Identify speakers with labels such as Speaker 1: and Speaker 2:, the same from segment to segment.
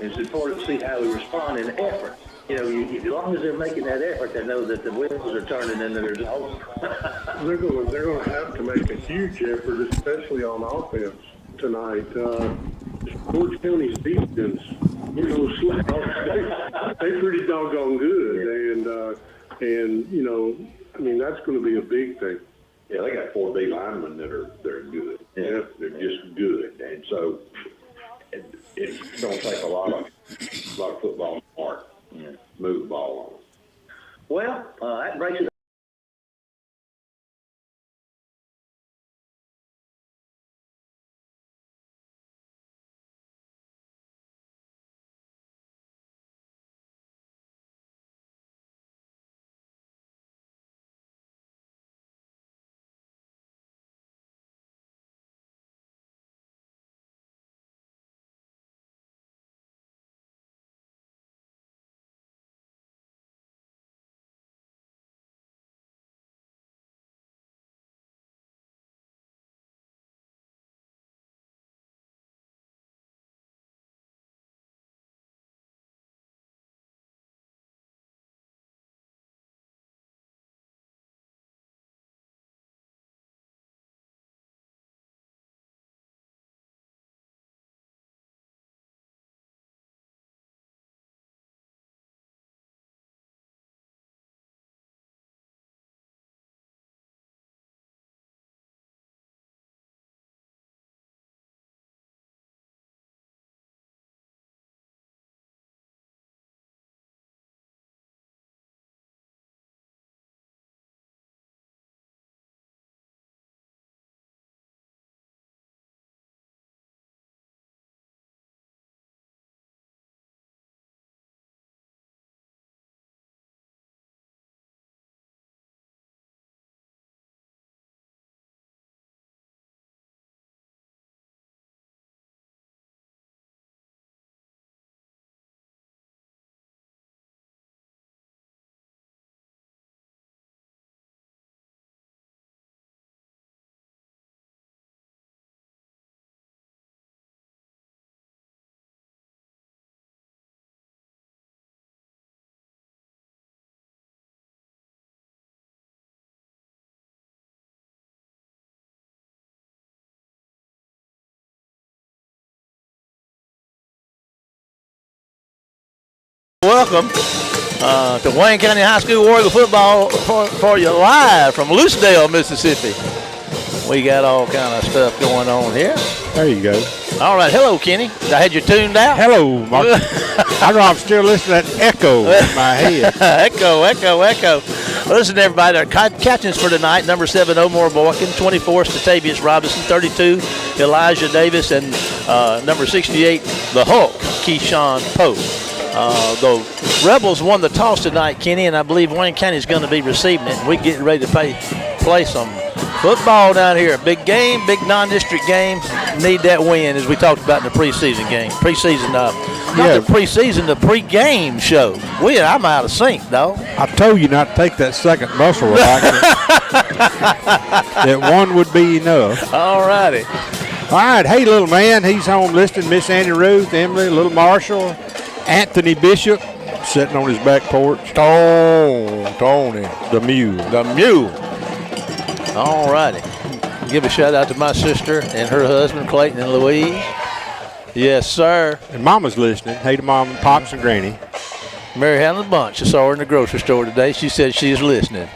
Speaker 1: It's important to see how we respond in effort. You know, as long as they're making that effort, they know that the wheels are turning and that there's hope.
Speaker 2: They're going to have to make a huge effort, especially on offense tonight. George County's defense, they're pretty doggone good, and I mean that's going to be a big thing.
Speaker 3: Yeah, they got 4 B linemen they're good. Yeah, they're just good, and so it's going to take a lot of football smart. Yeah, move the ball on.
Speaker 1: Well, that breaks it.
Speaker 4: Welcome to Wayne County High School Warrior football for you live from Lucedale, Mississippi. We got all kind of stuff going on here.
Speaker 5: There you go.
Speaker 4: All right. Hello, Kenny. I had you tuned out.
Speaker 5: Hello, Mark. I know I'm still listening to that echo in my head.
Speaker 4: Echo. Listen, everybody. Our captains for tonight, number 7, Omar Boykin, 24, Statavius Robinson, 32, Elijah Davis, and number 68, the Hulk, Keyshawn Pope. The Rebels won the toss tonight, Kenny, and I believe Wayne County is going to be receiving it. We're getting ready to play some football down here. Big game, big non-district game. Need that win, as we talked about in the preseason game. The pre-game show. I'm out of sync, though.
Speaker 5: I told you not to take that second muscle relaxer. That one would be enough.
Speaker 4: All righty.
Speaker 5: All right. Hey, little man. He's home listening. Miss Annie Ruth, Emily, little Marshall, Anthony Bishop sitting on his back porch. Tony. The mule.
Speaker 4: All righty. Give a shout out to my sister and her husband, Clayton and Louise. Yes, sir.
Speaker 5: And Mama's listening. Hey to Mom, Pops, and Granny.
Speaker 4: Mary Helen Bunch. I saw her in the grocery store today. She said she's listening.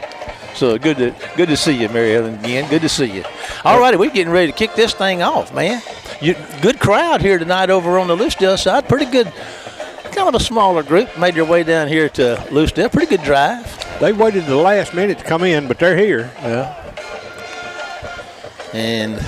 Speaker 4: So good to see you, Mary Helen, again. Good to see you. All righty, we're getting ready to kick this thing off, man. Good crowd here tonight over on the Lucedale side. Pretty good. Kind of a smaller group made their way down here to Lucedale. Pretty good drive.
Speaker 5: They waited the last minute to come in, but they're here.
Speaker 4: Yeah. And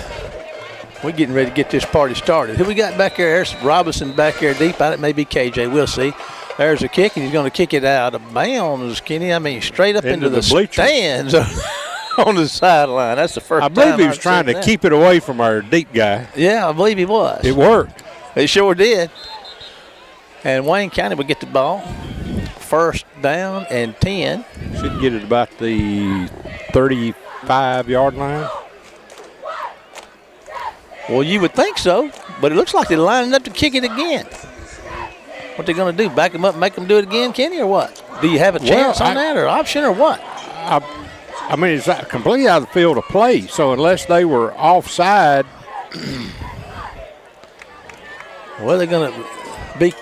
Speaker 4: we're getting ready to get this party started. Who we got back there? There's Robinson back there deep out. It may be KJ. We'll see. There's a kick, and he's going to kick it out of bounds, Kenny. I mean, straight up into the stands on the sideline. That's the first time.
Speaker 5: I believe he was trying to keep it away from our deep guy.
Speaker 4: Yeah, I believe he was.
Speaker 5: It worked.
Speaker 4: It sure did. And Wayne County will get the ball. First down and 10.
Speaker 5: Should get it about the 35-yard line.
Speaker 4: Well, you would think so, but it looks like they're lining up to kick it again. What they going to do? Back them up and make them do it again, Kenny, or what? Do you have a chance on that or option or what?
Speaker 5: I mean, it's completely out of the field of play. So unless they were offside,
Speaker 4: well, they're going to be.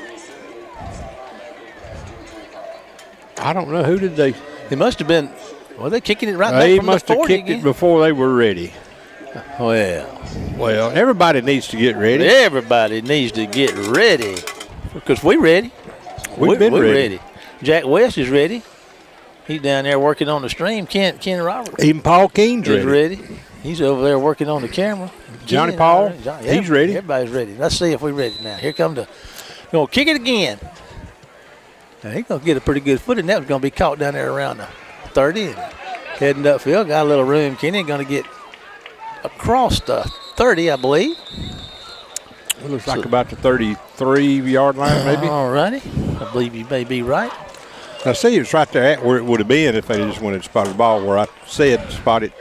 Speaker 5: I don't know. Who did they?
Speaker 4: It must have been. Well, they're kicking it right back
Speaker 5: They
Speaker 4: from the
Speaker 5: must have
Speaker 4: 40
Speaker 5: kicked
Speaker 4: again.
Speaker 5: it before they were ready.
Speaker 4: Well,
Speaker 5: everybody needs to get ready.
Speaker 4: everybody needs to get ready because we're ready.
Speaker 5: We've been ready.
Speaker 4: Jack West is ready. He's down there working on the stream. Ken Roberts.
Speaker 5: Even Paul Keen's
Speaker 4: He's
Speaker 5: ready.
Speaker 4: ready. He's over there working on the camera.
Speaker 5: Johnny
Speaker 4: Ken,
Speaker 5: Paul,
Speaker 4: Johnny,
Speaker 5: he's ready.
Speaker 4: Everybody's ready. Let's see if we're ready now. Here come the. Going to kick it again. Now he's going to get a pretty good footing. That was going to be caught down there around the 30 and heading upfield. Got a little room. Kenny going to get across the 30, I believe.
Speaker 5: It looks like about the 33-yard line, maybe.
Speaker 4: All righty. I believe you may be right.
Speaker 5: I see it's right there at where it would have been if they just went and spotted the ball where I said spot it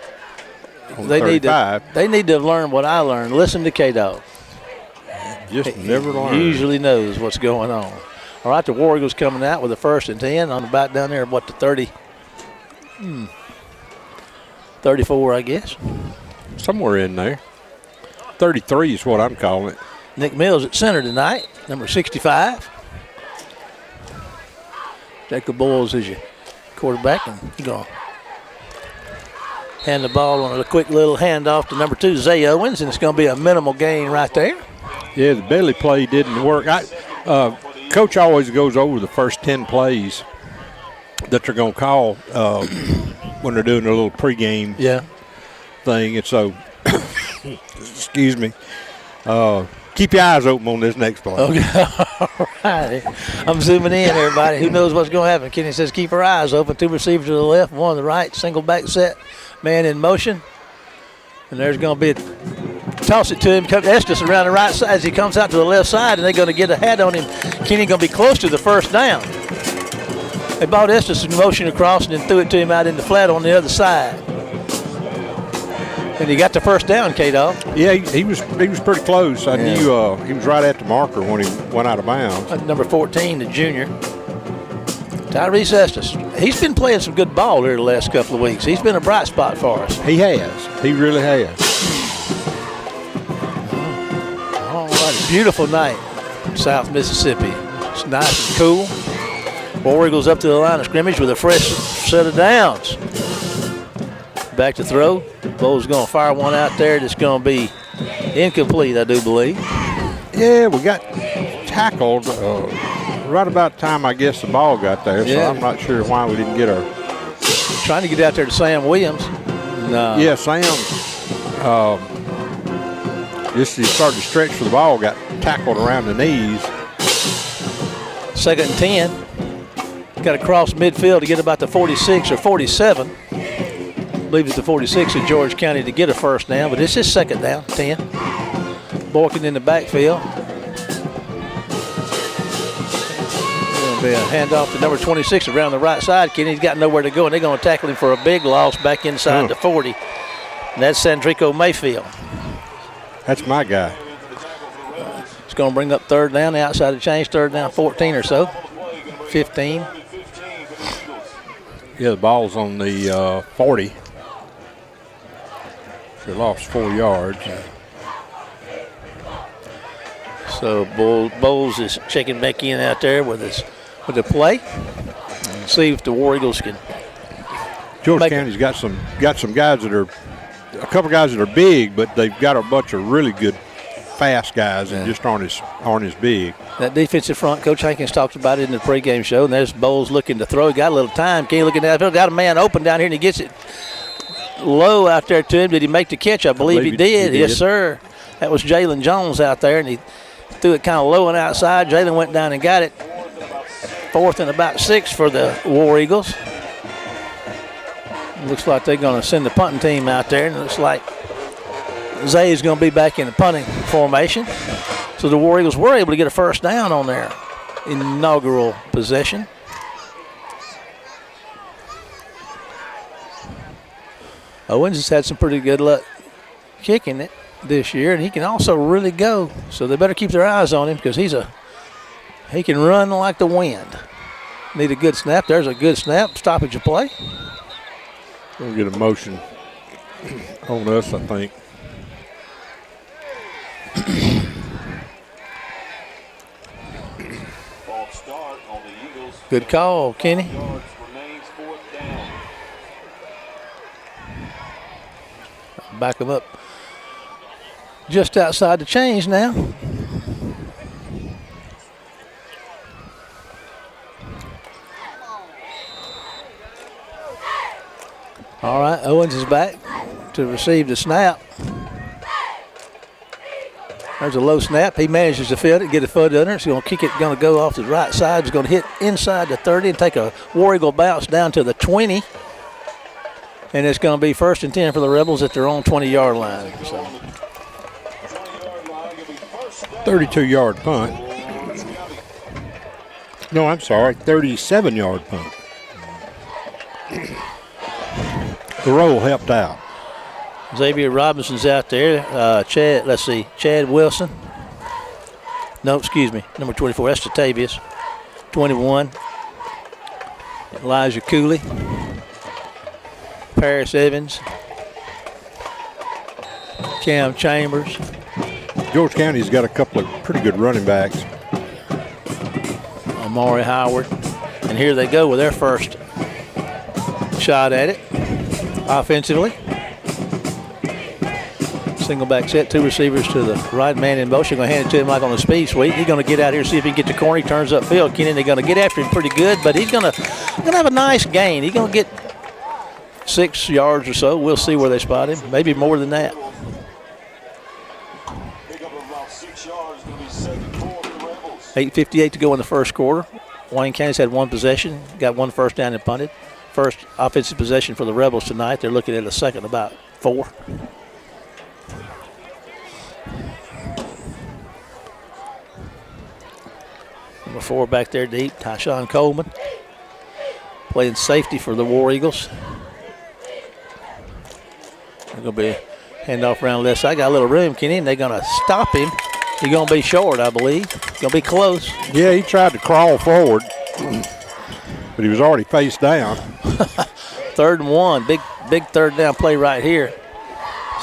Speaker 5: on
Speaker 4: They
Speaker 5: 35.
Speaker 4: need to have learned what I learned. Listen to K-Dog.
Speaker 5: Just never learned.
Speaker 4: He usually knows what's going on. All right, the War Eagles coming out with a 1st and 10 on the back down there, the 30? 34, I guess.
Speaker 5: Somewhere in there. 33 is what I'm calling it.
Speaker 4: Nick Mills at center tonight, number 65. Jacob Boyles is your quarterback, and he's going to hand the ball on a quick little handoff to number 2, Zay Owens, and it's going to be a minimal gain right there.
Speaker 5: Yeah, the belly play didn't work. Coach always goes over the first 10 plays that they're going to call when they're doing a little pregame thing. And so, excuse me, keep your eyes open on this next play.
Speaker 4: Okay, all right. I'm zooming in, everybody. Who knows what's going to happen? Kenny says keep our eyes open. 2 receivers to the left, 1 to the right. Single back set, man in motion. And there's going to be toss it to him. Estes around the right side as he comes out to the left side, and they're going to get a head on him. Kenny going to be close to the first down. They brought Estes in motion across and then threw it to him out in the flat on the other side. And he got the first down, K-Dog.
Speaker 5: Yeah, he was pretty close. I knew he was right at the marker when he went out of bounds.
Speaker 4: Number 14, the junior, Tyrese Estes. He's been playing some good ball here the last couple of weeks. He's been a bright spot for us.
Speaker 5: He has. He really has.
Speaker 4: All right, beautiful night in South Mississippi. It's nice and cool. War Eagles up to the line of scrimmage with a fresh set of downs. Back to throw. Bo's going to fire one out there that's going to be incomplete, I do believe.
Speaker 5: Yeah, we got tackled right about the time I guess the ball got there, so I'm not sure why we didn't get her.
Speaker 4: Trying to get out there to Sam Williams. No.
Speaker 5: Yeah, Sam, just he started to stretch for the ball, got tackled around the knees.
Speaker 4: 2nd and 10. Got to cross midfield to get about the 46 or 47. I believe it's the 46 of George County to get a first down, but this is 2nd down, 10. Boykin in the backfield. Going to be a handoff to number 26 around the right side. Kenny's got nowhere to go, and they're going to tackle him for a big loss back inside the 40. And that's Sandrico Mayfield.
Speaker 5: That's my guy.
Speaker 4: It's going to bring up 3rd down, the outside of the change, 3rd down, 14 or so. 15.
Speaker 5: Yeah, the ball's on the 40. They lost 4 yards.
Speaker 4: So Bowles is checking back in out there with the play. See if the War Eagles can.
Speaker 5: George County's got some guys that are a couple guys that are big, but they've got a bunch of really good fast guys and just aren't as big.
Speaker 4: That defensive front, Coach Hankins talks about it in the pregame show, and there's Bowles looking to throw. He got a little time. Kenny looking downfield, got a man open down here, and he gets it low out there to him. Did he make the catch? I believe he did. Yes, sir. That was Jalen Jones out there, and he threw it kind of low and outside. Jalen went down and got it. 4th and about 6 for the War Eagles. Looks like they're going to send the punting team out there, and it looks like Zay is going to be back in the punting formation. So the War Eagles were able to get a first down on their inaugural possession. Owens has had some pretty good luck kicking it this year, and he can also really go. So they better keep their eyes on him because he's a He can run like the wind. Need a good snap. There's a good snap. Stoppage of play.
Speaker 5: We'll get a motion on us, I think.
Speaker 6: False start on the Eagles.
Speaker 4: Good call, Kenny.
Speaker 6: Yards remains 4th down.
Speaker 4: Back him up just outside the chains now. All right, Owens is back to receive the snap. There's a low snap. He manages to field it, get a foot under it. He's going to kick it, going to go off the right side. He's going to hit inside the 30 and take a War Eagle bounce down to the 20. And it's going to be 1st and 10 for the Rebels at their own 20-yard line. So.
Speaker 5: 32-yard punt. No, I'm sorry, 37-yard punt. The roll helped out.
Speaker 4: Xavier Robinson's out there. Chad Wilson. No, excuse me, number 24. That's Jatavius. 21. Elijah Cooley. Paris Evans. Cam Chambers.
Speaker 5: George County's got a couple of pretty good running backs.
Speaker 4: Amari Howard. And here they go with their first shot at it offensively. Single back set, 2 receivers to the right, man in motion. Going to hand it to him like on a speed sweep. He's going to get out here, see if he can get the corner. He turns upfield. Kenny, they're going to get after him pretty good, but he's going to have a nice gain. He's going to get 6 yards or so. We'll see where they spot him. Maybe more than that.
Speaker 6: Pick up about 6 yards. Going to be 2nd for the Rebels.
Speaker 4: 8:58 to go in the first quarter. Wayne County's had 1 possession, got 1 first down and punted. First offensive possession for the Rebels tonight. They're looking at a second about 4. Number 4 back there deep, Tyshawn Coleman. Playing safety for the War Eagles. They're going to be a handoff around left side. Got a little room, Kenny, and they're going to stop him. He's going to be short, I believe. Going to be close.
Speaker 5: Yeah, he tried to crawl forward, but he was already face down.
Speaker 4: 3rd and 1. Big 3rd down play right here.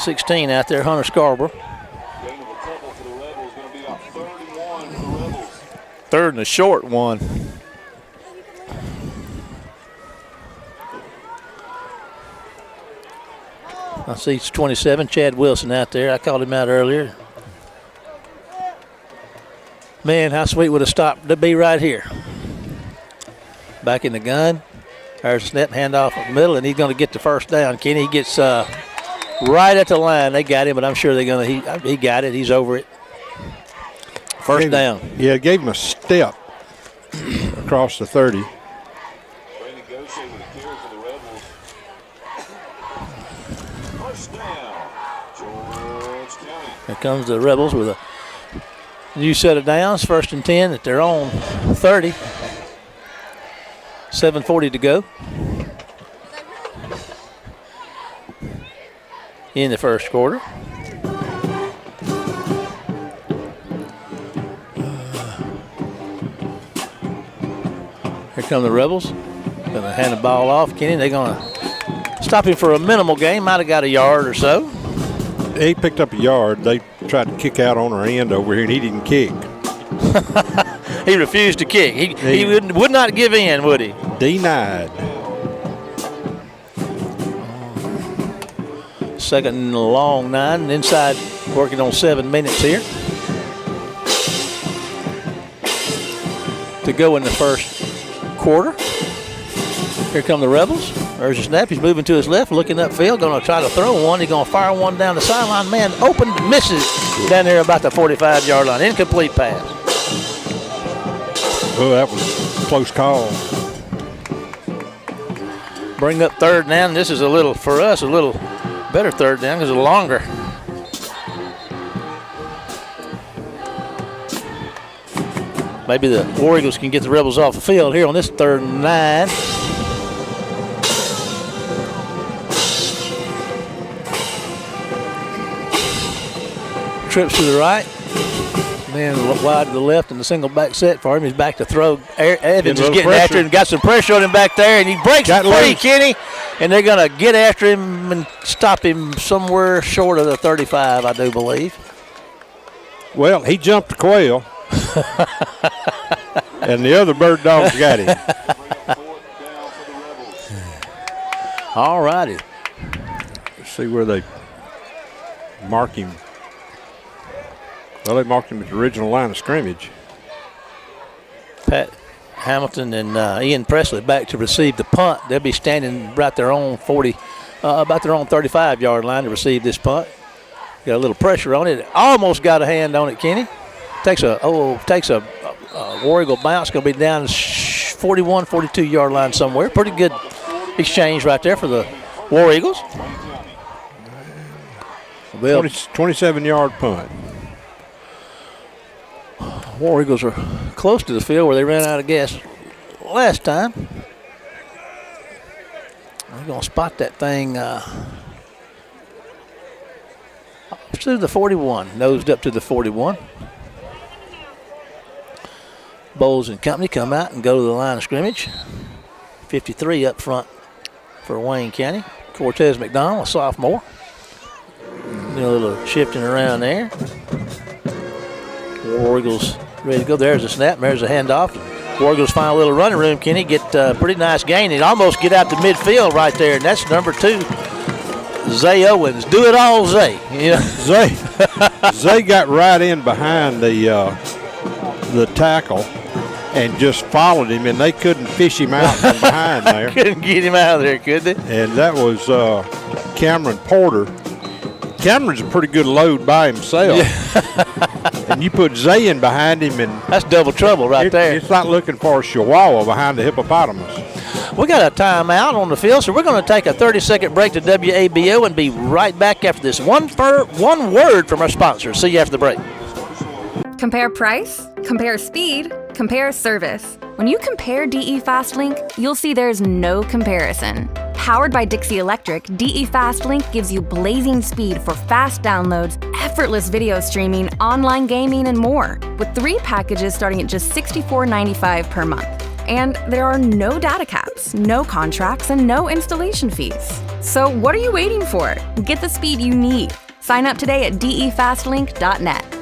Speaker 4: 16 out there, Hunter Scarborough.
Speaker 6: Gain of a couple for the Rebels. Going to be about 31 for the Rebels.
Speaker 4: 3rd and a short one. I see it's 27, Chad Wilson out there. I called him out earlier. Man, how sweet would a stop to be right here. Back in the gun. There's a snap handoff in the middle, and he's going to get the first down. Kenny, he gets right at the line. They got him, but I'm sure they're going to. He got it. He's over it. First down.
Speaker 5: Yeah, it gave him a step across the 30.
Speaker 6: Brandon Gaucher with a carry for the Rebels. First down, George County.
Speaker 4: Here comes the Rebels with a new set of downs. 1st and 10 at their own 30. 7:40 to go in the first quarter. Here come the Rebels. Going to hand the ball off. Kenny, they're going to stop him for a minimal gain. Might have got a yard or so.
Speaker 5: He picked up a yard. They tried to kick out on our end over here, and he didn't kick.
Speaker 4: He refused to kick. He would not give in, would he?
Speaker 5: Denied.
Speaker 4: 2nd and long 9. Inside, working on 7 minutes here to go in the first quarter. Here come the Rebels. There's a snap. He's moving to his left, looking upfield, going to try to throw one. He's going to fire one down the sideline. Man, open, misses down there about the 45-yard line. Incomplete pass.
Speaker 5: Oh, that was a close call.
Speaker 4: Bring up 3rd down. This is a little, for us, a little better 3rd down because it's longer. Maybe the War Eagles can get the Rebels off the field here on this 3rd and 9. Trips to the right. Man, wide to the left in the single back set for him. He's back to throw. Evans is getting
Speaker 5: pressure.
Speaker 4: after him. Got some pressure on him back there, and he breaks
Speaker 5: Got
Speaker 4: free,
Speaker 5: loose.
Speaker 4: Kenny. And they're going to get after him and stop him somewhere short of the 35, I do believe.
Speaker 5: Well, he jumped the quail, and the other bird dogs got him.
Speaker 4: All righty.
Speaker 5: Let's see where they mark him. Well, they marked him at the original line of scrimmage.
Speaker 4: Pat Hamilton and Ian Presley back to receive the punt. They'll be standing right their own 40, about their own 35-yard line to receive this punt. Got a little pressure on it. Almost got a hand on it, Kenny. Takes a War Eagle bounce. Going to be down 41, 42-yard line somewhere. Pretty good exchange right there for the War Eagles. Well,
Speaker 5: 27-yard punt.
Speaker 4: War Eagles are close to the field where they ran out of gas last time. They're going to spot that thing to the 41, nosed up to the 41. Bowles and company come out and go to the line of scrimmage. 53 up front for Wayne County. Cortez McDonald, a sophomore. Doing a little shifting around there. War Eagles ready to go. There's a snap. There's a handoff. War Eagles find a little running room. Kenny get a pretty nice gain and almost get out to midfield right there. And that's number 2, Zay Owens. Do it all, Zay. Yeah.
Speaker 5: Zay got right in behind the tackle and just followed him, and they couldn't fish him out from behind there.
Speaker 4: Couldn't get him out of there, could they?
Speaker 5: And that was Cameron Porter. Cameron's a pretty good load by himself. Yeah. And you put Zay in behind him, and
Speaker 4: that's double trouble right there.
Speaker 5: It's like looking for a chihuahua behind the hippopotamus.
Speaker 4: We got a timeout on the field, so we're going to take a 30-second break to WABO and be right back after this. One word from our sponsor. See you after the break.
Speaker 7: Compare price, compare speed, compare service. When you compare DE FastLink, you'll see there's no comparison. Powered by Dixie Electric, DE FastLink gives you blazing speed for fast downloads, effortless video streaming, online gaming, and more, with 3 packages starting at just $64.95 per month. And there are no data caps, no contracts, and no installation fees. So what are you waiting for? Get the speed you need. Sign up today at defastlink.net.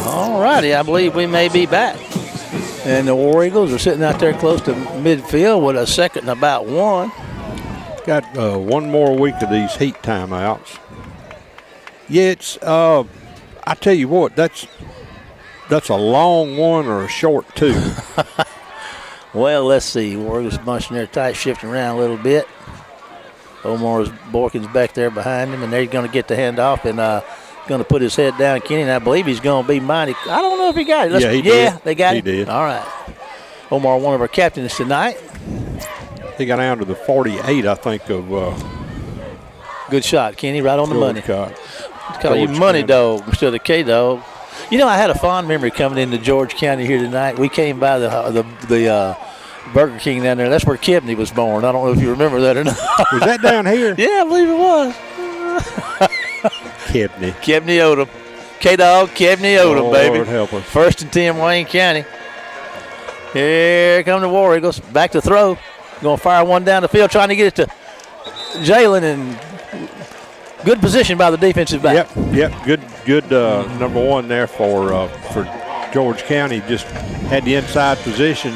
Speaker 4: All righty, I believe we may be back. And the War Eagles are sitting out there close to midfield with a second and about 1.
Speaker 5: Got one more week of these heat timeouts. Yeah, it's I tell you what, that's a long one or a short 2.
Speaker 4: Well, let's see. War Eagles bunching their tight, shifting around a little bit. Omar's Borkins back there behind him, and they're going to get the handoff and going to put his head down, Kenny, and I believe he's going to be mighty. I don't know if he got it.
Speaker 5: Yeah, he did.
Speaker 4: They got it?
Speaker 5: He did.
Speaker 4: All right. Omar, one of our captains tonight.
Speaker 5: He got down to the 48, I think, of
Speaker 4: good shot, Kenny, right on the money.
Speaker 5: Call
Speaker 4: you Money Dog instead of K-Dog. You know, I had a fond memory coming into George County here tonight. We came by the Burger King down there. That's where Kibney was born. I don't know if you remember that or not.
Speaker 5: Was that down here?
Speaker 4: Yeah, I believe it was.
Speaker 5: Kibney.
Speaker 4: Kibney Odom. K-Dog, Kibney Odom, baby.
Speaker 5: Lord help us.
Speaker 4: 1st and 10, Wayne County. Here come the War Eagles. Back to throw. Going to fire one down the field, trying to get it to Jalen, and good position by the defensive back.
Speaker 5: Yep. Good number 1 there for George County. Just had the inside position.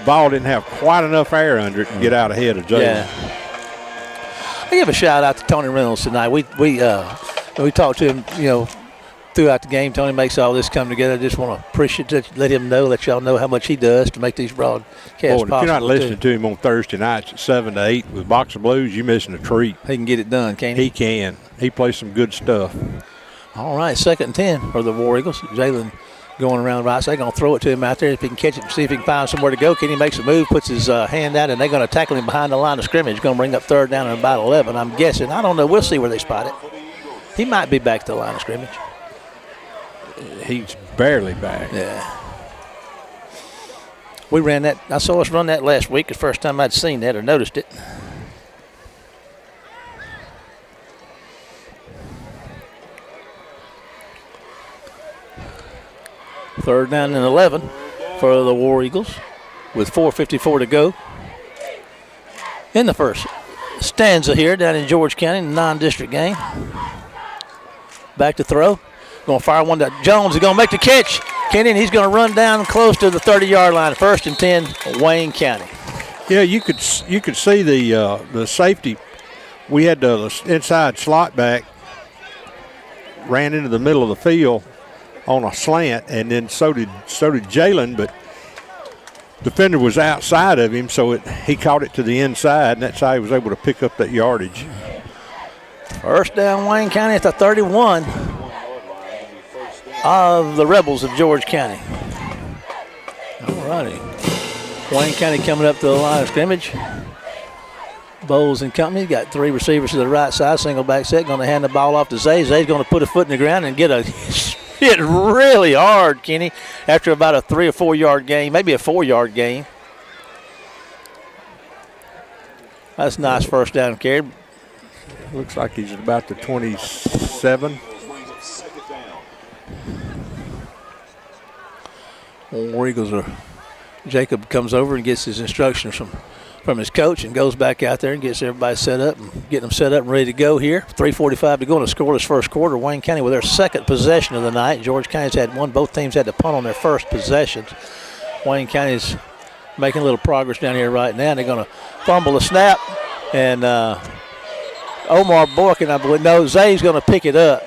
Speaker 5: Ball didn't have quite enough air under it to get out ahead of Jalen.
Speaker 4: Yeah. I give a shout out to Tony Reynolds tonight. We talked to him, throughout the game. Tony makes all this come together. I just want to appreciate it, let y'all know how much he does to make these broadcasts possible.
Speaker 5: If you're not listening to him on Thursday nights at 7 to 8 with Box of Blues, you're missing a treat.
Speaker 4: He can get it done, can't he?
Speaker 5: He can. He plays some good stuff.
Speaker 4: All right, 2nd and 10 for the War Eagles. Jalen going around the right side. Going to throw it to him out there. If he can catch it, see if he can find somewhere to go. Kenny makes a move, puts his hand out, and they're going to tackle him behind the line of scrimmage. Going to bring up 3rd down and about 11, I'm guessing. I don't know. We'll see where they spot it. He might be back to the line of scrimmage.
Speaker 5: He's barely back.
Speaker 4: Yeah. We ran that. I saw us run that last week. The first time I'd seen that or noticed it. Third down and 11 for the War Eagles with 4:54 to go in the first stanza here down in George County, non-district game. Back to throw. Going to fire one to Jones. He's going to make the catch. Kenny, and he's going to run down close to the 30-yard line. 1st and 10, Wayne County.
Speaker 5: Yeah, you could see the safety. We had the inside slot back, ran into the middle of the field on a slant, and then so did Jalen, but defender was outside of him, so he caught it to the inside, and that's how he was able to pick up that yardage.
Speaker 4: First down, Wayne County at the 31 of the Rebels of George County. All righty. Wayne County coming up to the line of scrimmage. Bowles and company got 3 receivers to the right side, single back set, going to hand the ball off to Zay. Zay's going to put a foot in the ground and get a hit really hard, Kenny, after about a 3 or 4 yard gain, maybe a 4 yard gain. That's a nice first down carry.
Speaker 5: Looks like he's at about the 27.
Speaker 4: War Eagles are. Jacob comes over and gets his instructions from his coach and goes back out there and gets everybody set up and getting them set up and ready to go here. 3:45 to go in a scoreless first quarter. Wayne County with their second possession of the night. George County's had one. Both teams had to punt on their first possessions. Wayne County's making a little progress down here right now. They're going to fumble the snap, and Omar Borkin, I believe, no, Zay's going to pick it up.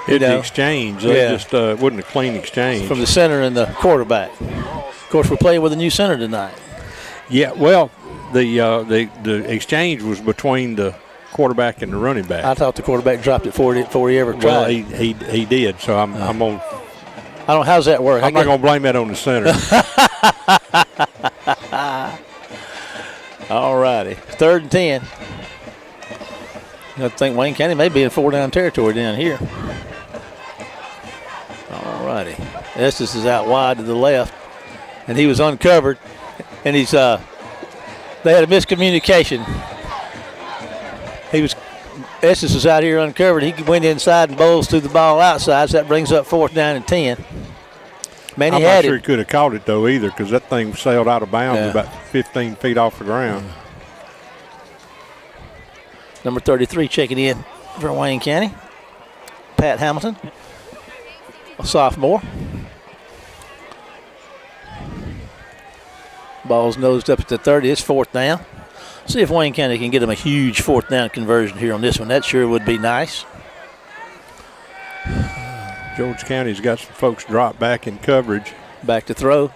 Speaker 5: It's the exchange. It just wasn't a clean exchange.
Speaker 4: From the center and the quarterback. Of course, we're playing with a new center tonight.
Speaker 5: Yeah, well, the exchange was between the quarterback and the running back.
Speaker 4: I thought the quarterback dropped it before he ever tried.
Speaker 5: Well, he did, so I'm on.
Speaker 4: I don't. How's that work?
Speaker 5: I'm not going to blame that on the center.
Speaker 4: All righty. 3rd and 10. I think Wayne County may be in 4-down territory down here. All righty. Estes is out wide to the left, and he was uncovered, and he's they had a miscommunication. Estes was out here uncovered. He went inside and Bowles threw the ball outside, so that brings up 4th down and 10. Man,
Speaker 5: I'm not sure he could have caught it, though, either, because that thing sailed out of bounds about 15 feet off the ground.
Speaker 4: Number 33 checking in for Wayne County. Pat Hamilton, a sophomore. Ball's nosed up at the 30. It's 4th down. See if Wayne County can get him a huge 4th down conversion here on this one. That sure would be nice.
Speaker 5: George County's got some folks drop back in coverage.
Speaker 4: Back to throw.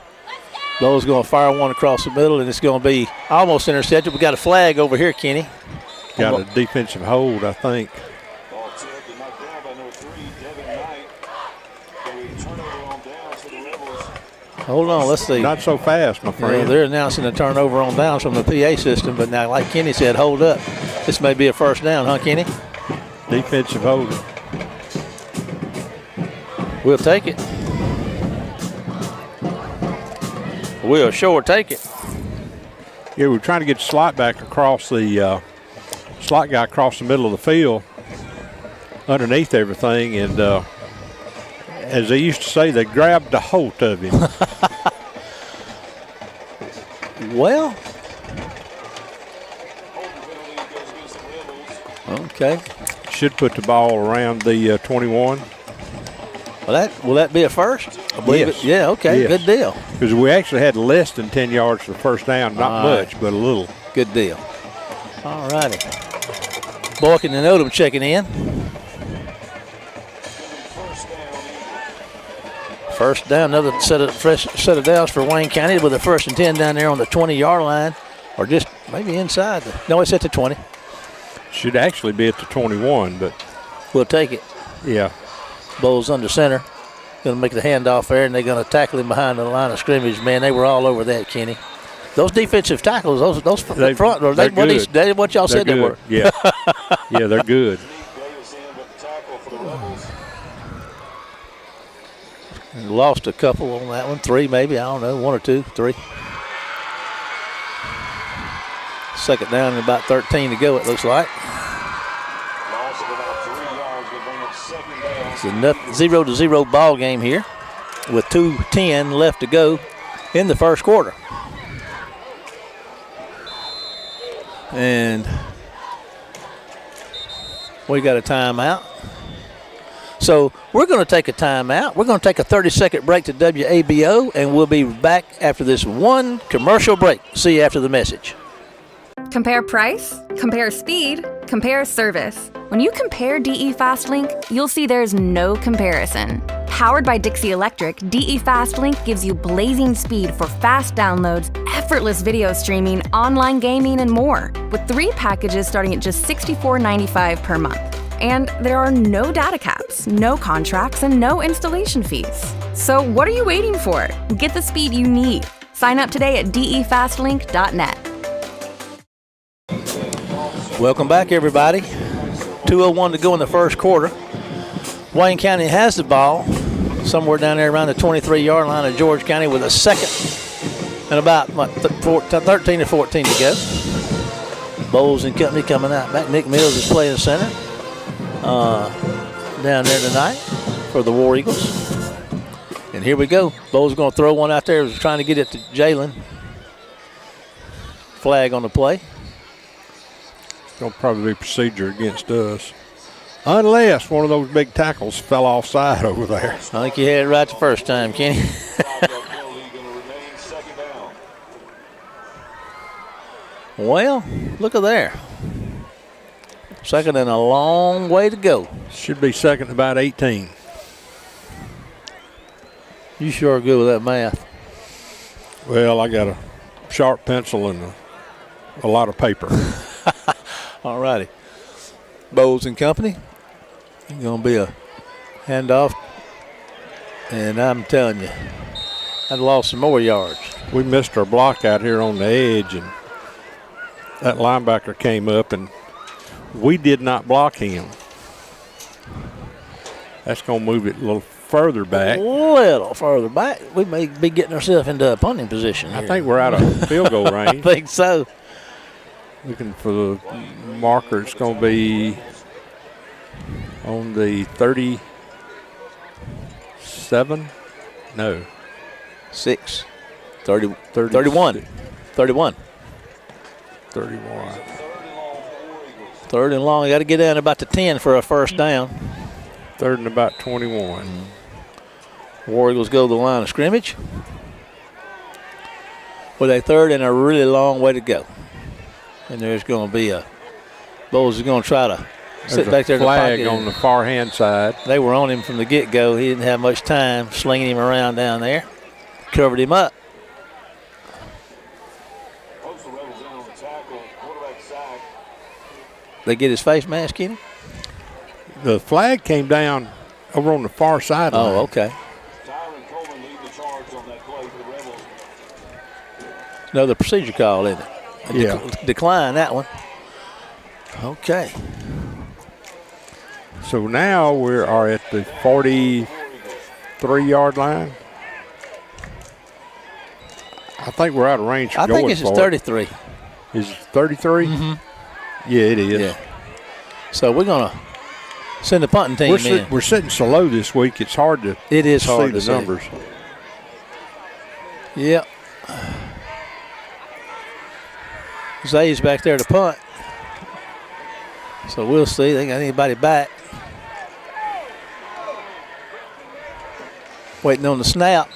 Speaker 4: Bowles going to fire one across the middle, and it's going to be almost intercepted. We got a flag over here, Kenny.
Speaker 5: Got a defensive hold, I think.
Speaker 4: Hold on, let's see.
Speaker 5: Not so fast, my friend.
Speaker 4: They're announcing a turnover on downs from the PA system, but now, like Kenny said, hold up. This may be a first down, huh, Kenny?
Speaker 5: Defensive hold.
Speaker 4: We'll take it. We'll sure take it.
Speaker 5: Yeah, we're trying to get the slot back across the slot guy across the middle of the field underneath everything, and as they used to say, they grabbed the holt of him.
Speaker 4: Well, okay.
Speaker 5: Should put the ball around the 21.
Speaker 4: Will that be a first? I believe
Speaker 5: yes.
Speaker 4: It. Yeah, okay,
Speaker 5: yes.
Speaker 4: Good deal.
Speaker 5: Because we actually had less than 10 yards for the first down. Not much, but a little.
Speaker 4: Good deal. All righty. Boykin and Odom checking in. First down, another fresh set of downs for Wayne County with a 1st and 10 down there on the 20-yard line, or just maybe inside. No, it's at the 20.
Speaker 5: Should actually be at the 21, but
Speaker 4: we'll take it.
Speaker 5: Yeah.
Speaker 4: Bowles under center. Going to make the handoff there, and they're going to tackle him behind the line of scrimmage. Man, they were all over that, Kenny. Those defensive tackles, those front, what y'all said they were.
Speaker 5: Yeah, yeah, they're good.
Speaker 4: Lost a couple on that one, 3 maybe, I don't know, 1 or 2, 3. 2nd down and about 13 to go, it looks like. It's a 0-0 ball game here with 2:10 left to go in the first quarter. And we got a timeout. So we're going to take a timeout. We're going to take a 30-second break to WABO, and we'll be back after this one commercial break. See you after the message.
Speaker 7: Compare price, compare speed, compare service. When you compare DE FastLink, you'll see there's no comparison. Powered by Dixie Electric, DE FastLink gives you blazing speed for fast downloads, effortless video streaming, online gaming, and more, with 3 packages starting at just $64.95 per month. And there are no data caps, no contracts, and no installation fees. So what are you waiting for? Get the speed you need. Sign up today at defastlink.net.
Speaker 4: Welcome back, everybody. 2:01 to go in the first quarter. Wayne County has the ball somewhere down there around the 23-yard line of George County with a second and about 13 to 14 to go. Bowles and company coming out back. Nick Mills is playing center down there tonight for the War Eagles. And here we go. Bowles going to throw one out there. He's trying to get it to Jalen. Flag on the play.
Speaker 5: Going to probably be procedure against us. Unless one of those big tackles fell offside over there.
Speaker 4: I think you had it right the first time, Kenny. Well, look at there. Second and a long way to go.
Speaker 5: Should be second and about 18.
Speaker 4: You sure are good with that math.
Speaker 5: Well, I got a sharp pencil and a lot of paper.
Speaker 4: All righty. Bowles and company. Going to be a handoff. And I'm telling you, I'd lost some more yards.
Speaker 5: We missed our block out here on the edge, and that linebacker came up, and we did not block him. That's going to move it a little further back.
Speaker 4: A little further back. We may be getting ourselves into a punting position here.
Speaker 5: I think we're out of field goal range.
Speaker 4: I think so.
Speaker 5: Looking for the marker. It's going to be on the 37. No.
Speaker 4: 6. 30, 31. 31.
Speaker 5: 31.
Speaker 4: Third and long. You got to get down about to 10 for a first down.
Speaker 5: Third and about 21.
Speaker 4: War Eagles go to the line of scrimmage with a third and a really long way to go. And there's going to be a Bowles is going to try to sit back there in the
Speaker 5: flag
Speaker 4: pocket.
Speaker 5: on the far hand side.
Speaker 4: They were on him from the get-go. He didn't have much time slinging him around down there. Covered him up. They get his face mask, Kenny?
Speaker 5: The flag came down over on the far sideline.
Speaker 4: Oh, okay. Another procedure call, isn't it?
Speaker 5: Yeah.
Speaker 4: Decline that one. Okay.
Speaker 5: So now we are at the 43-yard line. I think we're out of range for
Speaker 4: I
Speaker 5: going
Speaker 4: think it's
Speaker 5: for
Speaker 4: 33.
Speaker 5: Is it 33?
Speaker 4: Mm-hmm.
Speaker 5: Yeah, it is.
Speaker 4: Yeah. So we're going to send the punting team in.
Speaker 5: We're sitting so low this week, it's hard to
Speaker 4: It is hard
Speaker 5: see
Speaker 4: to
Speaker 5: the numbers.
Speaker 4: Yep. Zay's back there to punt. So we'll see. They got anybody back. Waiting on the snap.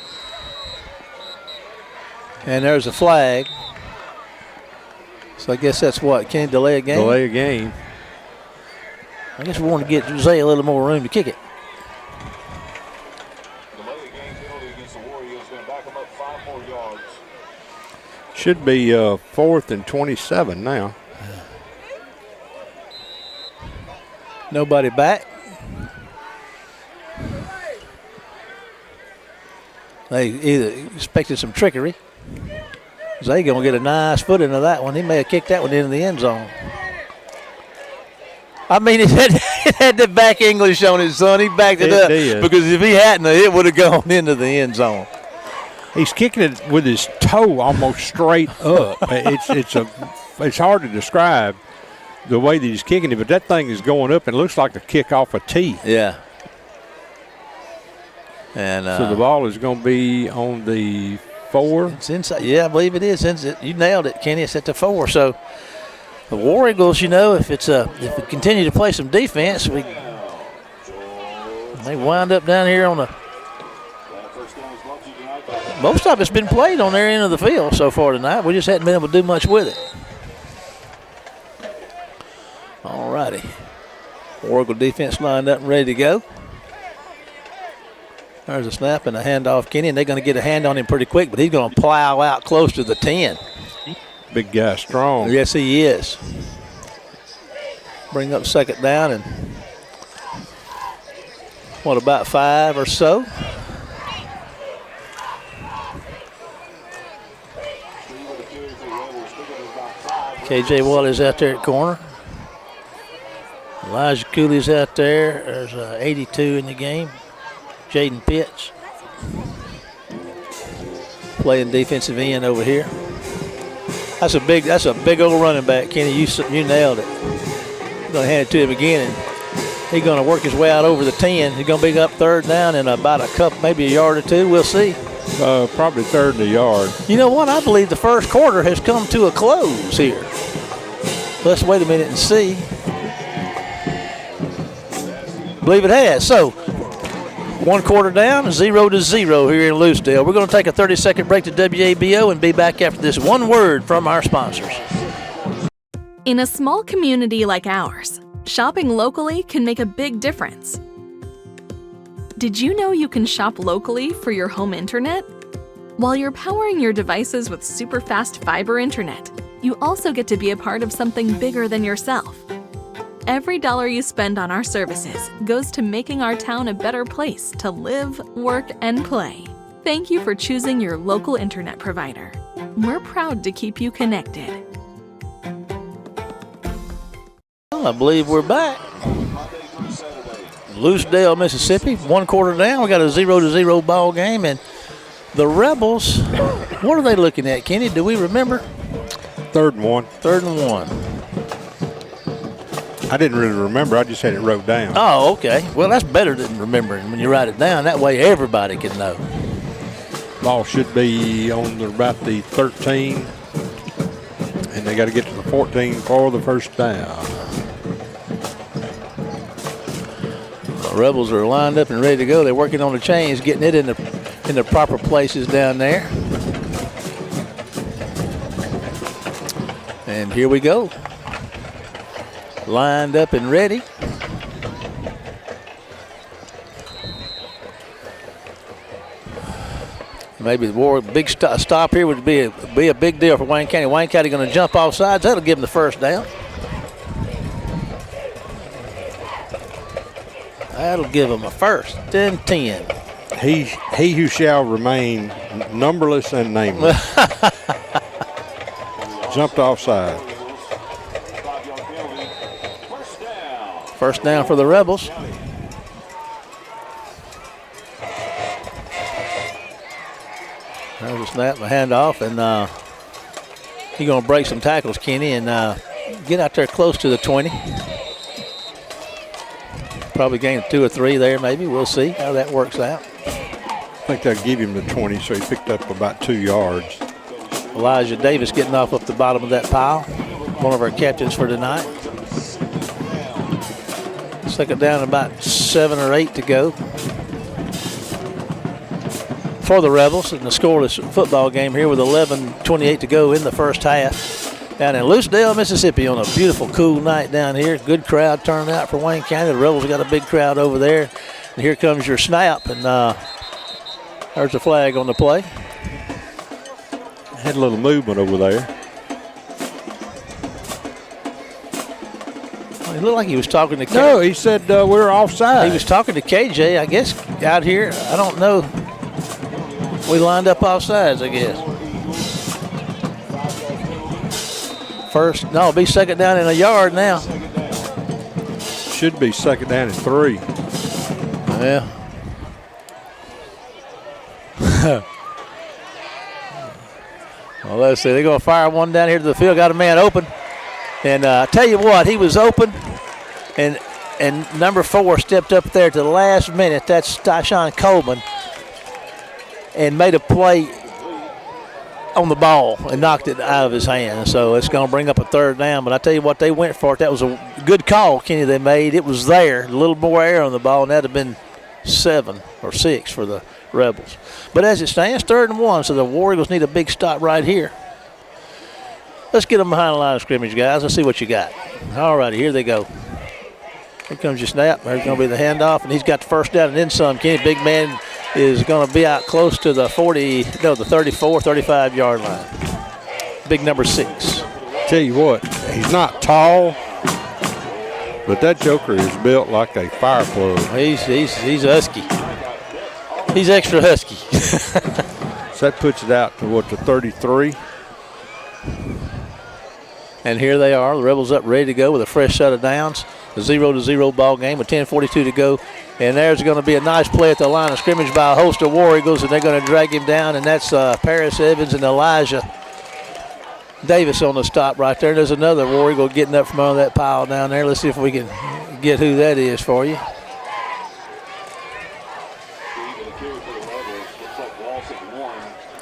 Speaker 4: And there's a flag. So I guess that's what? Can he delay a game?
Speaker 5: Delay a game.
Speaker 4: I guess we want to get Zay a little more room to kick it.
Speaker 6: Delay a game penalty against the Warriors. Going to back them up 5 more yards.
Speaker 5: Should be 4th and 27 now.
Speaker 4: Nobody back. They either expected some trickery. Zay going to get a nice foot into that one. He may have kicked that one into the end zone. I mean, it had the back English on his son. He backed it up.
Speaker 5: Did.
Speaker 4: Because if he hadn't, it would have gone into the end zone.
Speaker 5: He's kicking it with his toe almost straight up. It's hard to describe the way that he's kicking it, but that thing is going up and it looks like a kick off a tee.
Speaker 4: Yeah. And
Speaker 5: so the ball is going to be on the 4.
Speaker 4: It's inside. Yeah, I believe it is. You nailed it, Kenny. It's at the 4. So the War Eagles, if we continue to play some defense, they wind up down here on the. Most of it's been played on their end of the field so far tonight. We just hadn't been able to do much with it. All righty. War Eagle defense lined up and ready to go. There's a snap and a handoff, Kenny, and they're going to get a hand on him pretty quick, but he's going to plow out close to the 10.
Speaker 5: Big guy, strong.
Speaker 4: Yes, he is. Bring up second down and what, about 5 or so? KJ Wally's out there at corner. Elijah Cooley's out there. There's 82 in the game. Jaden Pitts playing defensive end over here. That's a big old running back, Kenny. You nailed it. You're going to hand it to him again, and he's going to work his way out over the 10. He's going to be up third down in about maybe a yard or two. We'll see.
Speaker 5: Probably third and a yard.
Speaker 4: You know what? I believe the first quarter has come to a close here. Let's wait a minute and see. I believe it has. So, 1 quarter down, 0-0 here in Loosedale. We're going to take a 30-second break to WABO and be back after this one word from our sponsors.
Speaker 8: In a small community like ours, shopping locally can make a big difference. Did you know you can shop locally for your home internet? While you're powering your devices with super fast fiber internet, you also get to be a part of something bigger than yourself. Every dollar you spend on our services goes to making our town a better place to live, work, and play. Thank you for choosing your local internet provider. We're proud to keep you connected.
Speaker 4: Well, I believe we're back. Loosedale, Mississippi, 1 quarter down. We got a 0-0 ball game, and the Rebels, what are they looking at, Kenny? Do we remember?
Speaker 5: 3rd and 1.
Speaker 4: 3rd and 1.
Speaker 5: I didn't really remember. I just had it wrote down.
Speaker 4: Oh, okay. Well, that's better than remembering when you write it down. That way everybody can know.
Speaker 5: Ball should be on about the 13, and they got to get to the 14 for the first down.
Speaker 4: The Rebels are lined up and ready to go. They're working on the chains, getting it in the proper places down there. And here we go. Lined up and ready. Maybe the big stop here would be a big deal for Wayne County. Wayne County going to jump off sides. That'll give them the first down. That'll give them a 1st and 10.
Speaker 5: He who shall remain numberless and nameless. Jumped offside.
Speaker 4: First down for the Rebels. There's a snap, a handoff, and he's going to break some tackles, Kenny, and get out there close to the 20. Probably gain 2 or 3 there, maybe. We'll see how that works out.
Speaker 5: I think they'll give him the 20, so he picked up about 2 yards.
Speaker 4: Elijah Davis getting off up the bottom of that pile. One of our captains for tonight. Second down, about 7 or 8 to go for the Rebels in the scoreless football game here with 11:28 to go in the first half. Down in Loosedale, Mississippi on a beautiful, cool night down here. Good crowd turning out for Wayne County. The Rebels got a big crowd over there. And here comes your snap, and there's a flag on the play.
Speaker 5: Had a little movement over there.
Speaker 4: It looked like he was talking to KJ.
Speaker 5: No, he said we're offside.
Speaker 4: He was talking to KJ, I guess, out here. I don't know. We lined up offsides, I guess. It'll be second down in a yard now.
Speaker 5: Should be second down and 3.
Speaker 4: Yeah. Well, let's see. They're going to fire one down here to the field. Got a man open. And I tell you what, he was open. And number 4 stepped up there to the last minute. That's Tyshawn Coleman. and made a play on the ball and knocked it out of his hand. So it's going to bring up a third down. But I tell you what, they went for it. That was a good call, Kenny, they made. It was there. A little more air on the ball, and that would have been 7 or 6 for the Rebels. But as it stands, 3rd and 1, so the War Eagles need a big stop right here. Let's get them behind the line of scrimmage, guys. Let's see what you got. All righty, here they go. Here comes your snap. There's going to be the handoff, and he's got the first down and then some. Kenny, big man, is going to be out close to the 34, 35-yard line. Big number 6.
Speaker 5: Tell you what, he's not tall, but that joker is built like a fire plug.
Speaker 4: He's husky. He's extra husky.
Speaker 5: So that puts it out to, what, the 33?
Speaker 4: And here they are, the Rebels up ready to go with a fresh set of downs. A 0-0 ball game with 10:42 to go. And there's going to be a nice play at the line of scrimmage by a host of War Eagles, and they're going to drag him down, and that's Paris Evans and Elijah Davis on the stop right there. There's another War Eagle getting up from under that pile down there. Let's see if we can get who that is for you.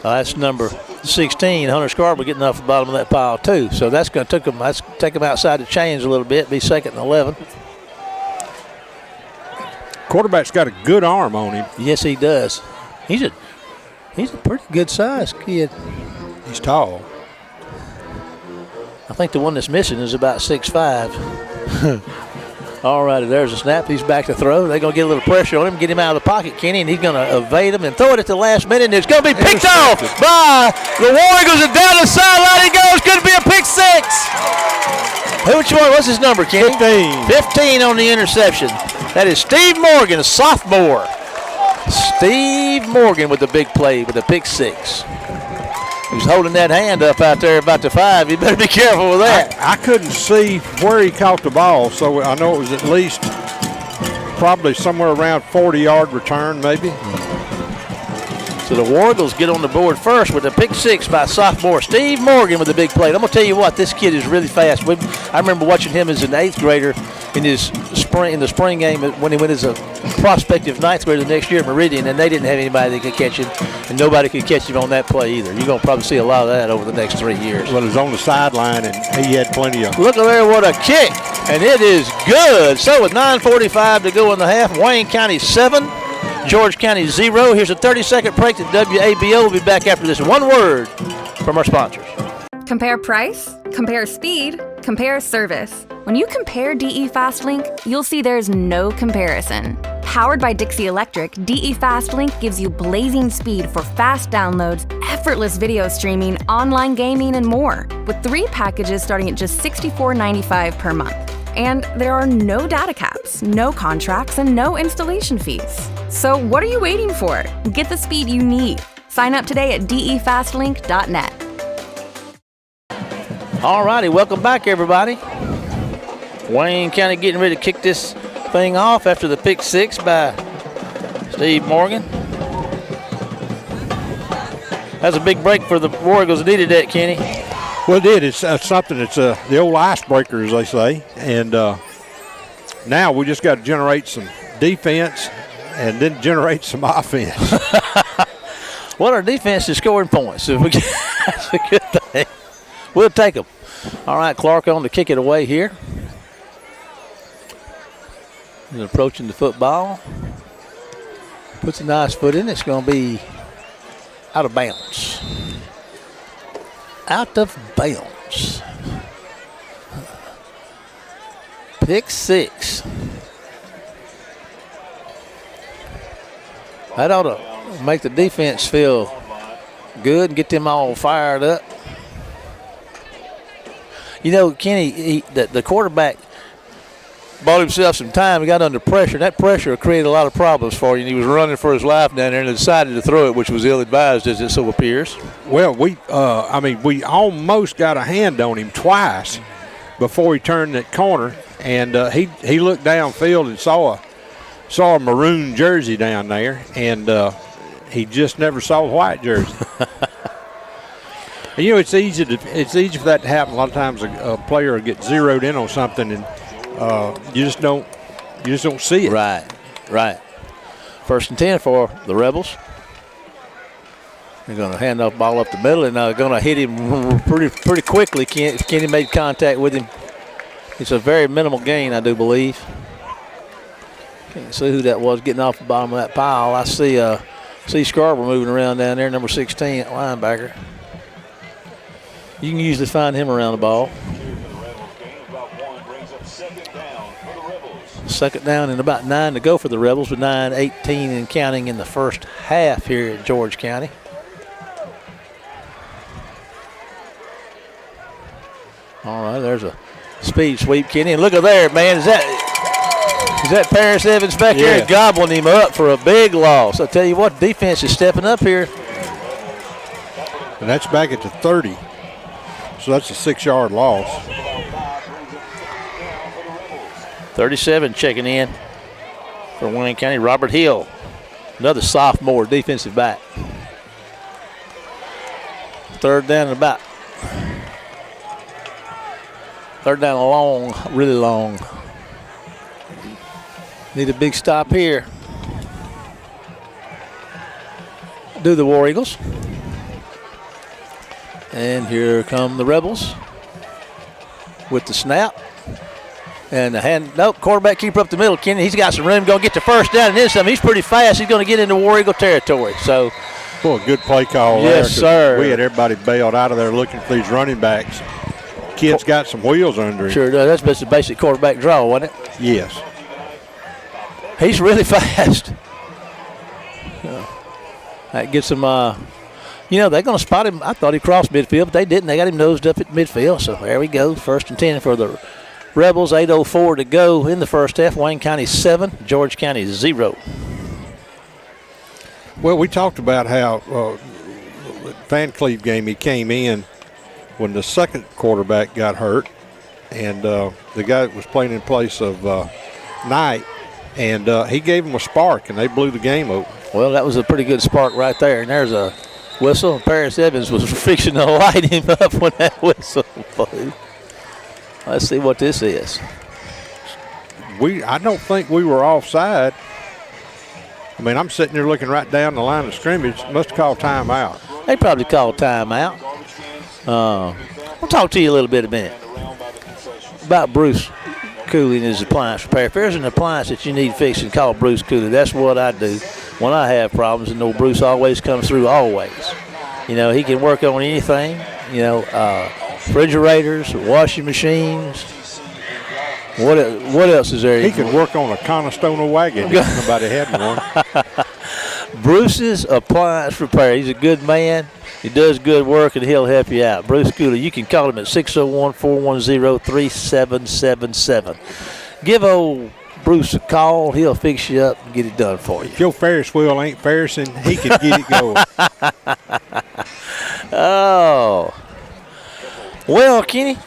Speaker 4: That's number 16, Hunter Scarborough, getting off the bottom of that pile too. So that's going to take him outside the chains a little bit, be 2nd and 11.
Speaker 5: Quarterback's got a good arm on him.
Speaker 4: Yes, he does. He's a pretty good size kid.
Speaker 5: He's tall.
Speaker 4: I think the one that's missing is about 6'5". All righty, there's a snap. He's back to throw. They're going to get a little pressure on him, get him out of the pocket, Kenny, and he's going to evade him and throw it at the last minute, and it's going to be picked off by the War Eagles, and down the sideline he goes. Could be a pick 6. Which one? What's his number, Kenny? 15 on the interception. That is Steve Morgan, a sophomore. Steve Morgan with the big play with the pick 6. He's holding that hand up out there about the 5. You better be careful with that.
Speaker 5: I couldn't see where he caught the ball, so I know it was at least probably somewhere around 40-yard return maybe.
Speaker 4: So the War Eagles get on the board first with a pick 6 by sophomore Steve Morgan with a big play. I'm going to tell you what, this kid is really fast. I remember watching him as an 8th grader in the spring game when he went as a prospective 9th grader the next year at Meridian, and they didn't have anybody that could catch him, and nobody could catch him on that play either. You're going to probably see a lot of that over the next 3 years.
Speaker 5: Well, he was on the sideline, and he had plenty of.
Speaker 4: Look at there, what a kick, and it is good. So with 9:45 to go in the half, Wayne County 7, George County 0. Here's a 30-second break to WABO. We'll be back after this one word from our sponsors.
Speaker 7: Compare price, compare speed, compare service. When you compare DE FastLink, you'll see there's no comparison. Powered by Dixie Electric, DE FastLink gives you blazing speed for fast downloads, effortless video streaming, online gaming, and more, with 3 packages starting at just $64.95 per month. And there are no data caps, no contracts, and no installation fees. So what are you waiting for? Get the speed you need. Sign up today at defastlink.net.
Speaker 4: All righty, welcome back, everybody. Wayne County getting ready to kick this thing off after the pick 6 by Steve Morgan. That's a big break for the War Eagles. Needed that, Kenny.
Speaker 5: Well, it did. It's something that's the old icebreaker, as they say. And now we just got to generate some defense and then generate some offense.
Speaker 4: Well, our defense is scoring points. So that's a good thing. We'll take them. All right, Clark on to kick it away here. He's approaching the football. Puts a nice foot in. It's going to be out of bounds. Out of bounds. Pick 6. That ought to make the defense feel good and get them all fired up. You know, Kenny, the quarterback bought himself some time. He got under pressure. That pressure created a lot of problems for you. And he was running for his life down there and decided to throw it, which was ill-advised, as it so appears.
Speaker 5: Well, we almost got a hand on him twice before he turned that corner, and he looked downfield and saw a maroon jersey down there, and he just never saw the white jersey. And, you know, it's easy for that to happen. A lot of times a player will get zeroed in on something, and you just don't see it.
Speaker 4: Right. 1st and 10 for the Rebels. They're going to hand off ball up the middle, and going to hit him pretty quickly. Kenny made contact with him. It's a very minimal gain, I do believe. Can't see who that was getting off the bottom of that pile. I see Scarborough moving around down there, number 16 linebacker. You can usually find him around the ball. Second down and about 9 to go for the Rebels, with 9:18 and counting in the first half here at George County. All right, there's a speed sweep, Kenny. And look at there, man. Is that Paris Evans back there gobbling him up for a big loss? I tell you what, defense is stepping up here.
Speaker 5: And that's back at the 30. So that's a 6-yard loss.
Speaker 4: 37 checking in for Wayne County. Robert Hill, another sophomore defensive back. Third down and about. Third down long, really long. Need a big stop here. Do the War Eagles. And here come the Rebels with the snap. And the hand, nope, quarterback keeper up the middle. Kenny, he's got some room, going to get the first down and then some. He's pretty fast. He's going to get into War Eagle territory. So,
Speaker 5: boy, good play call there.
Speaker 4: Yes, sir.
Speaker 5: We had everybody bailed out of there looking for these running backs. Kid's got some wheels under him.
Speaker 4: Sure does. That's just a basic quarterback draw, wasn't it?
Speaker 5: Yes.
Speaker 4: He's really fast. That gets him, they're going to spot him. I thought he crossed midfield, but they didn't. They got him nosed up at midfield. So there we go. First and 10 for the Rebels. 8:04 to go in the first half. Wayne County 7, George County 0.
Speaker 5: Well, we talked about how Van Cleve game, he came in when the second quarterback got hurt, and the guy that was playing in place of Knight, and he gave him a spark, and they blew the game open.
Speaker 4: Well, that was a pretty good spark right there, and there's a whistle. Paris Evans was fixing to light him up when that whistle blew. Let's see what this is.
Speaker 5: I don't think we were offside. I mean, I'm sitting there looking right down the line of scrimmage. Must have called timeout.
Speaker 4: They probably called timeout. We'll talk to you a little bit in a minute about Bruce Cooley and his appliance repair. If there's an appliance that you need fixing, call Bruce Cooley. That's what I do when I have problems, and old Bruce always comes through, always. You know, he can work on anything, refrigerators, washing machines. What else is there?
Speaker 5: He can work on a Conestoga wagon if somebody had one.
Speaker 4: Bruce's Appliance Repair. He's a good man. He does good work, and he'll help you out. Bruce Cooley, you can call him at 601-410-3777. Give old Bruce a call. He'll fix you up and get it done for you.
Speaker 5: If your Ferris wheel ain't Ferrising, he can get it going.
Speaker 4: Oh. Well, Kenny,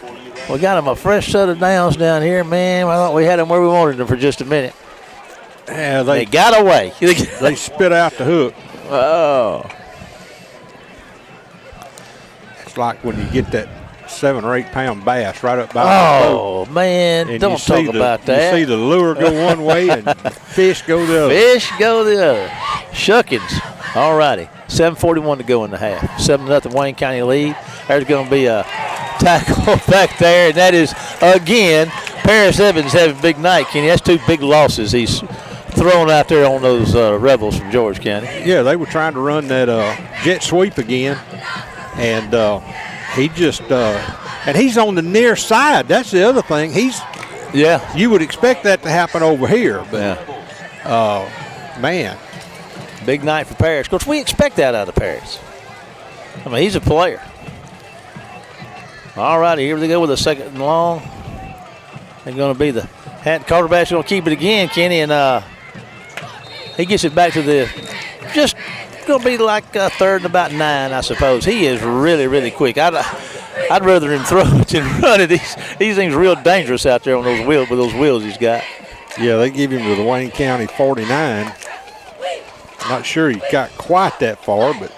Speaker 4: we got him a fresh set of downs down here, man. I thought we had them where we wanted them for just a minute.
Speaker 5: Yeah,
Speaker 4: they got away.
Speaker 5: They spit out the hook.
Speaker 4: Oh.
Speaker 5: It's like when you get that 7 or 8 pound bass right up by the boat.
Speaker 4: Oh, man,
Speaker 5: and
Speaker 4: don't talk about that.
Speaker 5: You see the lure go one way and fish go the other.
Speaker 4: Fish go the other. Shuckins. All righty. 7:41 to go in the half. 7-0 Wayne County lead. There's going to be a tackle back there, and that is, again, Paris Evans having a big night, Kenny. That's 2 big losses he's thrown out there on those Rebels from George County.
Speaker 5: Yeah, they were trying to run that jet sweep again, and he just and he's on the near side. That's the other thing. You would expect that to happen over here, but man,
Speaker 4: big night for Paris. Of course, we expect that out of Paris. I mean, he's a player. All righty, here we go with a second and long. They're going to be the quarterback's going to keep it again, Kenny, and he gets it back to the just going to be like third and about 9, I suppose. He is really, really quick. I'd rather him throw it than run it. These things real dangerous out there on those wheels with those wheels he's got.
Speaker 5: Yeah, they give him to the Wayne County 49. Not sure he got quite that far, but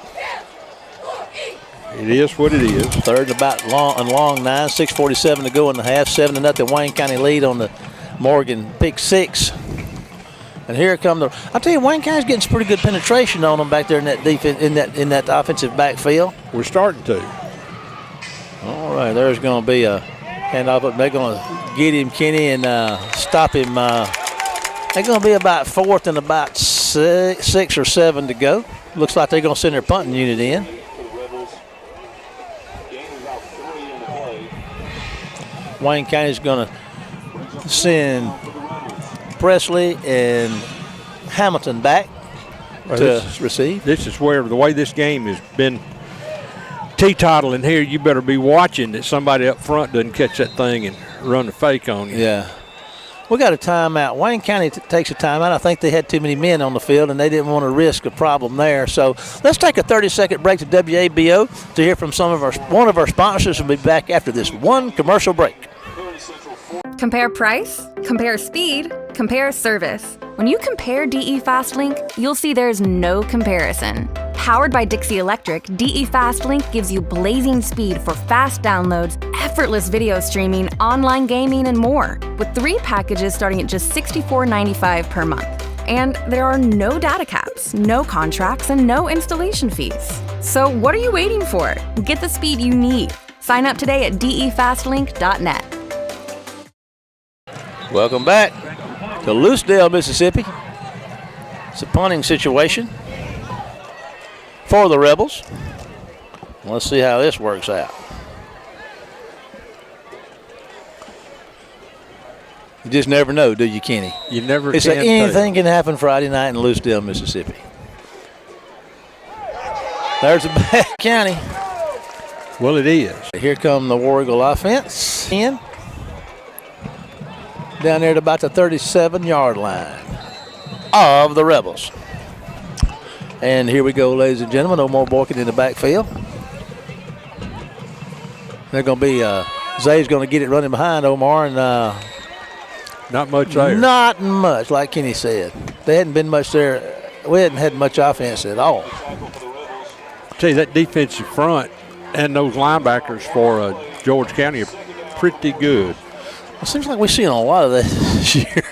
Speaker 5: it is what it is.
Speaker 4: Third and about long 9, 6:47 to go in the half. 7-0 Wayne County lead on the Morgan pick 6. And here come the. I tell you, Wayne County's getting some pretty good penetration on them back there in that defense, in that offensive backfield.
Speaker 5: We're starting to.
Speaker 4: All right, there's going to be a handoff, but they're going to get him, Kenny, and stop him. They're going to be about fourth and about 6 or 7 to go. Looks like they're going to send their punting unit in. Wayne County's going to send Presley and Hamilton back to receive.
Speaker 5: This is where the way this game has been teetotaling here, you better be watching that somebody up front doesn't catch that thing and run the fake on you.
Speaker 4: Yeah. We got a timeout. Wayne County takes a timeout. I think they had too many men on the field, and they didn't want to risk a problem there. So let's take a 30-second break to WABO to hear from one of our sponsors, and we'll be back after this one commercial break.
Speaker 7: Compare price, compare speed, compare service. When you compare DE FastLink, you'll see there's no comparison. Powered by Dixie Electric, DE FastLink gives you blazing speed for fast downloads, effortless video streaming, online gaming, and more, with 3 packages starting at just $64.95 per month. And there are no data caps, no contracts, and no installation fees. So what are you waiting for? Get the speed you need. Sign up today at defastlink.net.
Speaker 4: Welcome back to Lucedale, Mississippi. It's a punting situation for the Rebels. Let's see how this works out. You just never know, do you, Kenny?
Speaker 5: You never
Speaker 4: It's
Speaker 5: can
Speaker 4: like anything
Speaker 5: tell.
Speaker 4: can happen Friday night in Lucedale, Mississippi. There's a bad county.
Speaker 5: Well, it is.
Speaker 4: Here come the War Eagle offense in. Down there at about the 37-yard line of the Rebels. And here we go, ladies and gentlemen. Omar Boykin in the backfield. They're going to be, Zay's going to get it running behind Omar, and
Speaker 5: not much there.
Speaker 4: Not much, like Kenny said. They hadn't been much there. We hadn't had much offense at all.
Speaker 5: I tell you, that defensive front and those linebackers for George County are pretty good.
Speaker 4: It seems like we've seen a lot of that this year.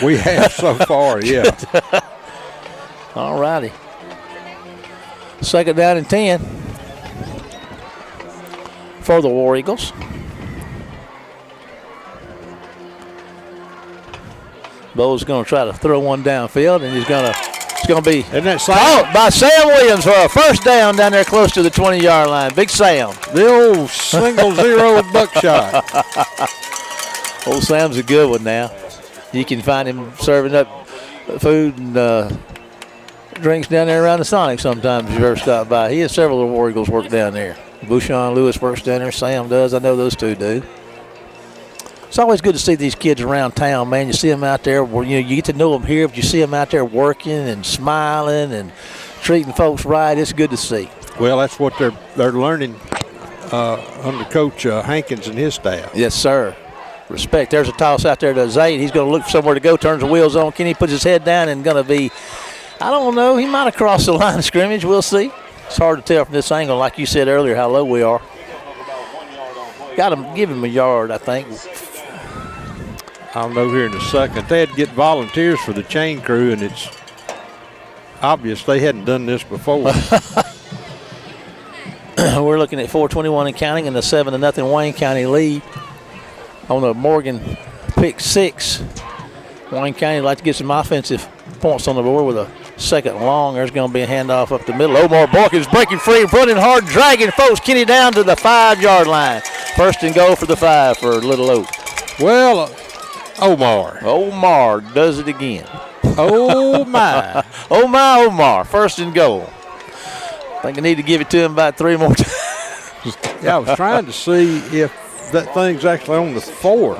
Speaker 5: We have so far, yeah.
Speaker 4: All righty. 2nd down and 10 for the War Eagles. Bo's going to try to throw one downfield, and it's going to be caught by Sam Williams for a first down down there close to the 20-yard line. Big Sam.
Speaker 5: The old single zero buckshot.
Speaker 4: Old Sam's a good one now. You can find him serving up food and drinks down there around the Sonic sometimes if you ever stop by. He has several of the War Eagles work down there. Bouchon Lewis works down there. Sam does. I know those two do. It's always good to see these kids around town, man. You see them out there. You get to know them here, but you see them out there working and smiling and treating folks right. It's good to see.
Speaker 5: Well, that's what they're learning under Coach Hankins and his staff.
Speaker 4: Yes, sir. Respect. There's a toss out there to Zay. He's going to look for somewhere to go, turns the wheels on. Kenny puts his head down and going to be, I don't know, he might have crossed the line of scrimmage. We'll see. It's hard to tell from this angle, like you said earlier, how low we are. Got him, give him a yard, I think.
Speaker 5: I'll know here in a second. They had to get volunteers for the chain crew, and it's obvious they hadn't done this before.
Speaker 4: We're looking at 4:21 and counting in the 7-0 Wayne County lead. On the Morgan pick 6. Wayne County would like to get some offensive points on the board with a 2nd and long. There's going to be a handoff up the middle. Omar Boykins breaking free, running hard, dragging folks. Kenny down to the 5-yard line. 1st and goal for the 5 for Little Oak.
Speaker 5: Well, Omar
Speaker 4: does it again.
Speaker 5: Oh, my.
Speaker 4: Oh, my, Omar. 1st and goal. I think I need to give it to him about 3 more times.
Speaker 5: Yeah, I was trying to see if that thing's actually on the 4.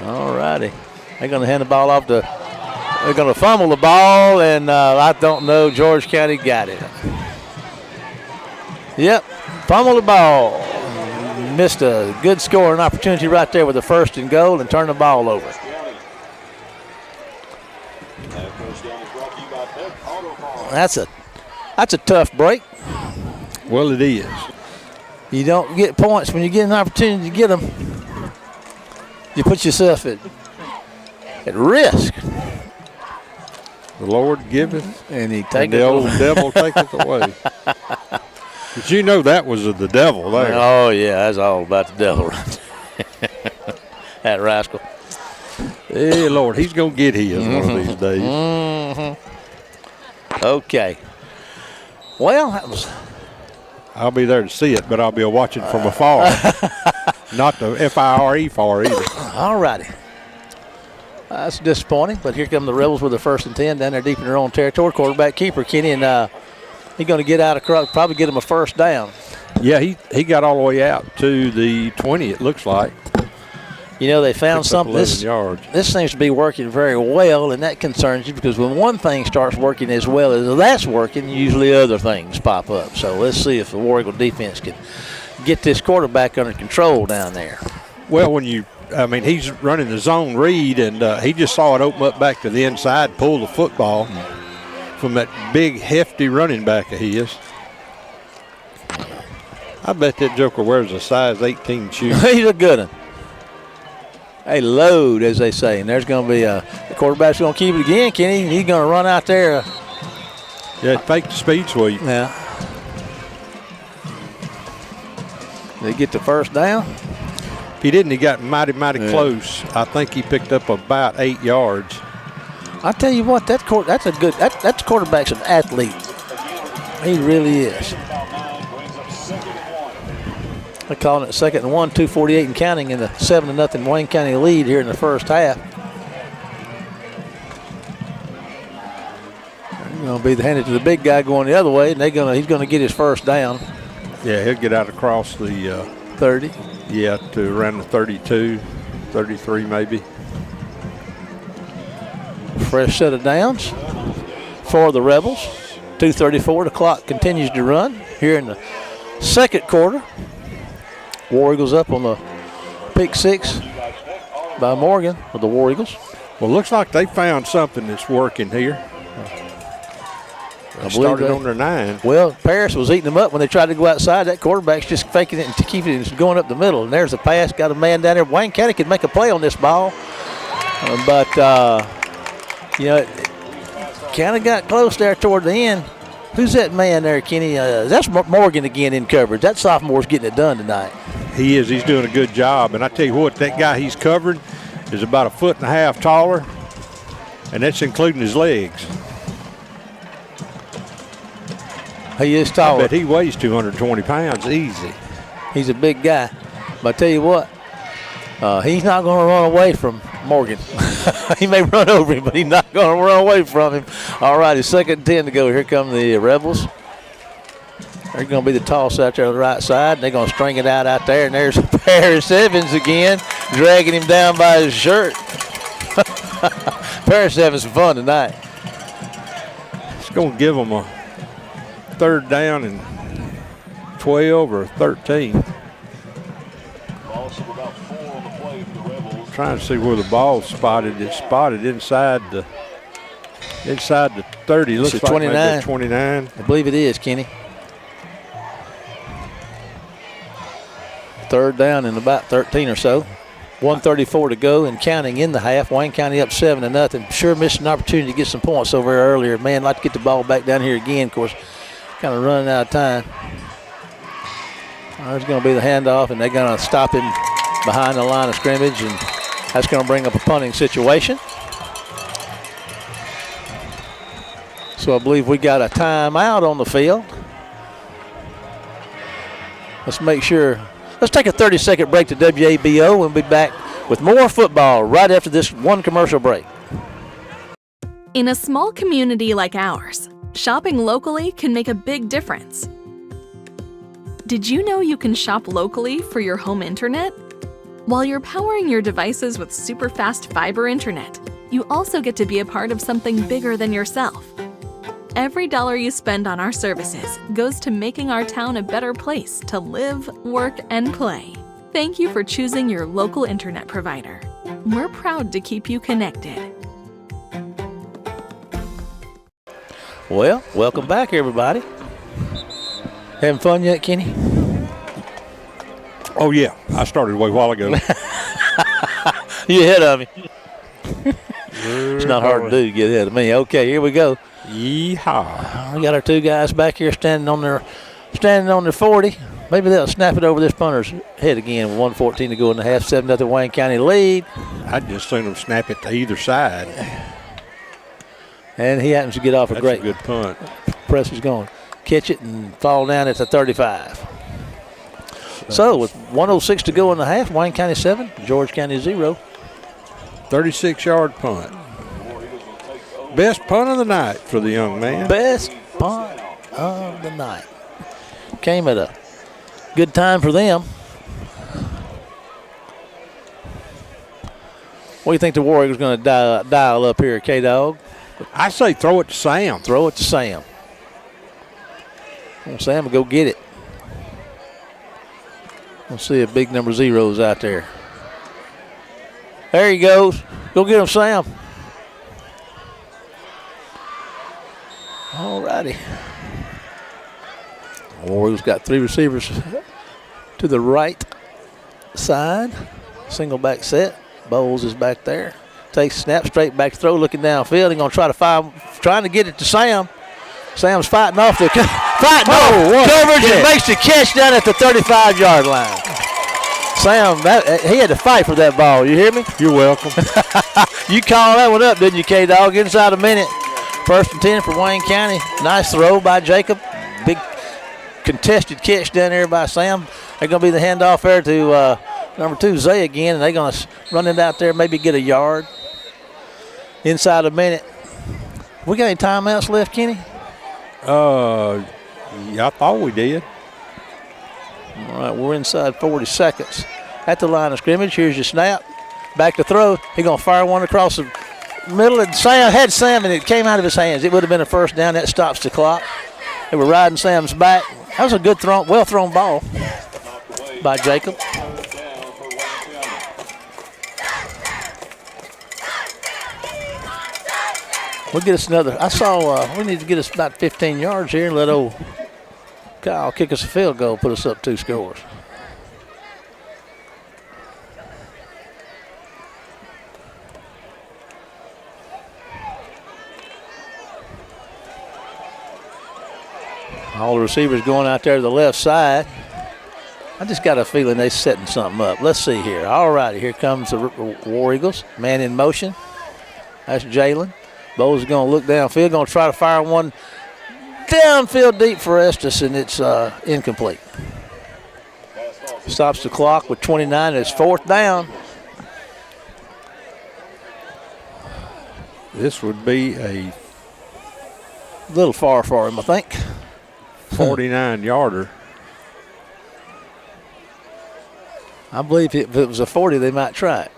Speaker 4: All righty. They're going to hand the ball off to, they're going to fumble the ball, and I don't know, George County got it. Yep, fumble the ball. Missed a good scoring opportunity right there with the 1st and goal and turn the ball over. That's a tough break.
Speaker 5: Well, it is.
Speaker 4: You don't get points when you get an opportunity to get them. You put yourself at risk.
Speaker 5: The Lord giveth,
Speaker 4: and he
Speaker 5: and
Speaker 4: taketh
Speaker 5: the old
Speaker 4: away.
Speaker 5: devil taketh away. But you know that was of the devil there.
Speaker 4: Oh, yeah, that's all about the devil right there. That rascal.
Speaker 5: Hey, Lord, he's going to get his one of these days.
Speaker 4: Okay. Well, that was.
Speaker 5: I'll be there to see it, but I'll be watching from afar. Not the FIRE far either.
Speaker 4: All righty. That's disappointing, but here come the Rebels with the 1st and 10 down there deep in their own territory. Quarterback keeper, Kenny, and he's going to get out across, probably get him a first down.
Speaker 5: Yeah, he got all the way out to the 20, it looks like.
Speaker 4: You know, they found
Speaker 5: Picks up
Speaker 4: something.
Speaker 5: 11 yards.
Speaker 4: This seems to be working very well, and that concerns you because when one thing starts working as well as that's working, usually other things pop up. So let's see if the War Eagle defense can get this quarterback under control down there.
Speaker 5: Well, he's running the zone read, and he just saw it open up back to the inside, pull the football from that big, hefty running back of his. I bet that joker wears a size 18 shoe.
Speaker 4: He's a good one. A load, as they say. And there's going to be the quarterback's going to keep it again, Kenny. He's going to run out there.
Speaker 5: Yeah, fake the speed sweep.
Speaker 4: Yeah. They get the first down.
Speaker 5: If he didn't, he got mighty close. I think he picked up about 8 yards.
Speaker 4: I tell you what, that quarterback's an athlete. He really is. They're calling it 2nd and 1, 2:48 and counting in the 7-0 Wayne County lead here in the first half. They're going to be handed to the big guy going the other way, and he's going to get his first down.
Speaker 5: Yeah, he'll get out across the
Speaker 4: 30.
Speaker 5: Yeah, to around the 32, 33 maybe.
Speaker 4: Fresh set of downs for the Rebels. 2:34, the clock continues to run here in the second quarter. War Eagles up on the pick 6 by Morgan of the War Eagles.
Speaker 5: Well, looks like they found something that's working here. They started on their 9.
Speaker 4: Well, Paris was eating them up when they tried to go outside. That quarterback's just faking it and keeping it going up the middle. And there's a pass, got a man down there. Wayne County could make a play on this ball. But kind of got close there toward the end. Who's that man there, Kenny? That's Morgan again in coverage. That sophomore's getting it done tonight.
Speaker 5: He is. He's doing a good job. And I tell you what, that guy he's covering is about 1.5 feet taller, and that's including his legs.
Speaker 4: He is taller.
Speaker 5: I bet he weighs 220 pounds easy.
Speaker 4: He's a big guy. But I tell you what, he's not going to run away from Morgan. He may run over him, but he's not going to run away from him. All right, it's 2nd and 10 to go. Here come the Rebels. They're going to be the toss out there on the right side. They're going to string it out there. And there's Paris Evans again, dragging him down by his shirt. Paris having some fun tonight.
Speaker 5: It's going to give them a 3rd down and 12 or 13. Trying to see where the ball's spotted. It's spotted inside the 30. Looks like
Speaker 4: 29.
Speaker 5: 29.
Speaker 4: I believe it is, Kenny. 3rd down and about 13 or so. 1:34 to go and counting in the half. Wayne County up 7-0. Sure missed an opportunity to get some points over there earlier. Man, like to get the ball back down here again. Of course, kind of running out of time. There's going to be the handoff, and they're going to stop him behind the line of scrimmage, and that's going to bring up a punting situation. So I believe we got a timeout on the field. Let's make sure. Let's take a 30-second break to WABO. We'll be back with more football right after this one commercial break.
Speaker 8: In a small community like ours, shopping locally can make a big difference. Did you know you can shop locally for your home internet? While you're powering your devices with super fast fiber internet, you also get to be a part of something bigger than yourself. Every dollar you spend on our services goes to making our town a better place to live, work, and play. Thank you for choosing your local internet provider. We're proud to keep you connected.
Speaker 4: Well, welcome back, everybody. Having fun yet, Kenny?
Speaker 5: Oh, yeah. I started a while ago.
Speaker 4: You ahead of me.
Speaker 5: Sure
Speaker 4: not hard to do to get ahead of me. Okay, here we go.
Speaker 5: Yeehaw.
Speaker 4: We got our two guys back here standing on their 40. Maybe they'll snap it over this punter's head again with 1:14 to go in the half. 7-0 Wayne County lead.
Speaker 5: I just seen them snap it to either side.
Speaker 4: And he happens to get off a
Speaker 5: That's
Speaker 4: great
Speaker 5: a good punt.
Speaker 4: press. Is going to catch it and fall down at the 35. So with 1:06 to go in the half, Wayne County 7, George County 0.
Speaker 5: 36-yard punt. Best punt of the night for the young man.
Speaker 4: Best punt of the night. Came at a good time for them. What do you think the Warriors going to dial up here, K-Dog?
Speaker 5: I say throw it to Sam.
Speaker 4: Throw it to Sam. Well, Sam will go get it. We'll see if big number 0's out there. There he goes. Go get him, Sam. All righty. Warriors got 3 receivers to the right side. Single back set. Bowles is back there. Takes snap, straight back to throw, looking downfield. He's going to trying to get it to Sam. Sam's fighting off the coverage and makes the catch down at the 35-yard line. Sam, he had to fight for that ball. You hear me?
Speaker 5: You're welcome.
Speaker 4: You called that one up, didn't you, K-Dog? Inside a minute. 1st and 10 for Wayne County. Nice throw by Jacob. Big contested catch down there by Sam. They're going to be the handoff there to number 2, Zay again, and they're going to run it out there, maybe get a yard. Inside a minute. We got any timeouts left, Kenny?
Speaker 5: Yeah, I thought we did.
Speaker 4: All right, we're inside 40 seconds. At the line of scrimmage, here's your snap. Back to throw. He's going to fire one across the middle. And Sam, and it came out of his hands. It would have been a first down. That stops the clock. They were riding Sam's back. That was a good throw, well-thrown ball by Jacob. We'll get us another. I saw we need to get us about 15 yards here and let old Kyle kick us a field goal, put us up 2 scores. All the receivers going out there to the left side. I just got a feeling they're setting something up. Let's see here. All righty, here comes the War Eagles. Man in motion. That's Jalen. Bowles is going to look downfield, going to try to fire one downfield deep for Estes, and it's incomplete. Stops the clock with 29. It's 4th down.
Speaker 5: This would be a
Speaker 4: little far for him, I think.
Speaker 5: 49-yarder.
Speaker 4: I believe if it was a 40, they might try it.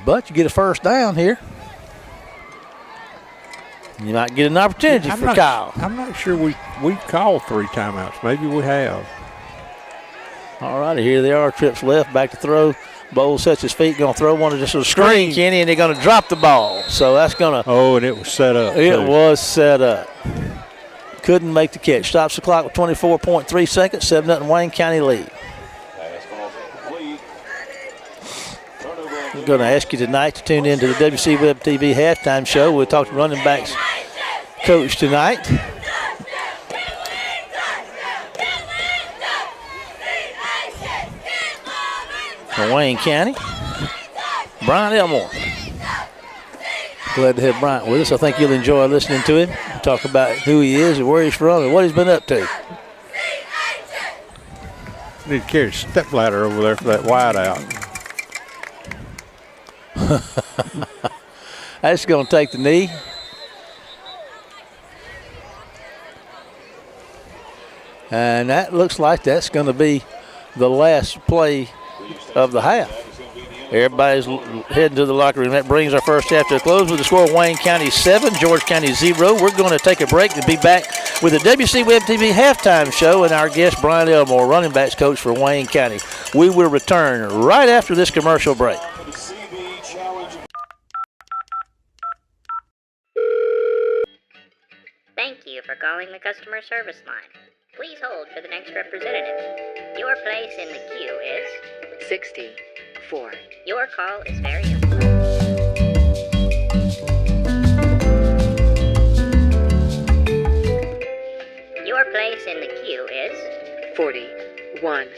Speaker 4: But you get a first down here. You might get an opportunity for Kyle.
Speaker 5: I'm not sure we called 3 timeouts. Maybe we have.
Speaker 4: All righty, here they are. Trips left, back to throw. Bowles sets his feet, going to throw one just a screen, Kenny, and they're going to drop the ball. So that's going to.
Speaker 5: Oh, and it was set up.
Speaker 4: It was set up. Couldn't make the catch. Stops the clock with 24.3 seconds. 7-0 Wayne County lead. We're going to ask you tonight to tune in to the WC Web TV halftime show. We'll talk to running backs coach tonight. For Wayne County, Brian Elmore. Glad to have Bryant with us. I think you'll enjoy listening to him. Talk about who he is and where he's from and what he's been up to.
Speaker 5: Need to carry a step ladder over there for that wide out.
Speaker 4: That's going to take the knee. And that looks like that's going to be the last play of the half. Everybody's heading to the locker room. That brings our first half to a close with the score of Wayne County 7, George County 0. We're going to take a break and be back with the WC Web TV halftime show and our guest Brian Elmore, running backs coach for Wayne County. We will return right after this commercial break.
Speaker 9: Thank you for calling the customer service line. Please hold for the next representative. Your place in the queue is
Speaker 10: 60
Speaker 9: 4. Your call is very important. Your place in the queue is
Speaker 10: 41.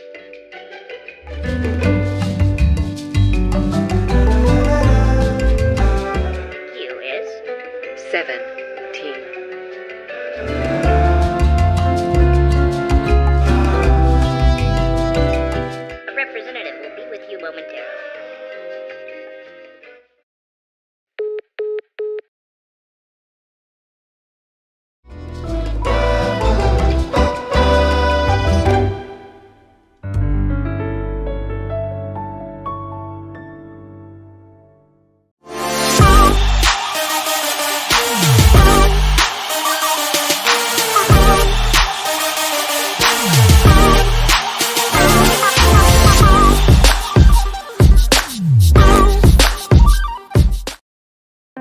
Speaker 9: queue is
Speaker 10: 17.
Speaker 9: a representative will be with you momentarily.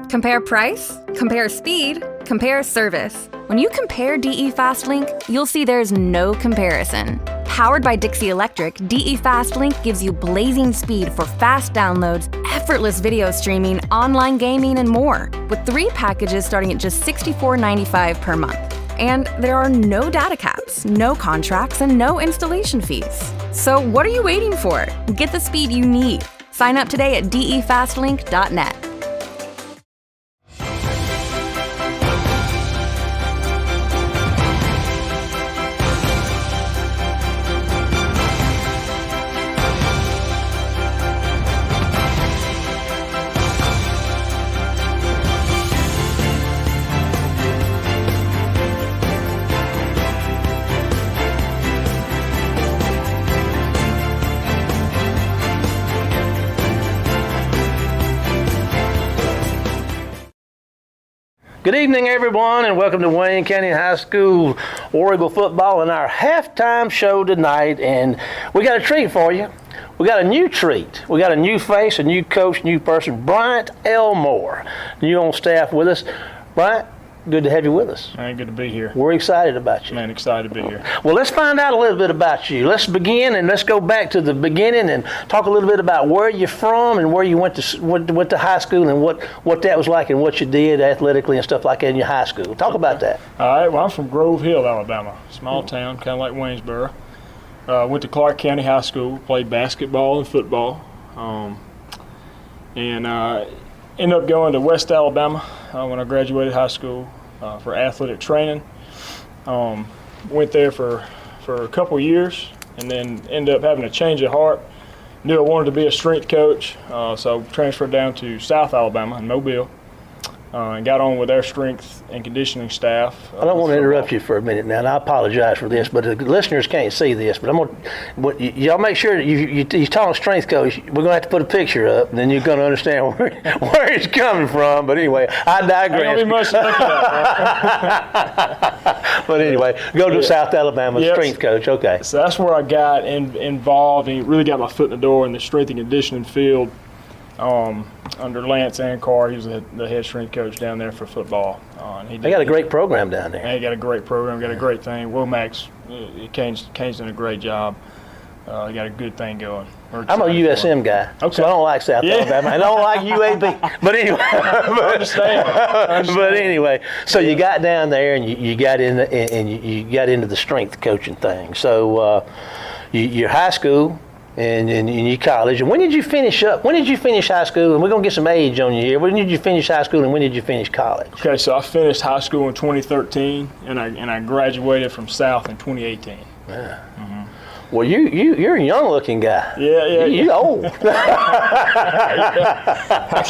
Speaker 7: Compare price, compare speed, compare service. When you compare DE FastLink, you'll see there's no comparison. Powered by Dixie Electric, DE FastLink gives you blazing speed for fast downloads, effortless video streaming, online gaming, and more, with 3 packages starting at just $64.95 per month. And there are no data caps, no contracts, and no installation fees. So what are you waiting for? Get the speed you need. Sign up today at defastlink.net.
Speaker 4: Good evening, everyone, and welcome to Wayne County High School War Eagle football and our halftime show tonight. And we got a treat for you. We got a new treat. We got a new face, a new coach, new person, Bryant Elmore, new on staff with us. Bryant, good to have you with us.
Speaker 11: Man, good to be here.
Speaker 4: We're excited about you.
Speaker 11: Man, excited to be here.
Speaker 4: Well, let's find out a little bit about you. Let's begin and let's go back to the beginning and talk a little bit about where you're from and where you went to high school and what that was like and what you did athletically and stuff like that in your high school. Talk about that.
Speaker 11: All right, well, I'm from Grove Hill, Alabama. Small town, kind of like Waynesboro. Went to Clark County High School, played basketball and football. Ended up going to West Alabama when I graduated high school for athletic training. Went there for a couple years and then ended up having a change of heart. Knew I wanted to be a strength coach, so transferred down to South Alabama in Mobile and got on with their strength and conditioning staff.
Speaker 4: I don't want to interrupt you for a minute now, and I apologize for this, but the listeners can't see this. But y'all make sure that you're talking strength coach. We're going to have to put a picture up, and then you're going to understand where it's coming from. But anyway, I digress.
Speaker 11: Ain't gonna be much to look at.
Speaker 4: But anyway, go to South Alabama strength coach. Okay.
Speaker 11: So that's where I got involved and really got my foot in the door in the strength and conditioning field. Under Lance Ankar, he was the head strength coach down there for football.
Speaker 4: They got a great program down there.
Speaker 11: They got a great program, got a great thing. Womack's, Kane's done a great job. They got a good thing going.
Speaker 4: I'm a USM guy,
Speaker 11: okay.
Speaker 4: So I don't like South Alabama. I don't like UAB. But anyway, but anyway, so you got down there and you got in and you got into the strength coaching thing. So your high school. And your college. And when did you finish up? When did you finish high school? And we're going to get some age on you here. When did you finish high school and when did you finish college?
Speaker 11: Okay, so I finished high school in 2013 and I graduated from South in 2018.
Speaker 4: Yeah. Mm-hmm. Well, you're a young-looking guy.
Speaker 11: Yeah.
Speaker 4: You old.
Speaker 11: I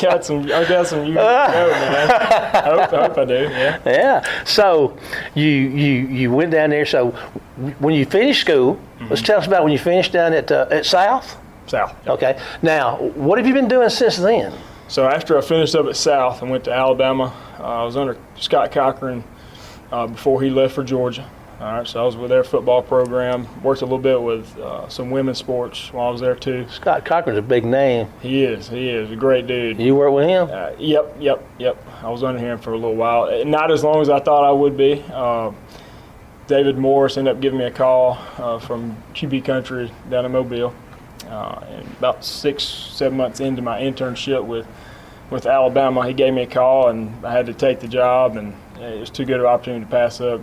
Speaker 11: got some years to go, man. I hope I do. Yeah.
Speaker 4: Yeah. So you went down there. So when you finished school, let's tell us about when you finished down at South.
Speaker 11: South.
Speaker 4: Okay. Now, what have you been doing since then?
Speaker 11: So after I finished up at South, I went to Alabama. I was under Scott Cochran before he left for Georgia. All right, so I was with their football program. Worked a little bit with some women's sports while I was there too.
Speaker 4: Scott Cochran's a big name.
Speaker 11: He is a great dude.
Speaker 4: You work with him?
Speaker 11: Yep. I was under him for a little while. Not as long as I thought I would be. David Morris ended up giving me a call from QB Country down in Mobile. And about 6-7 months into my internship with Alabama, he gave me a call, and I had to take the job, and it was too good of an opportunity to pass up.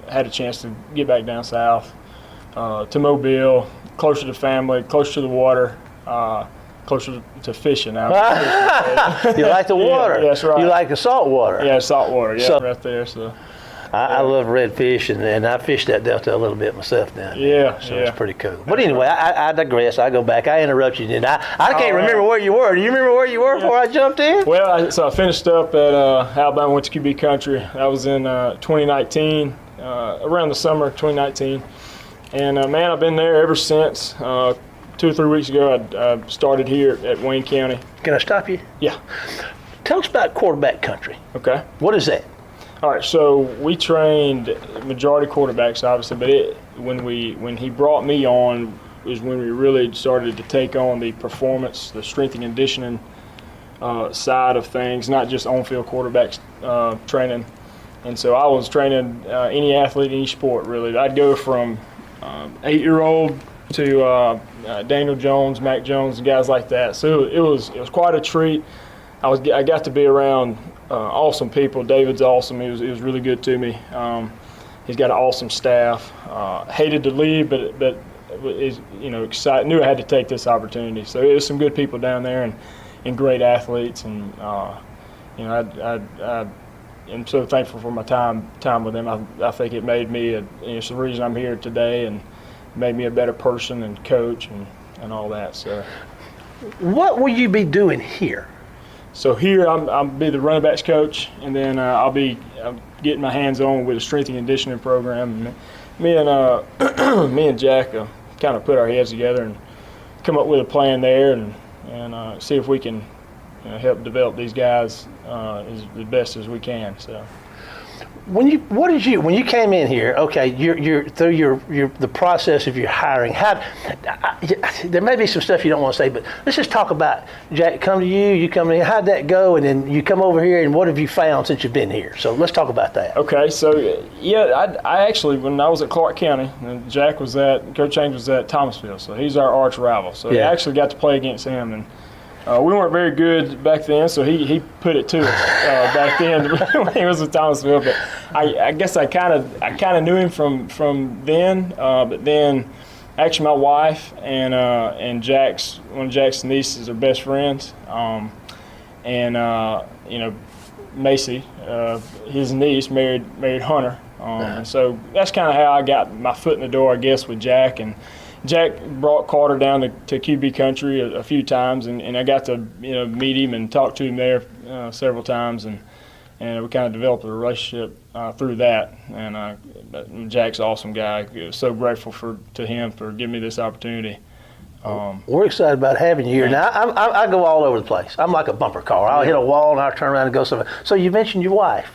Speaker 11: Had a chance to get back down south to Mobile, closer to family, closer to the water, closer to fishing. Now,
Speaker 4: you like the water?
Speaker 11: Yeah, that's right.
Speaker 4: You like the salt water?
Speaker 11: Yeah, salt water. Yeah, right there. So.
Speaker 4: I love redfish, and I fished that delta a little bit myself down there.
Speaker 11: Yeah,
Speaker 4: so it's pretty cool. But anyway, I digress. I go back. I interrupt you, and I can't remember
Speaker 11: right.
Speaker 4: where you were. Do you remember where you were before I jumped in?
Speaker 11: Well, so I finished up at Alabama, went to QB Country. That was in 2019, around the summer of 2019. And man, I've been there ever since. 2 or 3 weeks ago, I started here at Wayne County.
Speaker 4: Can I stop you?
Speaker 11: Yeah.
Speaker 4: Tell us about quarterback country.
Speaker 11: Okay.
Speaker 4: What is that?
Speaker 11: All right, so we trained majority quarterbacks, obviously, but when he brought me on is when we really started to take on the performance, the strength and conditioning side of things, not just on-field quarterbacks training. And so I was training any athlete, any sport, really. I'd go from 8-year-old to Daniel Jones, Mac Jones, and guys like that. So it was quite a treat. I got to be around awesome people. David's awesome. He was really good to me. He's got an awesome staff. Hated to leave, but is excited. Knew I had to take this opportunity. So there's some good people down there and great athletes, and I am so thankful for my time with them. I think it made me it's the reason I'm here today, and made me a better person and coach and all that. So,
Speaker 4: what will you be doing here?
Speaker 11: So here I'll be the running backs coach, and then I'll be getting my hands on with a strength and conditioning program. Me and Jack kind of put our heads together and come up with a plan there, and see if we can help develop these guys as best as we can. So.
Speaker 4: When you came in here, okay, you're through the process of your hiring. There may be some stuff you don't want to say, but let's just talk about Jack. Come to you come to me. How'd that go? And then you come over here, and what have you found since you've been here? So let's talk about that.
Speaker 11: Okay, so yeah, I actually, when I was at Clark County, and Jack was Coach James was at Thomasville, so he's our arch rival. So I actually got to play against him, and we weren't very good back then, so he put it to us back then when he was with Thomasville. But I guess I kind of knew him from then. But then, actually, my wife and one of Jack's nieces are best friends. Macy, his niece married Hunter. And so that's kind of how I got my foot in the door, I guess, with Jack. And Jack brought Carter down to QB Country a few times, and I got to meet him and talk to him there several times, and we kind of developed a relationship through that. And Jack's an awesome guy. So grateful to him for giving me this opportunity.
Speaker 4: We're excited about having you here. Now, I go all over the place. I'm like a bumper car. I'll hit a wall and I'll turn around and go somewhere. So you mentioned your wife.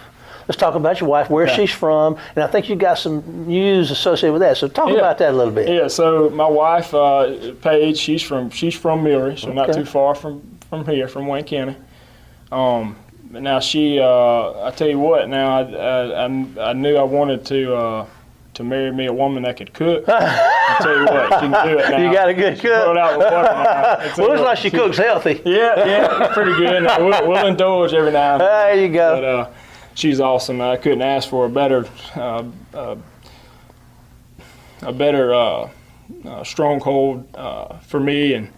Speaker 4: Let's talk about your wife, where she's from, and I think you got some news associated with that. So talk about that a little bit.
Speaker 11: Yeah. So my wife, Paige, she's from Muley, so not too far from here, from Wayne County. Now she, I tell you what. Now I knew I wanted to marry me a woman that could cook. I tell you what, she can do it now.
Speaker 4: You got a good cook.
Speaker 11: Throw it out with water now.
Speaker 4: Well, looks like she cooks healthy.
Speaker 11: Yeah, pretty good. We'll indulge every now and then.
Speaker 4: There you go.
Speaker 11: But, she's awesome. I couldn't ask for a better stronghold for me and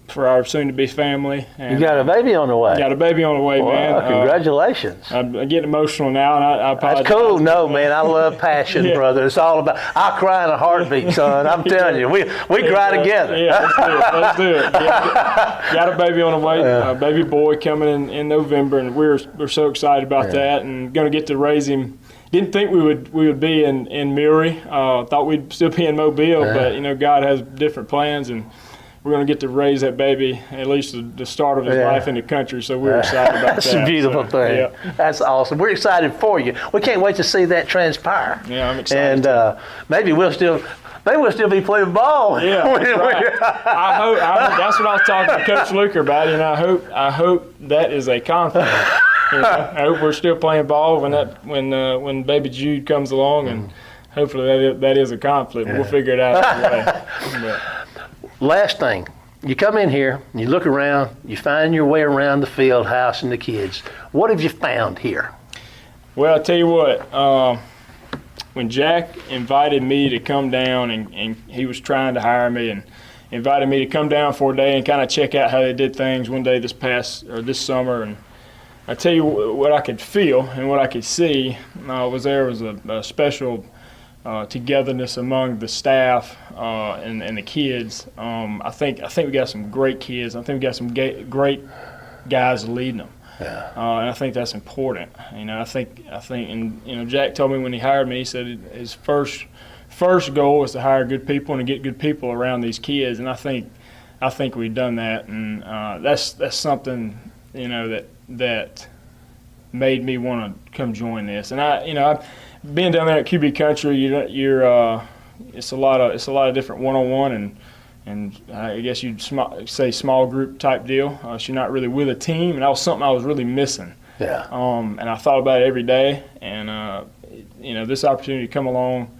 Speaker 11: for our soon-to-be family. And,
Speaker 4: you got a baby on the way.
Speaker 11: Got a baby on the way, man.
Speaker 4: Congratulations.
Speaker 11: I'm getting emotional now, and I apologize.
Speaker 4: That's cool. No, man, I love passion, brother. It's all about. I cry in a heartbeat, son. I'm telling you, we cry together.
Speaker 11: Yeah, let's do it. Got a baby on the way. A baby boy coming in November, and we're so excited about that, and going to get to raise him. Didn't think we would be in Muley. Thought we'd still be in Mobile, but God has different plans, and we're going to get to raise that baby, at least the start of his life in the country, so we're excited about that.
Speaker 4: That's a beautiful thing. Yeah. That's awesome. We're excited for you. We can't wait to see that transpire.
Speaker 11: Yeah, I'm excited.
Speaker 4: And maybe we'll still be playing ball.
Speaker 11: Yeah, that's right. I hope that's what I was talking to Coach Luker about, and I hope that is a conflict. I hope we're still playing ball when baby Jude comes along, and hopefully that is a conflict. We'll figure it out anyway.
Speaker 4: last thing. You come in here, you look around, you find your way around the field house and the kids. What have you found here?
Speaker 11: Well, I'll tell you what, when Jack invited me to come down and he was trying to hire me and invited me to come down for a day and kind of check out how they did things one day this summer. And I tell you what I could feel and what I could see was a special togetherness among the staff and the kids. I think we got some great kids. I think we got some great guys leading them.
Speaker 4: Yeah.
Speaker 11: And I think that's important. I think, and Jack told me when he hired me, he said his first goal was to hire good people and to get good people around these kids. And I think we've done that, and that's something that made me want to come join this. And I've been down there at QB country. It's a lot of different one-on-one and I guess you'd say small group type deal. So you're not really with a team, and that was something I was really missing.
Speaker 4: Yeah.
Speaker 11: And I thought about it every day, and this opportunity to come along,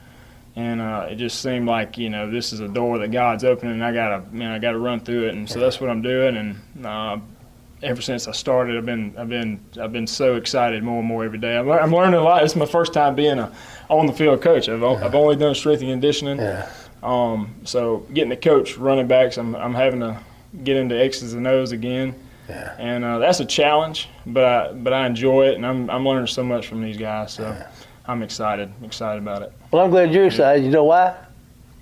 Speaker 11: and it just seemed like this is a door that God's opening, and I gotta run through it, and so that's what I'm doing. And ever since I started, I've been so excited more and more every day. I'm learning a lot. This is my first time being a on the field coach. I've only done strength and conditioning.
Speaker 4: Yeah.
Speaker 11: So getting to coach running backs, I'm having to get into X's and O's again.
Speaker 4: Yeah.
Speaker 11: And that's a challenge, but I enjoy it, and I'm learning so much from these guys. So I'm excited about it.
Speaker 4: Well, I'm glad you're excited. You know why?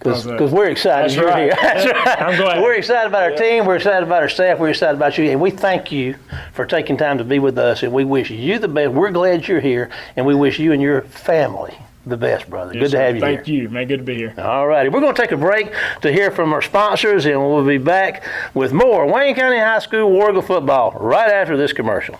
Speaker 4: Because we're excited.
Speaker 11: That's
Speaker 4: you're
Speaker 11: right.
Speaker 4: here.
Speaker 11: That's right. I'm glad.
Speaker 4: We're excited about our team. We're excited about our staff. We're excited about you. And we thank you for taking time to be with us. And we wish you the best. We're glad you're here. And we wish you and your family the best, brother.
Speaker 11: Yes,
Speaker 4: good to have you
Speaker 11: Thank
Speaker 4: here.
Speaker 11: you, man. Good to be here.
Speaker 4: All righty. We're going to take a break to hear from our sponsors. And we'll be back with more Wayne County High School War Eagle football right after this commercial.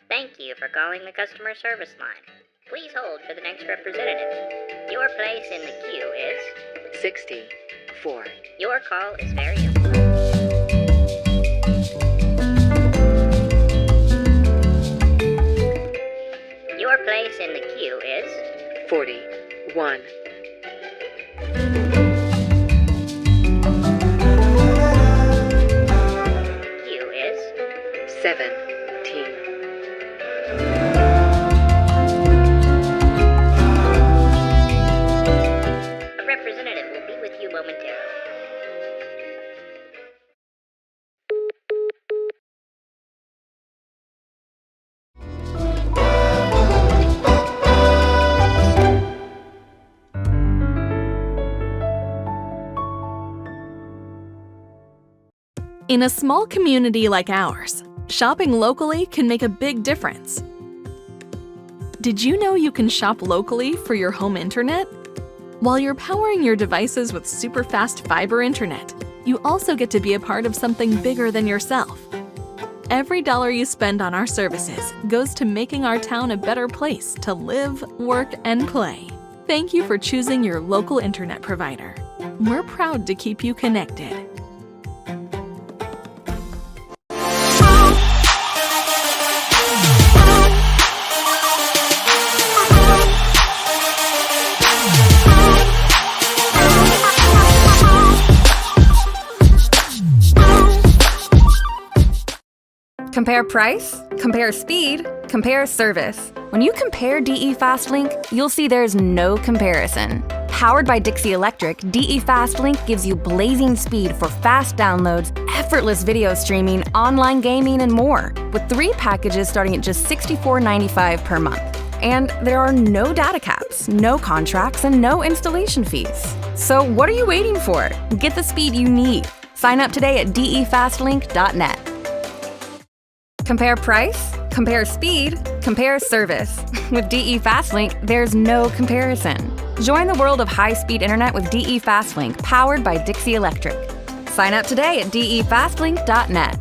Speaker 9: Thank you for calling the customer service line. Please hold for the next representative. Your place in the queue is
Speaker 10: 64.
Speaker 9: Your call is very important. Your place in the queue is
Speaker 10: 41.
Speaker 9: Queue is
Speaker 10: 17.
Speaker 9: a representative will be with you momentarily.
Speaker 8: In a small community like ours, shopping locally can make a big difference. Did you know you can shop locally for your home internet? While you're powering your devices with super fast fiber internet, you also get to be a part of something bigger than yourself. Every dollar you spend on our services goes to making our town a better place to live, work, and play. Thank you for choosing your local internet provider. We're proud to keep you connected.
Speaker 7: Compare price, compare speed, compare service. When you compare DE FastLink, you'll see there's no comparison. Powered by Dixie Electric, DE FastLink gives you blazing speed for fast downloads, effortless video streaming, online gaming, and more, with 3 packages starting at just $64.95 per month. And there are no data caps, no contracts, and no installation fees. So what are you waiting for? Get the speed you need. Sign up today at defastlink.net. Compare price, compare speed, compare service. With DE FastLink, there's no comparison. Join the world of high-speed internet with DE FastLink, powered by Dixie Electric. Sign up today at defastlink.net.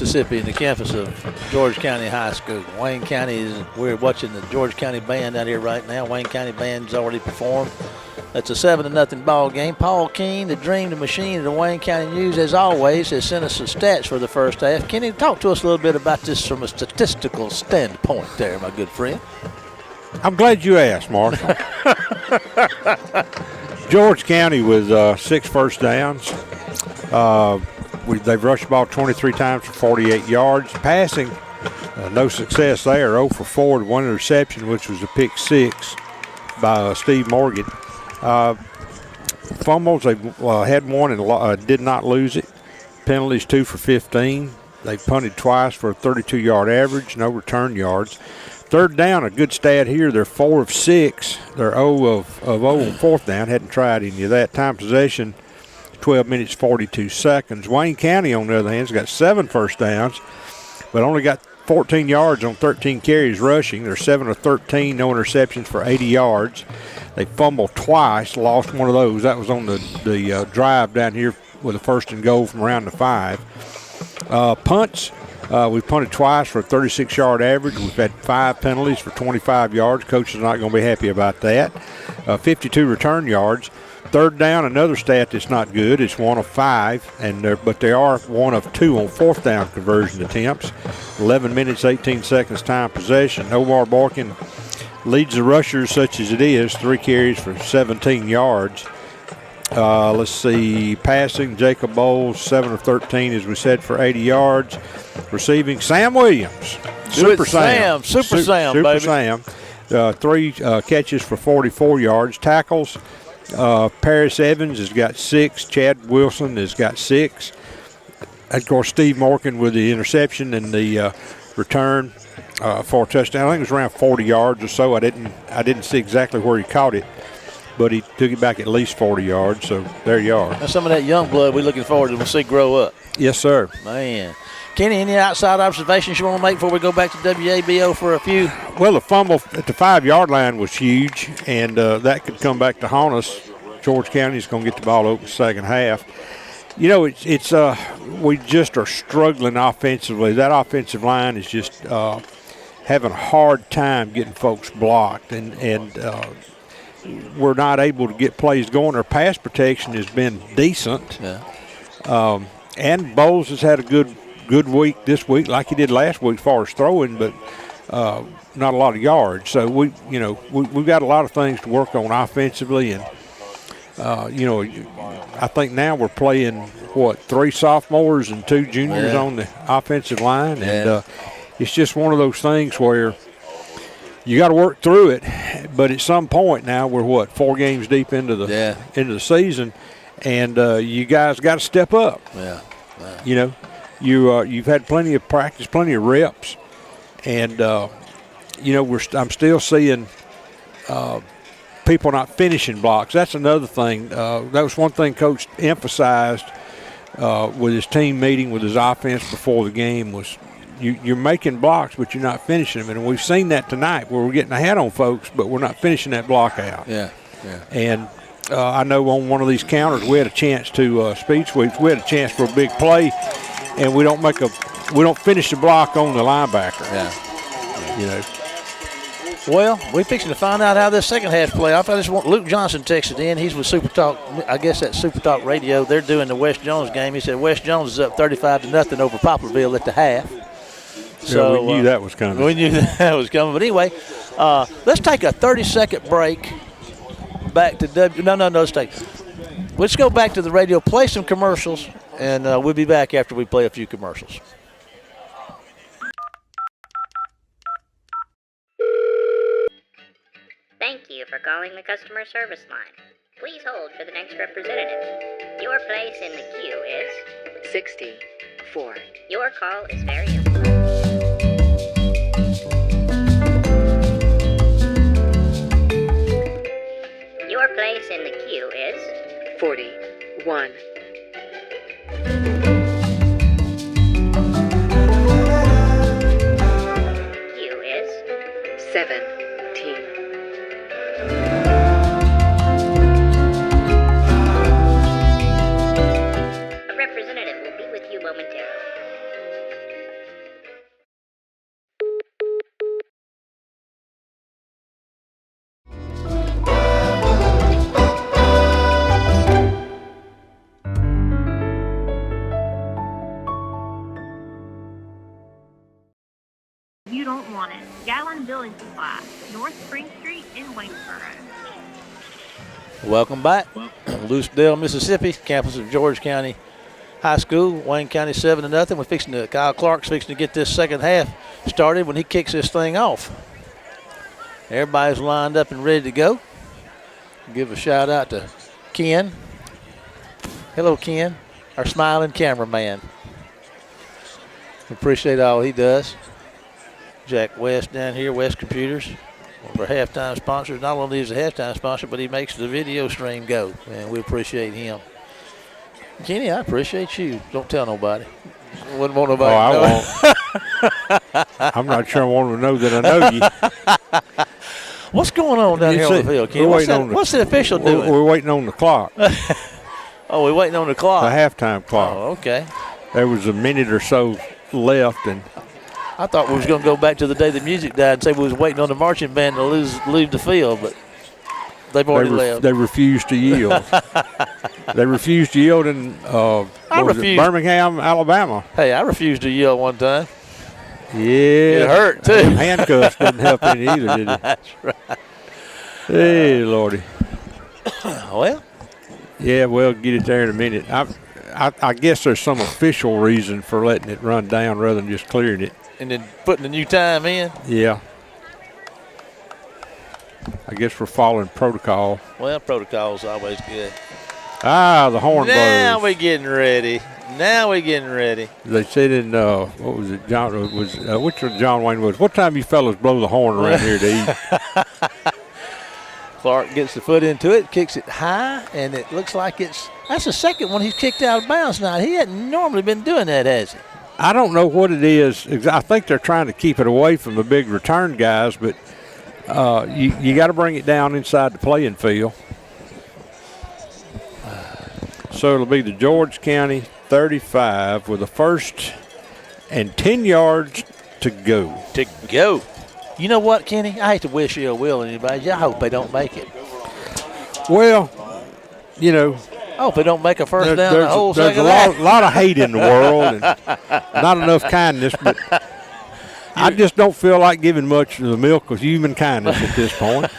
Speaker 4: Mississippi, in the campus of George County High School. Wayne County we're watching the George County band out here right now. Wayne County band's already performed. That's a 7-0 ball game. Paul Keene, the Dream, the Machine of the Wayne County News, as always, has sent us some stats for the first half. Kenny, talk to us a little bit about this from a statistical standpoint there, my good friend.
Speaker 5: I'm glad you asked, Marshall. George County with 6 first downs. They've rushed the ball 23 times for 48 yards. Passing, no success there. 0 for 4 to 1 interception, which was a pick 6 by Steve Morgan. Fumbles, they had one and did not lose it. Penalties, 2 for 15. They punted twice for a 32-yard average, no return yards. Third down, a good stat here. They're 4 of 6. They're 0 of 0 on fourth down. Hadn't tried any of that. Time possession, 12 minutes, 42 seconds. Wayne County, on the other hand, has got 7 first downs, but only got 14 yards on 13 carries rushing. They're 7 of 13, no interceptions for 80 yards. They fumbled twice, lost one of those. That was on the drive down here with a 1st and goal from around the 5. Punts. We punted twice for a 36-yard average. We've had 5 penalties for 25 yards. Coach is not going to be happy about that. 52 return yards. Third down, another stat that's not good. It's 1 of 5, but they are 1 of 2 on fourth down conversion attempts. 11 minutes, 18 seconds time possession. Omar Boykin leads the rushers, such as it is, 3 carries for 17 yards. Let's see, passing, Jacob Bowles, 7 of 13, as we said, for 80 yards. Receiving, Sam Williams. Super Sam, baby. Sam. 3 catches for 44 yards. Tackles, Paris Evans has got 6. Chad Wilson has got 6. Of course, Steve Morgan with the interception and the return for a touchdown. I think it was around 40 yards or so. I didn't see exactly where he caught it, but he took it back at least 40 yards, so there you are.
Speaker 4: Now some of that young blood we're looking forward to see grow up.
Speaker 5: Yes, sir.
Speaker 4: Man. Kenny, any outside observations you want to make before we go back to WABO for a few?
Speaker 5: Well, the fumble at the 5-yard line was huge, and that could come back to haunt us. George County is going to get the ball open second half. You know, it's we just are struggling offensively. That offensive line is just having a hard time getting folks blocked, and we're not able to get plays going. Our pass protection has been decent. Yeah. And Bowles has had a good week this week, like he did last week as far as throwing, but not a lot of yards. So we've got a lot of things to work on offensively, and I think now we're playing 3 sophomores and 2 juniors on the offensive line, and it's just one of those things where you got to work through it. But at some point now, we're 4 games deep into the season, and you guys got to step up.
Speaker 4: Yeah.
Speaker 5: You know, you've had plenty of practice, plenty of reps, and I'm still seeing people not finishing blocks. That's another thing. That was one thing Coach emphasized with his team meeting with his offense before the game was you're making blocks, but you're not finishing them. And we've seen that tonight where we're getting ahead on folks, but we're not finishing that block out.
Speaker 4: Yeah.
Speaker 5: And I know on one of these counters we had a chance to speed sweeps. We had a chance for a big play, and we don't finish the block on the linebacker.
Speaker 4: Yeah.
Speaker 5: You know.
Speaker 4: Well, we're fixing to find out how this second half play off. Luke Johnson texted in. He's with Super Talk. I guess that's Super Talk Radio. They're doing the West Jones game. He said West Jones is up 35-0 over Poplarville at the half. So
Speaker 5: we knew that was coming.
Speaker 4: We knew that was coming. But anyway, let's take a 30-second break. Back to let's go back to the radio, play some commercials, and we'll be back after we play a few commercials.
Speaker 9: Thank you for calling the customer service line. Please hold for the next representative. Your place in the queue is
Speaker 10: 64.
Speaker 9: Your call is very important. Your place in the queue is
Speaker 10: 41.
Speaker 9: Queue is
Speaker 10: 17.
Speaker 9: A representative will be with you momentarily.
Speaker 12: You don't want it. Gallon Building Supply, North Spring Street in Waynesboro.
Speaker 4: Welcome back. Lucedale, Mississippi, campus of George County High School. Wayne County 7-0. Kyle Clark's fixing to get this second half started when he kicks this thing off. Everybody's lined up and ready to go. Give a shout out to Ken. Hello, Ken, our smiling cameraman. Appreciate all he does. Jack West down here, West Computers, one of our halftime sponsors. Not only is he a halftime sponsor, but he makes the video stream go, and we appreciate him. Kenny, I appreciate you. Don't tell nobody. Wouldn't want nobody to know.
Speaker 5: I won't. I'm not sure I want to know that I know you.
Speaker 4: What's going on down here on the field, Kenny? What's the official doing?
Speaker 5: We're waiting on the clock.
Speaker 4: Oh, we're waiting on the clock.
Speaker 5: The halftime clock.
Speaker 4: Oh, okay.
Speaker 5: There was a minute or so left, and
Speaker 4: I thought we was going to go back to the day the music died and say we was waiting on the marching band to leave the field, but they've already left.
Speaker 5: They refused to yield. They refused to yield in Birmingham, Alabama.
Speaker 4: Hey, I refused to yield one time.
Speaker 5: Yeah.
Speaker 4: It hurt, too.
Speaker 5: Handcuffs didn't help any either, did it?
Speaker 4: That's right.
Speaker 5: Hey, Lordy.
Speaker 4: Well.
Speaker 5: Yeah, we'll get it there in a minute. I guess there's some official reason for letting it run down rather than just clearing it.
Speaker 4: And then putting the new time in?
Speaker 5: Yeah. I guess we're following protocol.
Speaker 4: Well, protocol's always good.
Speaker 5: The horn blows.
Speaker 4: Now we're getting ready.
Speaker 5: They said in, what was it, which one John Wayne was? What time you fellas blow the horn around here to eat?
Speaker 4: Clark gets the foot into it, kicks it high, and it looks like that's the second one he's kicked out of bounds now. He hadn't normally been doing that, has he?
Speaker 5: I don't know what it is. I think they're trying to keep it away from the big return guys, but you got to bring it down inside the playing field. So it'll be the George County 35 with a first and 10 yards to go.
Speaker 4: You know what, Kenny? I hate to wish ill will on anybody. I hope they don't make it.
Speaker 5: Well, you know.
Speaker 4: I hope they don't make a first down the whole second
Speaker 5: There's a lot of hate in the world and not enough kindness, but I just don't feel like giving much of the milk of human kindness at this point.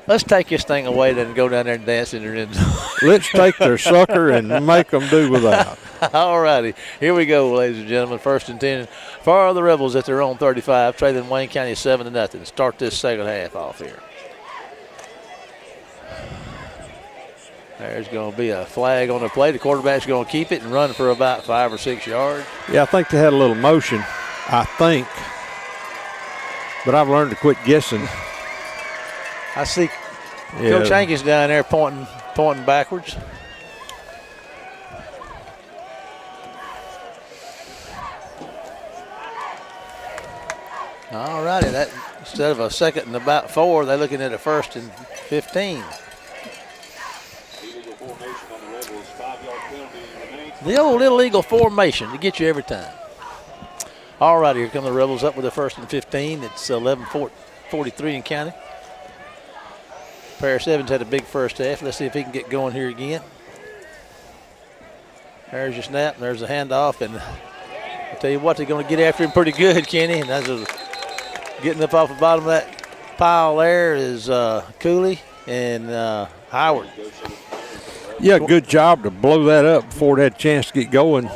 Speaker 4: Let's take this thing away then and go down there and dance in their end zone.
Speaker 5: Let's take their sucker and make them do without.
Speaker 4: All righty. Here we go, ladies and gentlemen. First and 10 for the Rebels at their own 35, trailing Wayne County 7-0. Start this second half off here. There's going to be a flag on the play. The quarterback's going to keep it and run for about 5 or 6 yards.
Speaker 5: Yeah, I think they had a little motion, I think. But I've learned to quit guessing.
Speaker 4: I see Coach Hankins down there pointing backwards. All righty, that instead of a second and about 4, they're looking at a first and 15. The old Little Eagle formation to get you every time. All right, here come the Rebels up with the first and 15. It's 11:43 in county. Paris Evans had a big first half. Let's see if he can get going here again. There's your snap, and there's a handoff, and I'll tell you what, they're going to get after him pretty good, Kenny. And that's getting up off the bottom of that pile there is Cooley and Howard.
Speaker 5: Yeah, good job to blow that up before it had a chance to get going.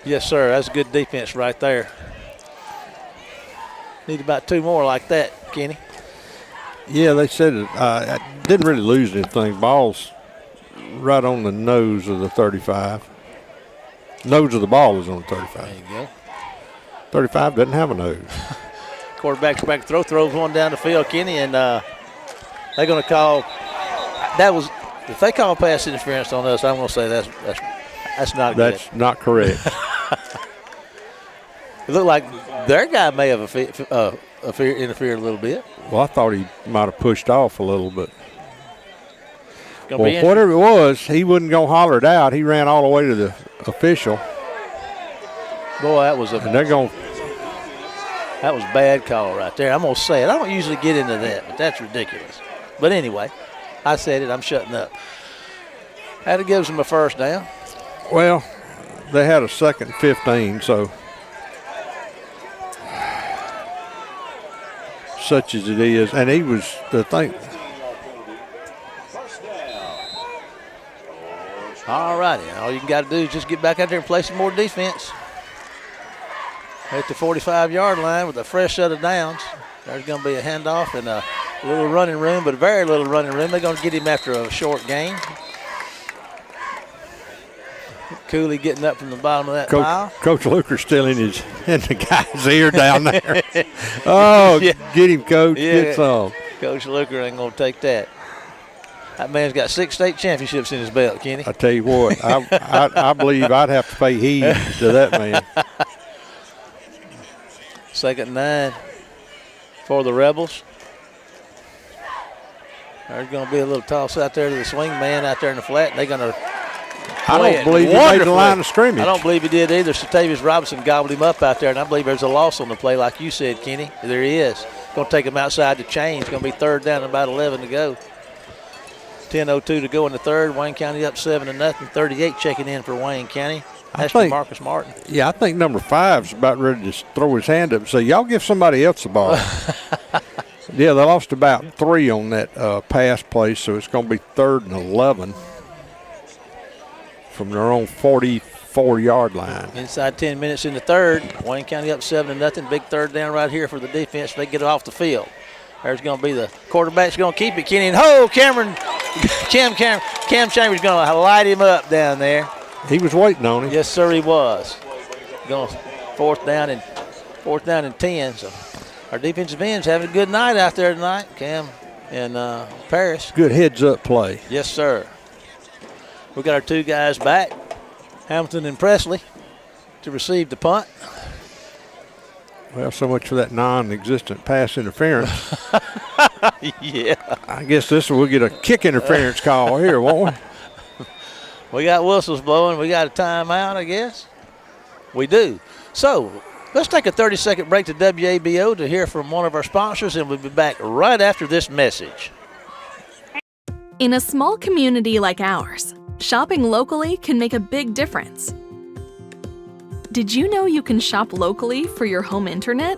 Speaker 4: Yes, sir. That's good defense right there. Need about 2 more like that, Kenny.
Speaker 5: Yeah, they said it. Didn't really lose anything. Ball's right on the nose of the 35. Nose of the ball is on the 35.
Speaker 4: There you go.
Speaker 5: 35 doesn't have a nose.
Speaker 4: Quarterback's back to throws one down the field, Kenny, and they're going to call. If they call pass interference on us, I'm going to say that's not good.
Speaker 5: That's not correct.
Speaker 4: It looked like their guy may have interfered a little bit.
Speaker 5: Well, I thought he might have pushed off a little bit.
Speaker 4: Well,
Speaker 5: whatever it was, he wasn't going to holler it out. He ran all the way to the official.
Speaker 4: Boy, that was bad call right there. I'm going to say it. I don't usually get into that, but that's ridiculous. But anyway, I said it. I'm shutting up. That gives them a first down.
Speaker 5: Well, they had a 2nd and 15, so such as it is. And he was the thing.
Speaker 4: All righty. All you got to do is just get back out there and play some more defense. At the 45-yard line with a fresh set of downs. There's going to be a handoff and a little running room, but a very little running room. They're going to get him after a short gain. Cooley getting up from the bottom of that pile.
Speaker 5: Coach Luker's still in the guy's ear down there. Oh, yeah. Get him, Coach.
Speaker 4: Yeah.
Speaker 5: Get some.
Speaker 4: Coach Luker ain't going to take that. That man's got 6 state championships in his belt, Kenny.
Speaker 5: I tell you what, I believe I'd have to pay heed to that man.
Speaker 4: 2nd and 9 for the Rebels. There's going to be a little toss out there to the swing man out there in the flat. They're going to
Speaker 5: I don't believe he made the line of scrimmage.
Speaker 4: I don't believe he did either. Satavius Robinson gobbled him up out there, and I believe there's a loss on the play, like you said, Kenny. There he is. Going to take him outside the chain. It's going to be 3rd down and about 11 to go. 10:02 to go in the 3rd. Wayne County up 7-0. 38 checking in for Wayne County. That's for Marcus Martin.
Speaker 5: Yeah, I think number 5's about ready to throw his hand up and say, y'all give somebody else the ball. Yeah, they lost about 3 on that pass play, so it's going to be 3rd and 11 from their own 44-yard line.
Speaker 4: Inside 10 minutes in the 3rd. Wayne County up 7-0. Big 3rd down right here for the defense. They get it off the field. There's going to be the quarterback's going to keep it. Kenny, and Cam Chambers going to light him up down there.
Speaker 5: He was waiting on him.
Speaker 4: Yes, sir, he was. Going 4th down and 10. So our defensive ends having a good night out there tonight. Cam and Paris.
Speaker 5: Good heads-up play.
Speaker 4: Yes, sir. We got our 2 guys back, Hamilton and Presley, to receive the punt.
Speaker 5: Well, so much for that non-existent pass interference.
Speaker 4: Yeah.
Speaker 5: I guess we'll get a kick interference call here, won't we?
Speaker 4: We got whistles blowing. We got a timeout, I guess. We do. So let's take a 30-second break to WABO to hear from one of our sponsors, and we'll be back right after this message.
Speaker 8: In a small community like ours, shopping locally can make a big difference. Did you know you can shop locally for your home internet?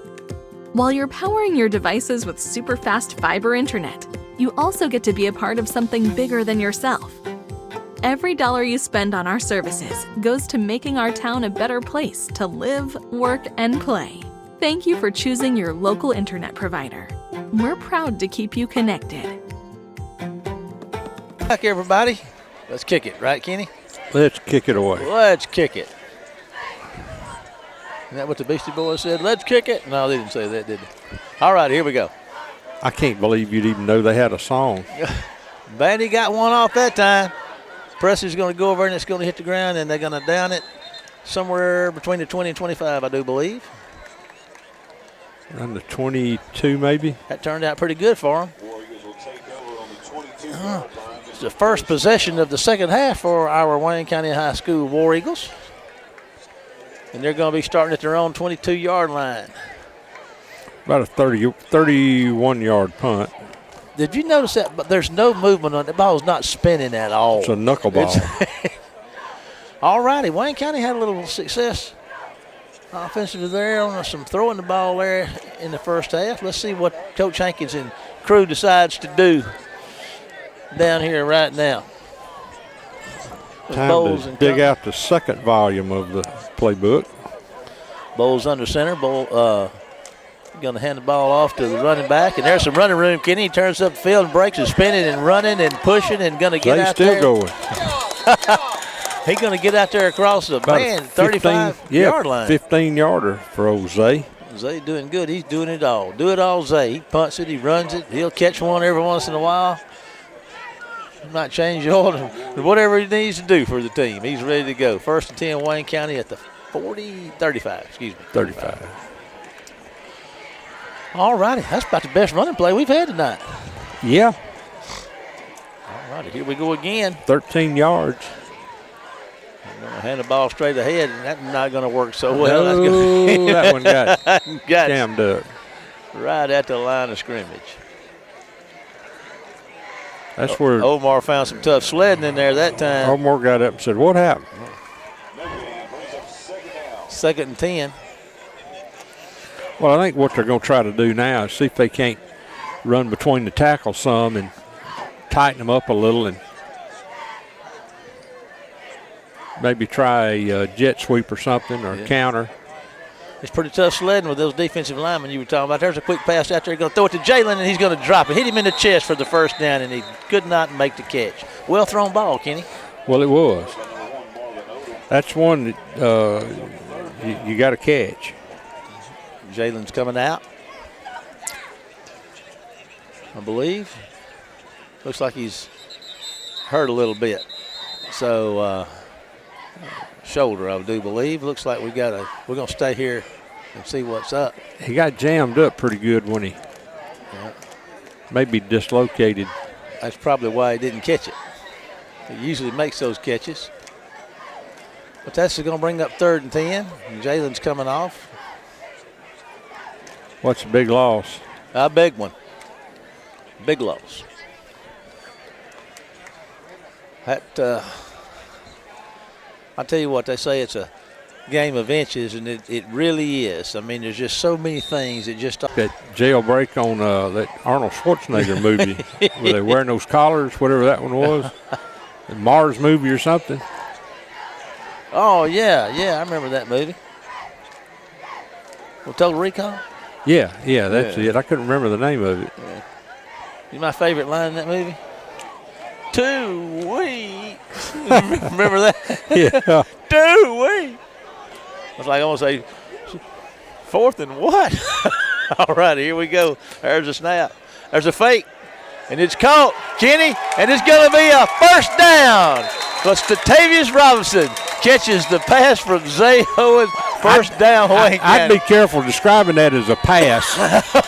Speaker 8: While you're powering your devices with super fast fiber internet, you also get to be a part of something bigger than yourself. Every dollar you spend on our services goes to making our town a better place to live, work, and play. Thank you for choosing your local internet provider. We're proud to keep you connected.
Speaker 4: Back, everybody. Let's kick it, right, Kenny?
Speaker 5: Let's kick it away.
Speaker 4: Let's kick it. Isn't that what the Beastie Boys said? Let's kick it. No, they didn't say that, did they? All right, here we go.
Speaker 5: I can't believe you'd even know they had a song.
Speaker 4: Bandy got one off that time. Presley's going to go over and it's going to hit the ground, and they're going to down it somewhere between the 20 and 25, I do believe.
Speaker 5: Around the 22, maybe.
Speaker 4: That turned out pretty good for them. It's the first possession of the second half for our Wayne County High School War Eagles. And they're going to be starting at their own 22-yard line.
Speaker 5: About a 31-yard punt.
Speaker 4: Did you notice that? But there's no movement on it. The ball's not spinning at all.
Speaker 5: It's a knuckleball.
Speaker 4: All righty. Wayne County had a little success offensively there on some throwing the ball there in the first half. Let's see what Coach Hankins and crew decides to do down here right now.
Speaker 5: Time to dig out the second volume of the playbook.
Speaker 4: Bowles under center. Bowl going to hand the ball off to the running back. And there's some running room. Kenny turns up the field and breaks and spinning and running and pushing and going to get out there.
Speaker 5: Still going.
Speaker 4: He's going to get out there across the 35-yard line.
Speaker 5: 15-yarder for old Zay.
Speaker 4: Zay doing good. He's doing it all. Do it all, Zay. He punts it. He runs it. He'll catch one every once in a while. Might change the order. Whatever he needs to do for the team. He's ready to go. 1st and 10, Wayne County at the 35, excuse me.
Speaker 5: 35.
Speaker 4: All righty. That's about the best running play we've had tonight.
Speaker 5: Yeah.
Speaker 4: All righty. Here we go again.
Speaker 5: 13 yards.
Speaker 4: I'm going to hand the ball straight ahead, and that's not going to work so well.
Speaker 5: No, that one got jammed up.
Speaker 4: Right at the line of scrimmage.
Speaker 5: That's where
Speaker 4: Omar found some tough sledding in there that time.
Speaker 5: Omar got up and said, "What happened?"
Speaker 4: 2nd and 10.
Speaker 5: Well, I think what they're going to try to do now is see if they can't run between the tackles some and tighten them up a little and maybe try a jet sweep or something or a counter.
Speaker 4: It's pretty tough sledding with those defensive linemen you were talking about. There's a quick pass out there. He's going to throw it to Jalen, and he's going to drop it. Hit him in the chest for the first down, and he could not make the catch. Well thrown ball, Kenny.
Speaker 5: Well, it was. That's one that you got to catch.
Speaker 4: Jalen's coming out, I believe. Looks like he's hurt a little bit. So, shoulder, I do believe. Looks like we're going to stay here and see what's up.
Speaker 5: He got jammed up pretty good when he maybe dislocated.
Speaker 4: That's probably why he didn't catch it. He usually makes those catches. But that's going to bring up 3rd and 10. And Jalen's coming off.
Speaker 5: What's a big loss?
Speaker 4: A big one. Big loss. That, I'll tell you what, they say it's a game of inches, and it really is. I mean, there's just so many things that just.
Speaker 5: That jailbreak on that Arnold Schwarzenegger movie where they wearing those collars, whatever that one was. The Mars movie or something.
Speaker 4: Oh, yeah, I remember that movie. Well, Total Recall?
Speaker 5: Yeah, that's it. I couldn't remember the name of it.
Speaker 4: Yeah. You know my favorite line in that movie? 2 weeks. Remember that?
Speaker 5: Yeah.
Speaker 4: 2 weeks. I was like, I want to say 4th and what? All right, here we go. There's a snap. There's a fake. And it's caught, Kenny, and it's going to be a first down. But Statavius Robinson catches the pass from Zay Owens. First down, Wayne County.
Speaker 5: I'd be careful describing that as a pass.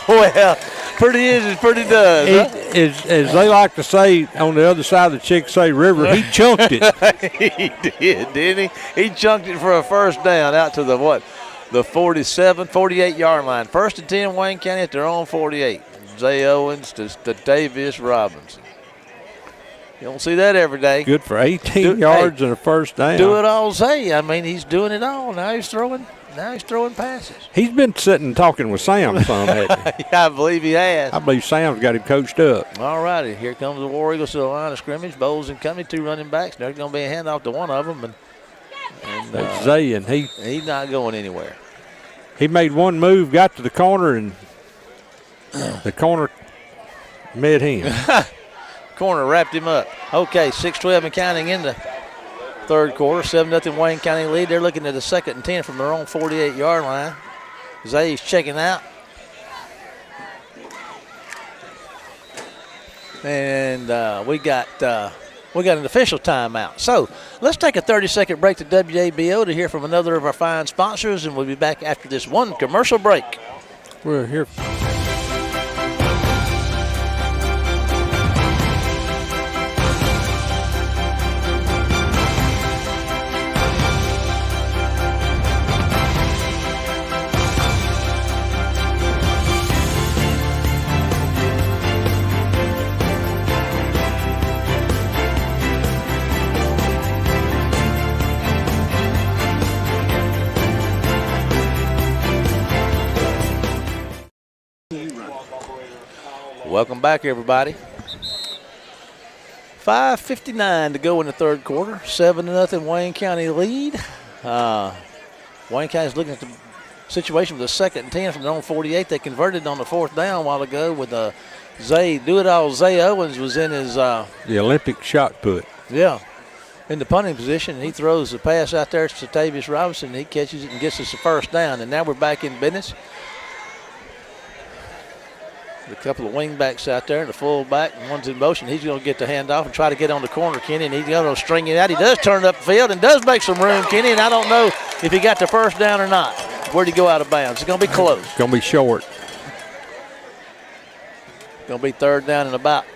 Speaker 4: Well, pretty is pretty does.
Speaker 5: As they like to say on the other side of the Chick-say River, he chunked it.
Speaker 4: He did, didn't he? He chunked it for a first down out to the 48-yard line. 1st and 10, Wayne County at their own 48. Zay Owens to Davis Robinson. You don't see that every day.
Speaker 5: Good for 18 yards and a first down.
Speaker 4: Do it all, Zay. I mean, he's doing it all. Now he's throwing passes.
Speaker 5: He's been sitting and talking with Sam some, hasn't he?
Speaker 4: I believe he has.
Speaker 5: I believe Sam's got him coached up.
Speaker 4: All righty. Here comes the War Eagles to the line of scrimmage. Bowles and company, 2 running backs. There's going to be a handoff to one of them. And
Speaker 5: that's Zay, and
Speaker 4: he's not going anywhere.
Speaker 5: He made one move, got to the corner, and the corner met him.
Speaker 4: Corner wrapped him up. Okay, 6-12 and counting in the 3rd quarter. 7-0 Wayne County lead. They're looking at the 2nd and 10 from their own 48-yard line. Zay's checking out. And we got an official timeout. So let's take a 30-second break to WABO to hear from another of our fine sponsors, and we'll be back after this one commercial break.
Speaker 5: We're here.
Speaker 4: Welcome back, everybody. 5:59 to go in the 3rd quarter. 7-0 Wayne County lead. Wayne County's looking at the situation with a 2nd and 10 from their own 48. They converted on the 4th down a while ago with Zay. Do-it-all Zay Owens was in his the
Speaker 5: Olympic shot put.
Speaker 4: Yeah, in the punting position. He throws the pass out there to Statavius Robinson. And he catches it and gets us a first down. And now we're back in business. A couple of wing backs out there and the fullback, and one's in motion. He's going to get the handoff and try to get on the corner, Kenny, and he's going to string it out. He does turn it up the field and does make some room, Kenny, and I don't know if he got the first down or not. Where'd he go out of bounds? It's going to be close.
Speaker 5: It's going to be short.
Speaker 4: Going to be 3rd down and about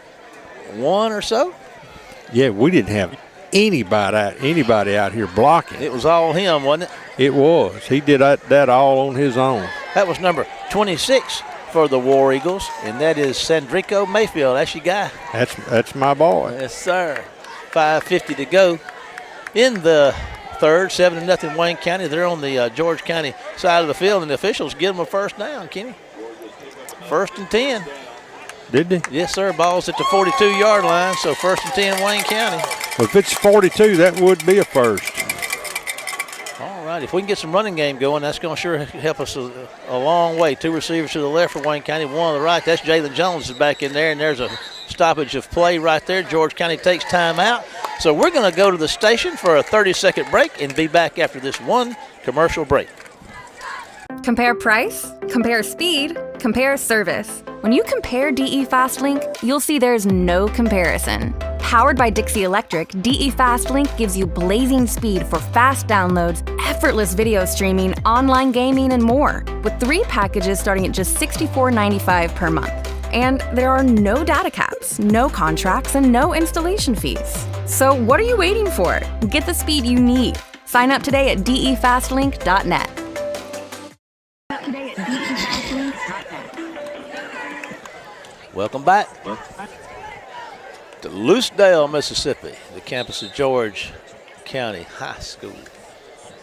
Speaker 4: 1 or so.
Speaker 5: Yeah, we didn't have anybody out here blocking.
Speaker 4: It was all him, wasn't it?
Speaker 5: It was. He did that all on his own.
Speaker 4: That was number 26 for the War Eagles, and that is Sandrico Mayfield. That's your guy.
Speaker 5: That's my boy.
Speaker 4: Yes, sir. 5:50 to go in the third, 7-0 Wayne County. They're on the George County side of the field, and the officials give them a first down, Kenny. 1st and 10.
Speaker 5: Did they?
Speaker 4: Yes, sir. Ball's at the 42-yard line, so 1st and 10 Wayne County.
Speaker 5: Well, if it's 42, that would be a first.
Speaker 4: All right, if we can get some running game going, that's going to sure help us a long way. 2 receivers to the left for Wayne County, 1 on the right. That's Jalen Jones is back in there, and there's a stoppage of play right there. George County takes time out. So we're going to go to the station for a 30-second break and be back after this one commercial break.
Speaker 7: Compare price, compare speed, compare service. When you compare DE FastLink, you'll see there's no comparison. Powered by Dixie Electric, DE FastLink gives you blazing speed for fast downloads, effortless video streaming, online gaming, and more, with 3 packages starting at just $64.95 per month. And there are no data caps, no contracts, and no installation fees. So what are you waiting for? Get the speed you need. Sign up today at defastlink.net.
Speaker 4: Welcome back to Lucedale, Mississippi, the campus of George County High School.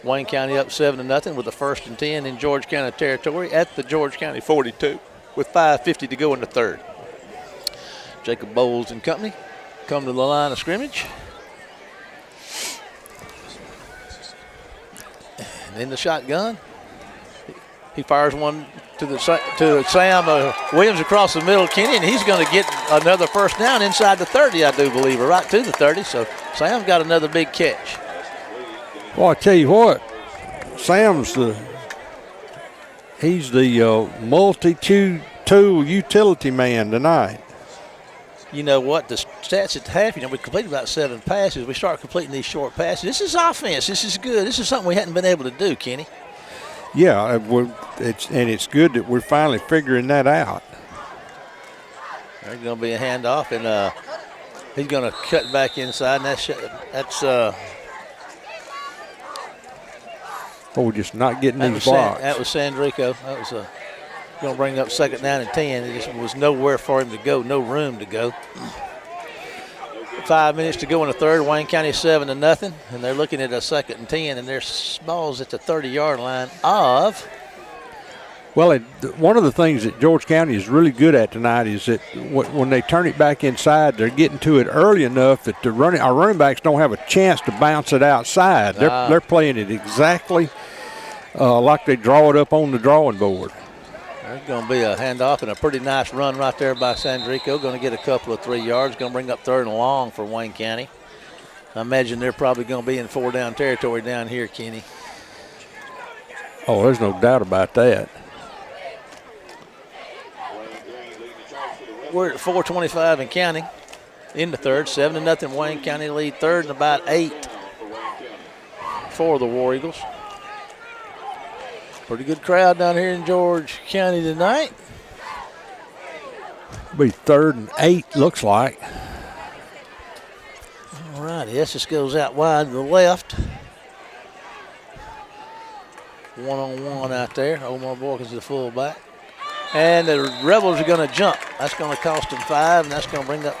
Speaker 4: Wayne County up 7-0 with a 1st and 10 in George County territory at the George County 42 with 5:50 to go in the 3rd. Jacob Bowles and company come to the line of scrimmage. And in the shotgun, he fires one to Sam Williams across the middle, Kenny, and he's going to get another first down inside the 30, I do believe, or right to the 30. So Sam's got another big catch.
Speaker 5: Well, I tell you what, Sam's he's the multi-tool utility man tonight.
Speaker 4: You know what? The stats at half, we completed about 7 passes. We start completing these short passes. This is offense. This is good. This is something we hadn't been able to do, Kenny.
Speaker 5: Yeah, it's good that we're finally figuring that out.
Speaker 4: There's going to be a handoff, and he's going to cut back inside, and that's
Speaker 5: we're just not getting these blocks.
Speaker 4: That was Sandrico. That was going to bring up 2nd down and 10. It just was nowhere for him to go, no room to go. 5 minutes to go in the 3rd. Wayne County 7-0, and they're looking at a 2nd and 10, and their ball's at the 30-yard line of.
Speaker 5: Well, one of the things that George County is really good at tonight is that when they turn it back inside, they're getting to it early enough that our running backs don't have a chance to bounce it outside. They're playing it exactly like they draw it up on the drawing board.
Speaker 4: There's going to be a handoff and a pretty nice run right there by Sandrico. Going to get a couple of 3 yards. Going to bring up 3rd and long for Wayne County. I imagine they're probably going to be in 4-down territory down here, Kenny.
Speaker 5: Oh, there's no doubt about that.
Speaker 4: We're at 4:25 and counting in the 3rd. 7-0 Wayne County lead 3rd and about 8 for the War Eagles. Pretty good crowd down here in George County tonight.
Speaker 5: Be 3rd and 8, looks like.
Speaker 4: All righty, Estes goes out wide to the left. One-on-one out there. Omar Borkins, the fullback. And the Rebels are going to jump. That's going to cost them 5, and that's going to bring up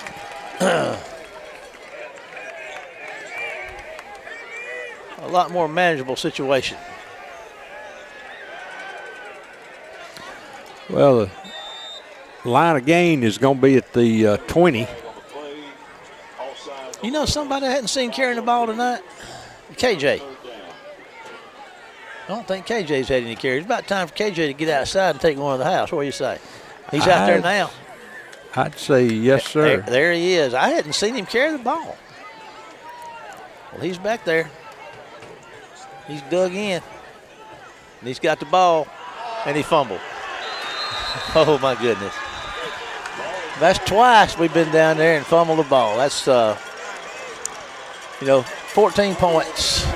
Speaker 4: a lot more manageable situation.
Speaker 5: Well, the line of gain is going to be at the 20.
Speaker 4: You know somebody I hadn't seen carrying the ball tonight? KJ. I don't think KJ's had any carries. It's about time for KJ to get outside and take one of the house. What do you say? He's out there now.
Speaker 5: I'd say yes, sir.
Speaker 4: There he is. I hadn't seen him carry the ball. Well, he's back there. He's dug in. And he's got the ball, and he fumbled. Oh, my goodness. That's twice we've been down there and fumbled the ball. That's, 14 points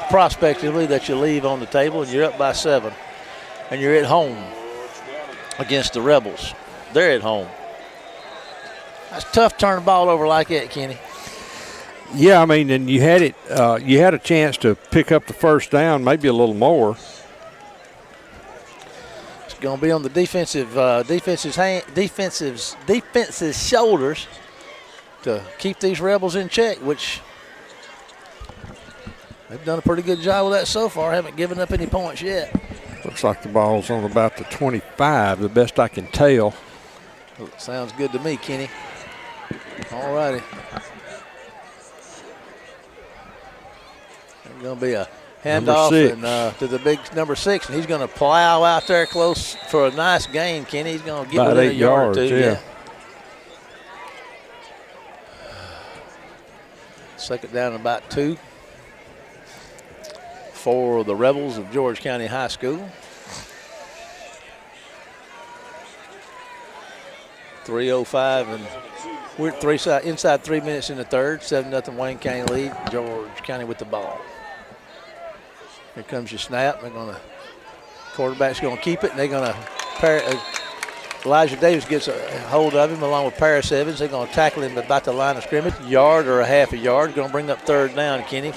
Speaker 4: prospectively that you leave on the table, and you're up by 7. And you're at home against the Rebels. They're at home. That's tough to turn the ball over like that, Kenny.
Speaker 5: Yeah, I mean, and you had a chance to pick up the first down, maybe a little more.
Speaker 4: It's going to be on the defensive shoulders to keep these Rebels in check, which They've done a pretty good job with that so far. Haven't given up any points yet.
Speaker 5: Looks like the ball's on about the 25, the best I can tell.
Speaker 4: Sounds good to me, Kenny. All righty. There's going to be a handoff to the big number 6, and he's going to plow out there close for a nice gain, Kenny. He's going to get
Speaker 5: about
Speaker 4: within
Speaker 5: 8
Speaker 4: a yard
Speaker 5: yards,
Speaker 4: or two.
Speaker 5: yeah.
Speaker 4: Second down and about 2 for the Rebels of George County High School. 3:05 and we're inside 3 minutes in the third. 7-0 Wayne County lead. George County with the ball. Here comes your snap. Quarterback's going to keep it, and they're going to Elijah Davis gets a hold of him along with Paris Evans. They're going to tackle him about the line of scrimmage, yard or a half a yard. Going to bring up third down, Kenny.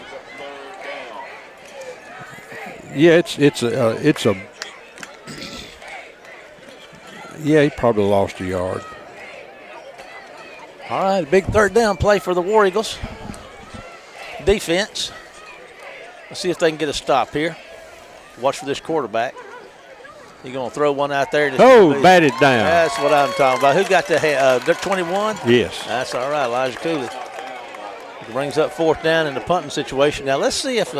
Speaker 5: Yeah, yeah, he probably lost a yard.
Speaker 4: All right, big third down play for the War Eagles. Defense. Let's see if they can get a stop here. Watch for this quarterback. He's going to throw one out there.
Speaker 5: Batted down.
Speaker 4: That's what I'm talking about. Who got the 21?
Speaker 5: Yes.
Speaker 4: That's all right, Elijah Cooley. He brings up fourth down in the punting situation. Now let's see if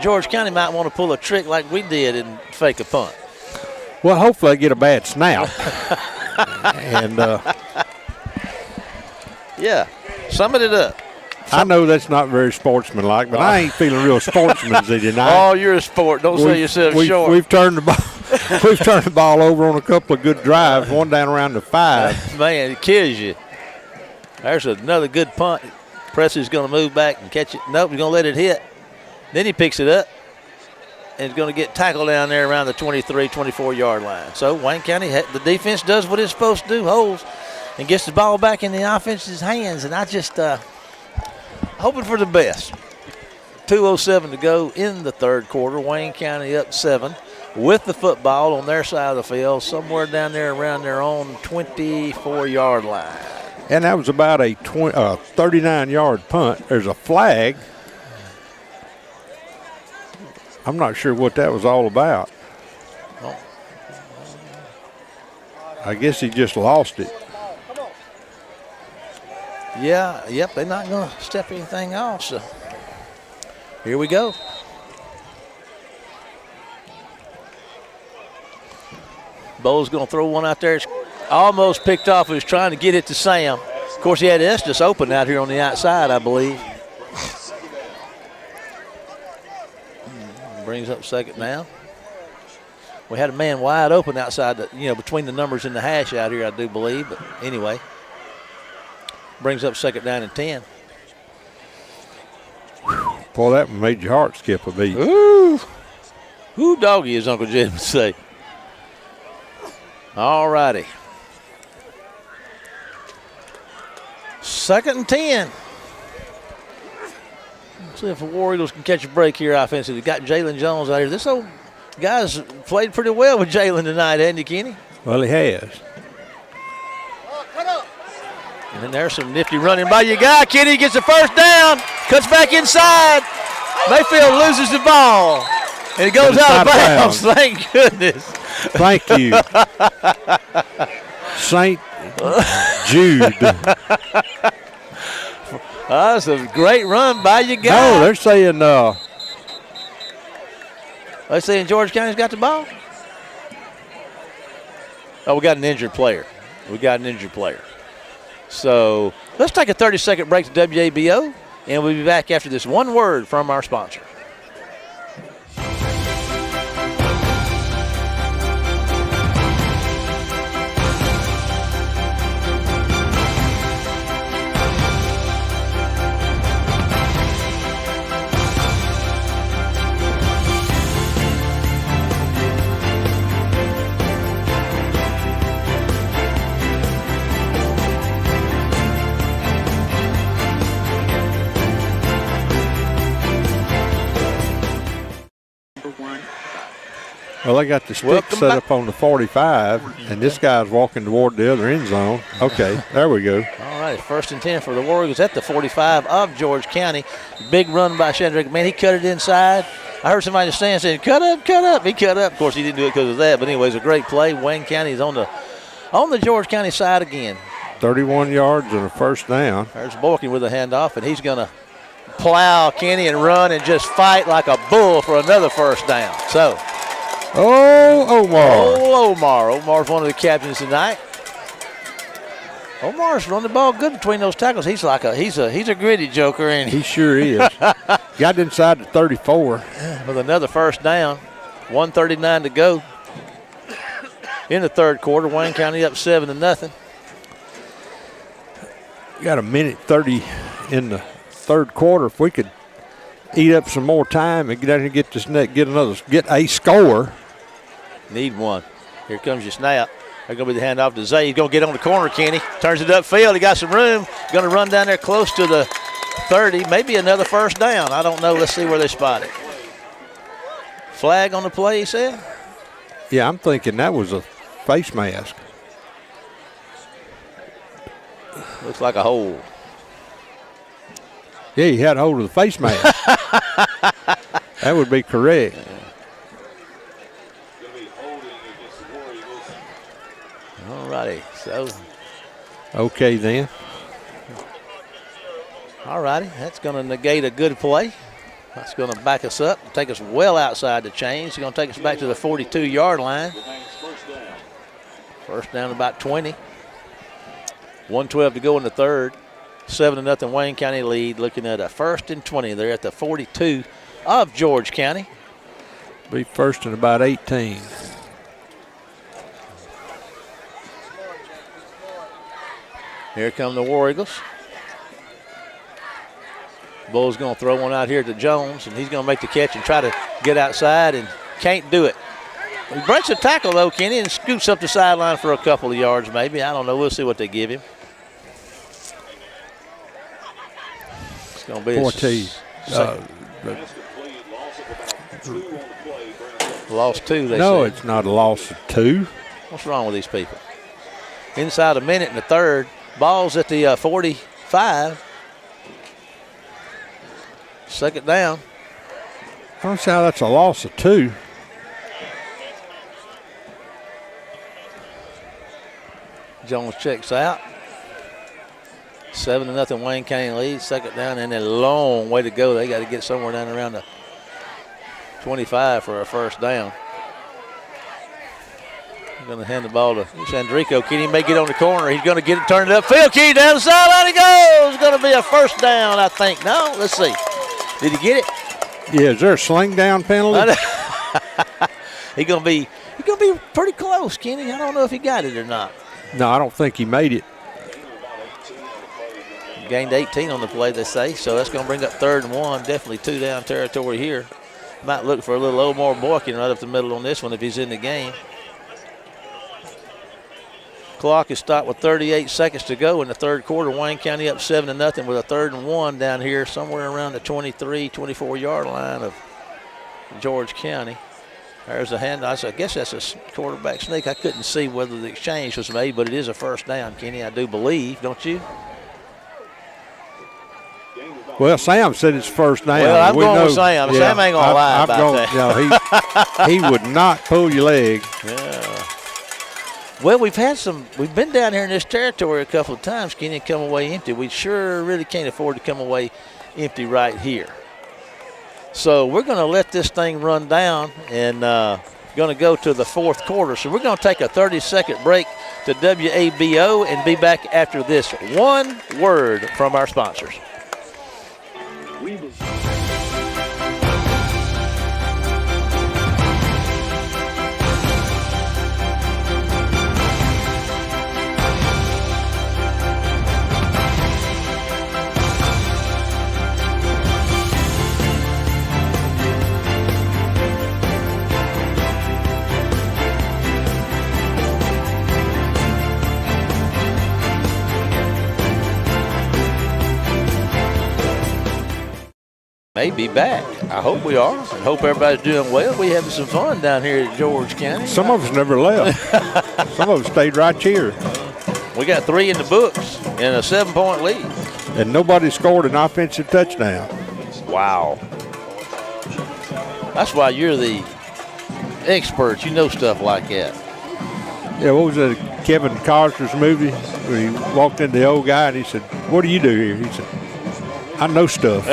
Speaker 4: George County might want to pull a trick like we did and fake a punt.
Speaker 5: Well, hopefully I get a bad snap. And
Speaker 4: yeah, summing it up.
Speaker 5: I know that's not very sportsmanlike, but I ain't feeling real sportsmanly tonight.
Speaker 4: Oh, you're a sport. Don't sell yourself short.
Speaker 5: We've turned the ball. We've turned the ball over on a couple of good drives, one down around the 5.
Speaker 4: Man, it kills you. There's another good punt. Presley's going to move back and catch it. Nope, he's going to let it hit. Then he picks it up and is going to get tackled down there around the 23, 24-yard line. So Wayne County, the defense does what it's supposed to do, holds, and gets the ball back in the offense's hands. And I just hoping for the best. 2:07 to go in the third quarter. Wayne County up 7 with the football on their side of the field, somewhere down there around their own 24-yard line.
Speaker 5: And that was about a 39-yard punt. There's a flag. I'm not sure what that was all about.
Speaker 4: Oh.
Speaker 5: I guess he just lost it.
Speaker 4: Yeah, yep, they're not going to step anything off, so here we go. Bo's going to throw one out there. It's almost picked off. He was trying to get it to Sam. Of course, he had Estes open out here on the outside, I believe. Brings up second down. We had a man wide open outside, between the numbers in the hash out here, I do believe. But anyway, brings up second down and 10.
Speaker 5: Boy, that made your heart skip a beat.
Speaker 4: Ooh. Ooh, doggy, as Uncle Jed would say. All righty. Second and 10. Let's see if the War Eagles can catch a break here offensively. Got Jalen Jones out here. This old guy's played pretty well with Jalen tonight, hasn't he, Kenny?
Speaker 5: Well, he has.
Speaker 4: And then there's some nifty running by your guy. Kenny gets the first down, cuts back inside. Mayfield loses the ball, and it goes out of bounds. Thank goodness.
Speaker 5: Thank you. St. Jude.
Speaker 4: That's a great run by your guy.
Speaker 5: No, they're saying
Speaker 4: George County's got the ball? Oh, we got an injured player. So let's take a 30-second break to WABO, and we'll be back after this one word from our sponsor.
Speaker 5: Well, they got the stick set up on the 45, and this guy's walking toward the other end zone. Okay, there we go.
Speaker 4: All right, right, 1st and 10 for the Warriors at the 45 of George County. Big run by Shandrick. Man, he cut it inside. I heard somebody in the stand saying, cut up, cut up. He cut up. Of course, he didn't do it because of that. But anyways, a great play. Wayne County is on the George County side again.
Speaker 5: 31 yards and a first down.
Speaker 4: There's Boykin with a handoff, and he's going to plow Kenny and run and just fight like a bull for another first down. So,
Speaker 5: Omar.
Speaker 4: Omar's one of the captains tonight. Omar's run the ball good between those tackles. He's like he's a gritty joker, and
Speaker 5: he sure is. Got inside the 34
Speaker 4: with another first down. 1:39 to go in the third quarter. Wayne County up 7-0.
Speaker 5: Got a minute 30 in the third quarter. If we could eat up some more time and get out here and get this net, get a score.
Speaker 4: Need one. Here comes your snap. They're going to be the handoff to Zay. He's going to get on the corner, Kenny. Turns it upfield. He got some room. Going to run down there close to the 30. Maybe another first down. I don't know. Let's see where they spot it. Flag on the play, he said?
Speaker 5: Yeah, I'm thinking that was a face mask.
Speaker 4: Looks like a hole.
Speaker 5: Yeah, he had a hold of the face mask. That would be correct.
Speaker 4: All righty, so.
Speaker 5: Okay, then.
Speaker 4: All righty, that's going to negate a good play. That's going to back us up, take us well outside the chains. It's going to take us back to the 42-yard line. First down about 20. 1:12 to go in the third. 7-0 Wayne County lead. Looking at a 1st and 20. They're at the 42 of George County.
Speaker 5: Be first and about 18.
Speaker 4: Here come the War Eagles. Bull's going to throw one out here to Jones, and he's going to make the catch and try to get outside and can't do it. He breaks a tackle, though, Kenny, and scoots up the sideline for a couple of yards maybe. I don't know. We'll see what they give him. It's going to be
Speaker 5: 14.
Speaker 4: Lost 2, they
Speaker 5: No,
Speaker 4: said.
Speaker 5: it's not a loss of 2.
Speaker 4: What's wrong with these people? Inside a minute in the third. Ball's at the 45. Second down.
Speaker 5: I don't see how that's a loss of 2.
Speaker 4: Jones checks out. 7-0 Wayne County lead. Second down and a long way to go. They got to get somewhere down around the 25 for a first down. Going to hand the ball to Sandrico. Kenny may get on the corner. He's going to get it, turn it upfield. Kenny down the sideline. He goes. It's going to be a first down, I think. No, let's see. Did he get it?
Speaker 5: Yeah, is there a sling down penalty?
Speaker 4: He's going to be pretty close, Kenny. I don't know if he got it or not.
Speaker 5: No, I don't think he made it.
Speaker 4: Gained 18 on the play, they say. So that's going to bring up 3rd and 1. Definitely 2 down territory here. Might look for a little Omar Boykin right up the middle on this one if he's in the game. Clock is stopped with 38 seconds to go in the third quarter. Wayne County up 7-0 with a 3rd and 1 down here somewhere around the 23, 24-yard line of George County. There's a handoff. I guess that's a quarterback sneak. I couldn't see whether the exchange was made, but it is a first down, Kenny, I do believe, don't you?
Speaker 5: Well, Sam said it's first down.
Speaker 4: Well, I'm going with Sam. Yeah, Sam ain't going to lie about that.
Speaker 5: You know, he would not pull your leg.
Speaker 4: Yeah. Well, we've been down here in this territory a couple of times, Kenny, and come away empty. We sure really can't afford to come away empty right here. So we're going to let this thing run down and going to go to the fourth quarter. So we're going to take a 30-second break to WABO and be back after this one word from our sponsors. May be back. I hope we are. I hope everybody's doing well. We having some fun down here at George County.
Speaker 5: Some of us never left. Some of us stayed right here.
Speaker 4: We got 3 in the books and a 7-point lead.
Speaker 5: And nobody scored an offensive touchdown.
Speaker 4: Wow. That's why you're the expert. You know stuff like that.
Speaker 5: Yeah, what was that Kevin Costner's movie where he walked in the old guy and he said, "What do you do here?" He said, "I know stuff."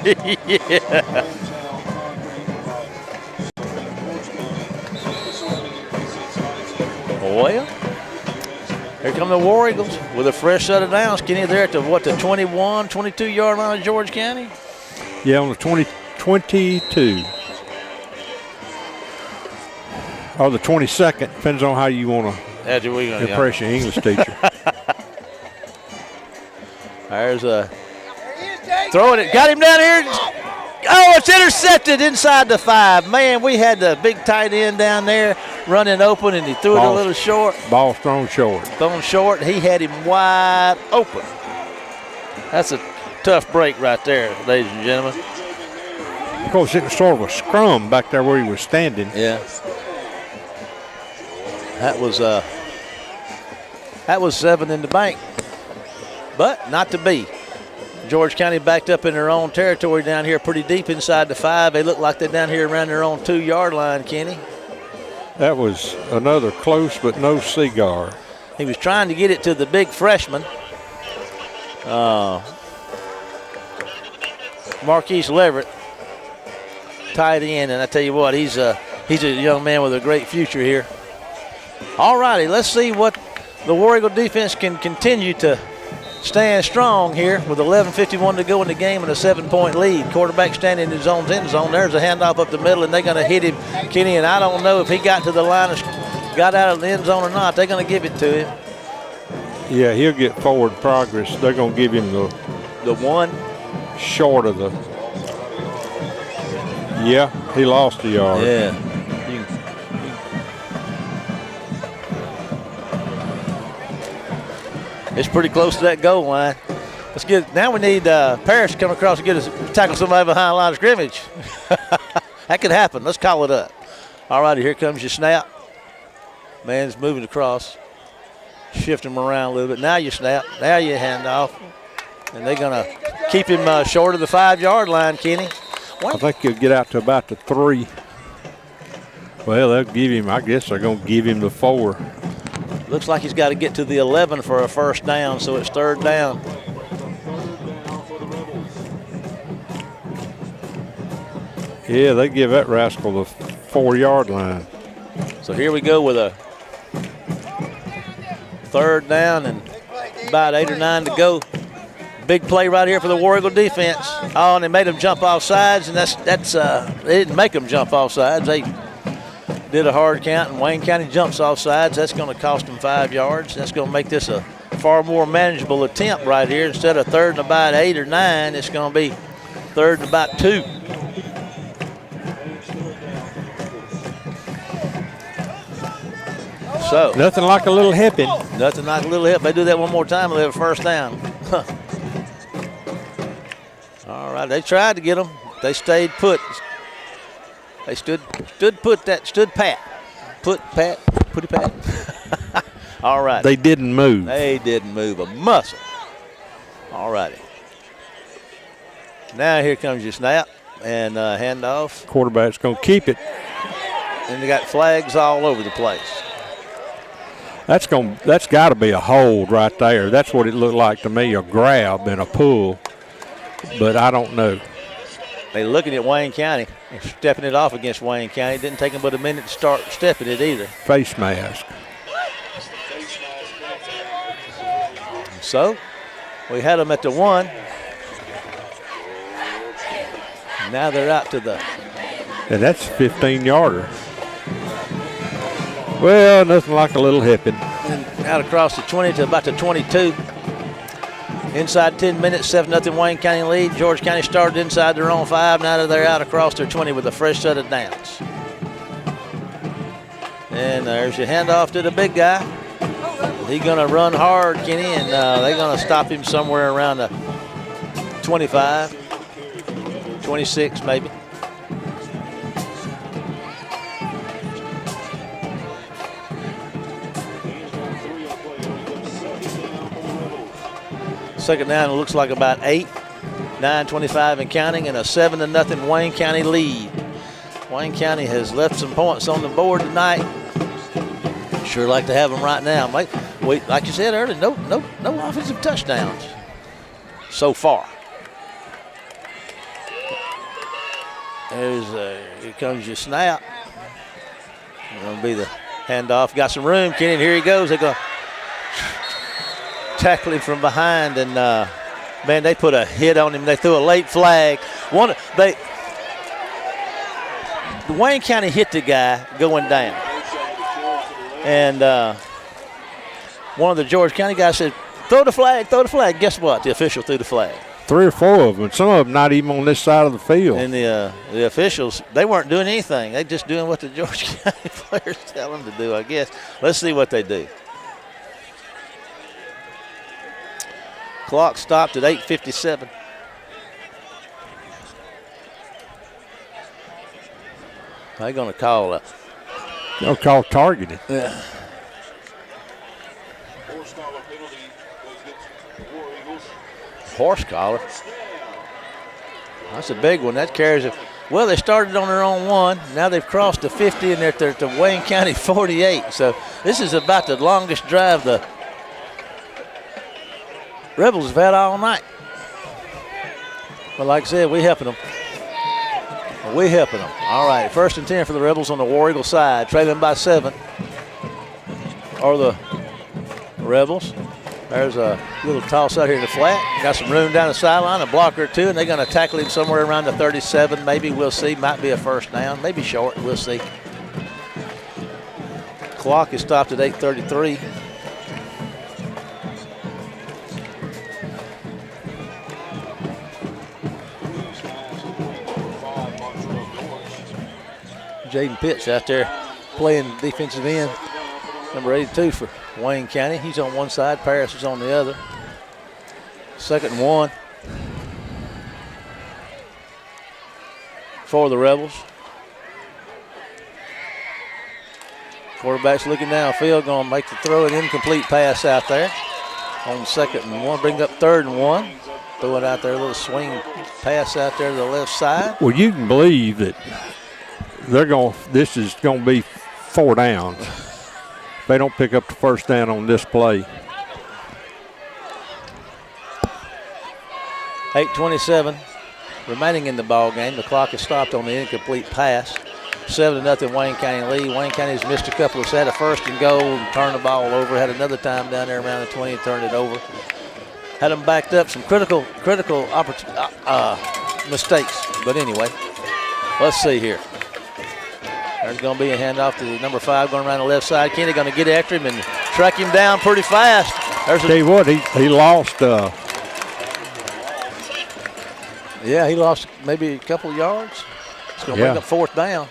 Speaker 4: Yeah. Well, here come the War Eagles with a fresh set of downs. Kenny, they're at the 21, 22-yard line of George County?
Speaker 5: Yeah, on the 22. Or the 22nd, depends on how you want to impress your English teacher.
Speaker 4: There's a throwing it, got him down here. Oh, it's intercepted inside the 5. Man, we had the big tight end down there running open, and he threw it a little short.
Speaker 5: Ball thrown short.
Speaker 4: Thrown short. He had him wide open. That's a tough break right there, ladies and gentlemen.
Speaker 5: Of course, it was sort of a scrum back there where he was standing.
Speaker 4: Yeah. That was 7 in the bank, but not to be. George County backed up in their own territory down here pretty deep inside the 5. They look like they're down here around their own 2-yard line, Kenny.
Speaker 5: That was another close but no cigar.
Speaker 4: He was trying to get it to the big freshman, Marquise Leverett, tight end, and I tell you what, he's a young man with a great future here. All righty, let's see what the War Eagle defense can continue to stand strong here with 11:51 to go in the game and a 7-point lead. Quarterback standing in his own end zone. There's a handoff up the middle, and they're going to hit him, Kenny, and I don't know if he got to the line of got out of the end zone or not. They're going to give it to him.
Speaker 5: Yeah, he'll get forward progress. They're going to give him
Speaker 4: the 1
Speaker 5: short of the. Yeah, he lost a yard.
Speaker 4: Yeah. It's pretty close to that goal line. Let's get. Now we need Parrish to come across and tackle somebody behind the line of scrimmage. That could happen. Let's call it up. All righty, here comes your snap. Man's moving across. Shift him around a little bit. Now you snap. Now you hand off. And they're going to keep him short of the 5-yard line, Kenny.
Speaker 5: I think he'll get out to about the 3. Well, they'll give him, I guess they're going to give him the 4.
Speaker 4: Looks like he's got to get to the 11 for a first down, so it's 3rd down.
Speaker 5: Yeah, they give that rascal the 4-yard line.
Speaker 4: So here we go with a 3rd down and about 8 or 9 to go. Big play right here for the War Eagle defense. Oh, and they made them jump off sides, and that's they didn't make them jump off sides. They did a hard count, and Wayne County jumps off sides. That's going to cost them 5 yards. That's going to make this a far more manageable attempt right here. Instead of 3rd and about 8 or 9, it's going to be 3rd and about 2. So
Speaker 5: nothing like a little hipping.
Speaker 4: Nothing like a little hip. They do that one more time, they'll have a first down. All right, they tried to get them. They stayed put. They stood pat. Put pat. All right.
Speaker 5: They didn't move.
Speaker 4: They didn't move a muscle. All righty. Now here comes your snap and handoff.
Speaker 5: Quarterback's going to keep it.
Speaker 4: And they got flags all over the place.
Speaker 5: That's got to be a hold right there. That's what it looked like to me, a grab and a pull. But I don't know.
Speaker 4: They're looking at Wayne County and stepping it off against Wayne County. It didn't take them but a minute to start stepping it either.
Speaker 5: Face mask.
Speaker 4: So we had them at the 1. Now they're out to the.
Speaker 5: And that's a 15-yarder. Well, nothing like a little hipping.
Speaker 4: And out across the 20 to about the 22. Inside 10 minutes, 7-0 Wayne County lead. George County started inside their own 5. Now they're out across their 20 with a fresh set of downs. And there's your handoff to the big guy. He's going to run hard, Kenny, and they're going to stop him somewhere around the 25, 26 maybe. Second down, it looks like about 8, 9:25 and counting, and a 7-0 Wayne County lead. Wayne County has left some points on the board tonight. Sure like to have them right now. Wait, like you said earlier, no offensive touchdowns so far. Here comes your snap. Going to be the handoff. Got some room, Kenny, and here he goes. They're going to tackle him from behind, and man, they put a hit on him. They threw a late flag. Wayne County hit the guy going down. And one of the George County guys said, throw the flag, throw the flag. Guess what? The official threw the flag.
Speaker 5: 3 or 4 of them, some of them not even on this side of the field.
Speaker 4: And the officials, they weren't doing anything. They just doing what the George County players tell them to do, I guess. Let's see what they do. Clock stopped at 8:57. They're going to call it.
Speaker 5: They'll call targeting.
Speaker 4: Yeah. Horse collar. That's a big one. That carries it. Well, they started on their own 1. Now they've crossed the 50, and they're at the Wayne County 48. So this is about the longest drive the Rebels have had all night. But like I said, we helping them. We helping them. All right, 1st and 10 for the Rebels on the War Eagle side. Trailing by 7. Or the Rebels. There's a little toss out here in the flat. Got some room down the sideline, a blocker or 2, and they're going to tackle him somewhere around the 37. Maybe, we'll see. Might be a first down. Maybe short. We'll see. Clock is stopped at 8:33. Jaden Pitts out there playing defensive end, number 82 for Wayne County. He's on one side, Paris is on the other. 2nd and 1 for the Rebels. Quarterback's looking downfield, going to make the throw, an incomplete pass out there. On 2nd and 1, bring up 3rd and 1. Throw it out there, a little swing pass out there to the left side.
Speaker 5: Well, you can believe that this is going to be 4 downs. They don't pick up the first down on this play.
Speaker 4: 8:27 remaining in the ball game. The clock is stopped on the incomplete pass. 7-0 Wayne County lead. Wayne County's missed a couple of set of 1st and goal and turned the ball over. Had another time down there around the 20 and turned it over. Had them backed up. Some critical mistakes. But anyway, let's see here. There's going to be a handoff to the number 5 going around the left side. Kenny going to get after him and track him down pretty fast.
Speaker 5: Tell you what, he lost.
Speaker 4: Yeah, he lost maybe a couple of yards. It's going to bring up 4th down.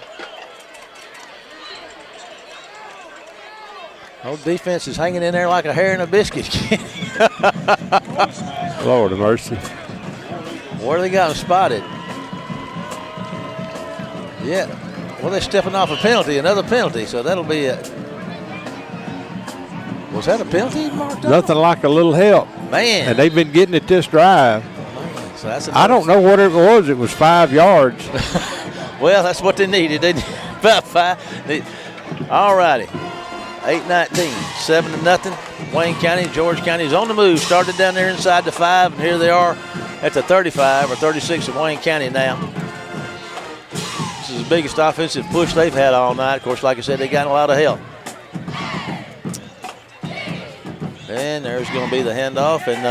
Speaker 4: Whole defense is hanging in there like a hair in a biscuit.
Speaker 5: Lord of mercy.
Speaker 4: Where they got him spotted? Yeah. Well, they're stepping off a penalty, another penalty, so that'll be it. Was that a penalty marked up?
Speaker 5: Nothing like a little help.
Speaker 4: Man.
Speaker 5: And they've been getting it this drive.
Speaker 4: Man, so that's
Speaker 5: I don't know what it was. It was 5 yards.
Speaker 4: Well, that's what they needed. They needed about 5. All righty. 8-19, 7-0. Wayne County, George County is on the move. Started down there inside the 5, and here they are at the 35 or 36 of Wayne County now. This is the biggest offensive push they've had all night. Of course, like I said, they got a lot of help. And there's going to be the handoff, and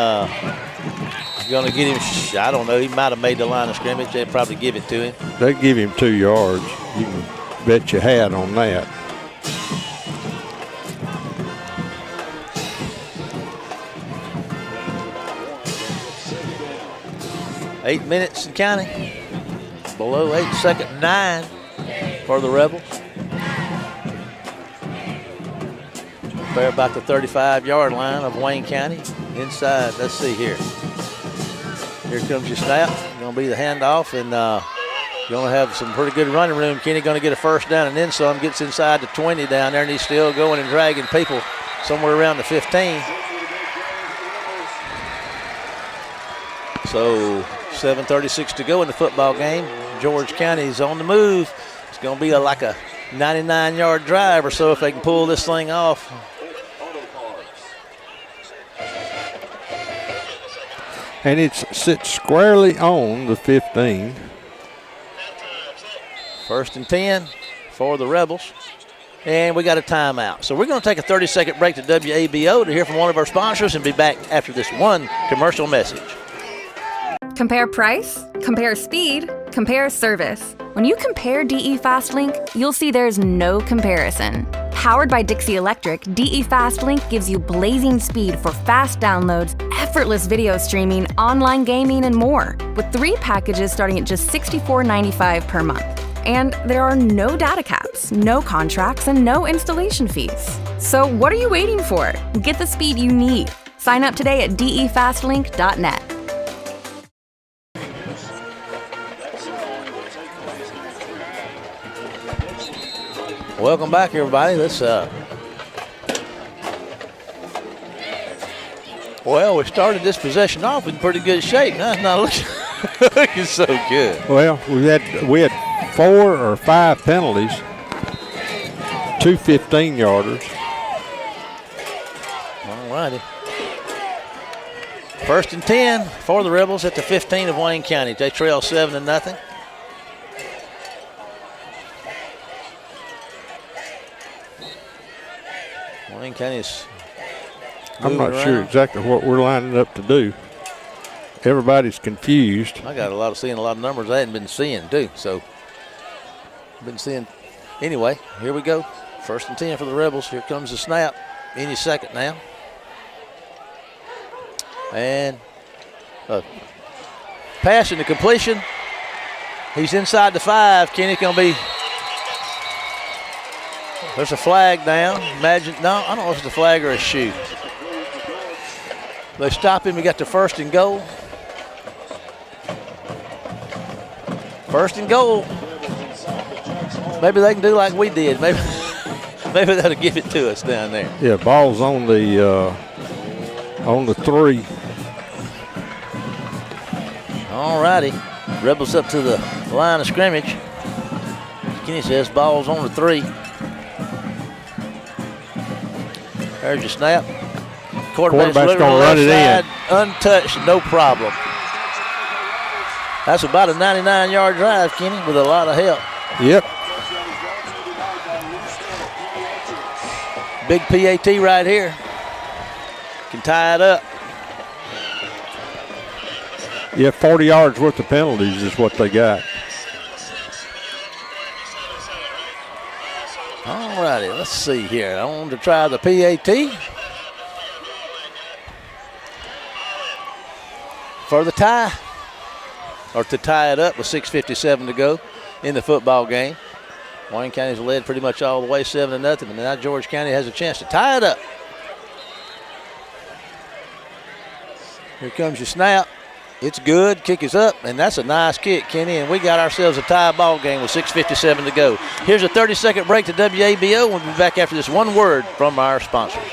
Speaker 4: he's going to get him, I don't know, he might have made the line of scrimmage. They'd probably give it to him.
Speaker 5: They give him 2 yards. You can bet your hat on that.
Speaker 4: Eight minutes and counting. Below 8, 2nd and 9 for the Rebels. They're about the 35-yard line of Wayne County. Inside, let's see here. Here comes your snap. Going to be the handoff, and going to have some pretty good running room. Kenny going to get a first down and then some. Gets inside the 20 down there, and he's still going and dragging people somewhere around the 15. So 7:36 to go in the football game. George County's on the move. It's going to be like a 99-yard drive or so if they can pull this thing off.
Speaker 5: And it sits squarely on the 15.
Speaker 4: 1st and 10 for the Rebels. And we got a timeout. So we're going to take a 30-second break to WABO to hear from one of our sponsors and be back after this one commercial message.
Speaker 7: Compare price, compare speed, compare service. When you compare DE FastLink, you'll see there's no comparison. Powered by Dixie Electric, DE FastLink gives you blazing speed for fast downloads, effortless video streaming, online gaming, and more, with 3 packages starting at just $64.95 per month. And there are no data caps, no contracts, and no installation fees. So what are you waiting for? Get the speed you need. Sign up today at defastlink.net.
Speaker 4: Welcome back, everybody. Well, we started this possession off in pretty good shape. Now it's not looking so good.
Speaker 5: Well, we had 4 or 5 penalties, 2 15-yarders.
Speaker 4: All righty. 1st and 10 for the Rebels at the 15 of Wayne County. They trail 7-0. Wayne County's
Speaker 5: I'm not sure exactly what we're lining up to do. Everybody's confused.
Speaker 4: I got seeing a lot of numbers I hadn't been seeing too. So been seeing. Anyway, here we go. 1st and 10 for the Rebels. Here comes the snap. Any second now. And pass into completion. He's inside the 5. Kenny's going to be. There's a flag down. Imagine, no, I don't know if it's a flag or a shoe. They stop him. We got the 1st and goal. 1st and goal. Maybe they can do like we did. Maybe they'll give it to us down there.
Speaker 5: Yeah, ball's on the 3.
Speaker 4: All righty. Rebels up to the line of scrimmage. Kenny says ball's on the 3. There's your snap. Quarterback's going to run it in. Untouched, no problem. That's about a 99-yard drive, Kenny, with a lot of help.
Speaker 5: Yep.
Speaker 4: Big PAT right here. Can tie it up.
Speaker 5: Yeah, 40 yards worth of penalties is what they got.
Speaker 4: All righty, let's see here. I want to try the PAT. For the tie, or to tie it up with 6:57 to go in the football game. Wayne County's led pretty much all the way 7-0, and now George County has a chance to tie it up. Here comes your snap. It's good. Kick is up, and that's a nice kick, Kenny, and we got ourselves a tie ball game with 6:57 to go. Here's a 30-second break to WABO. We'll be back after this one word from our sponsors.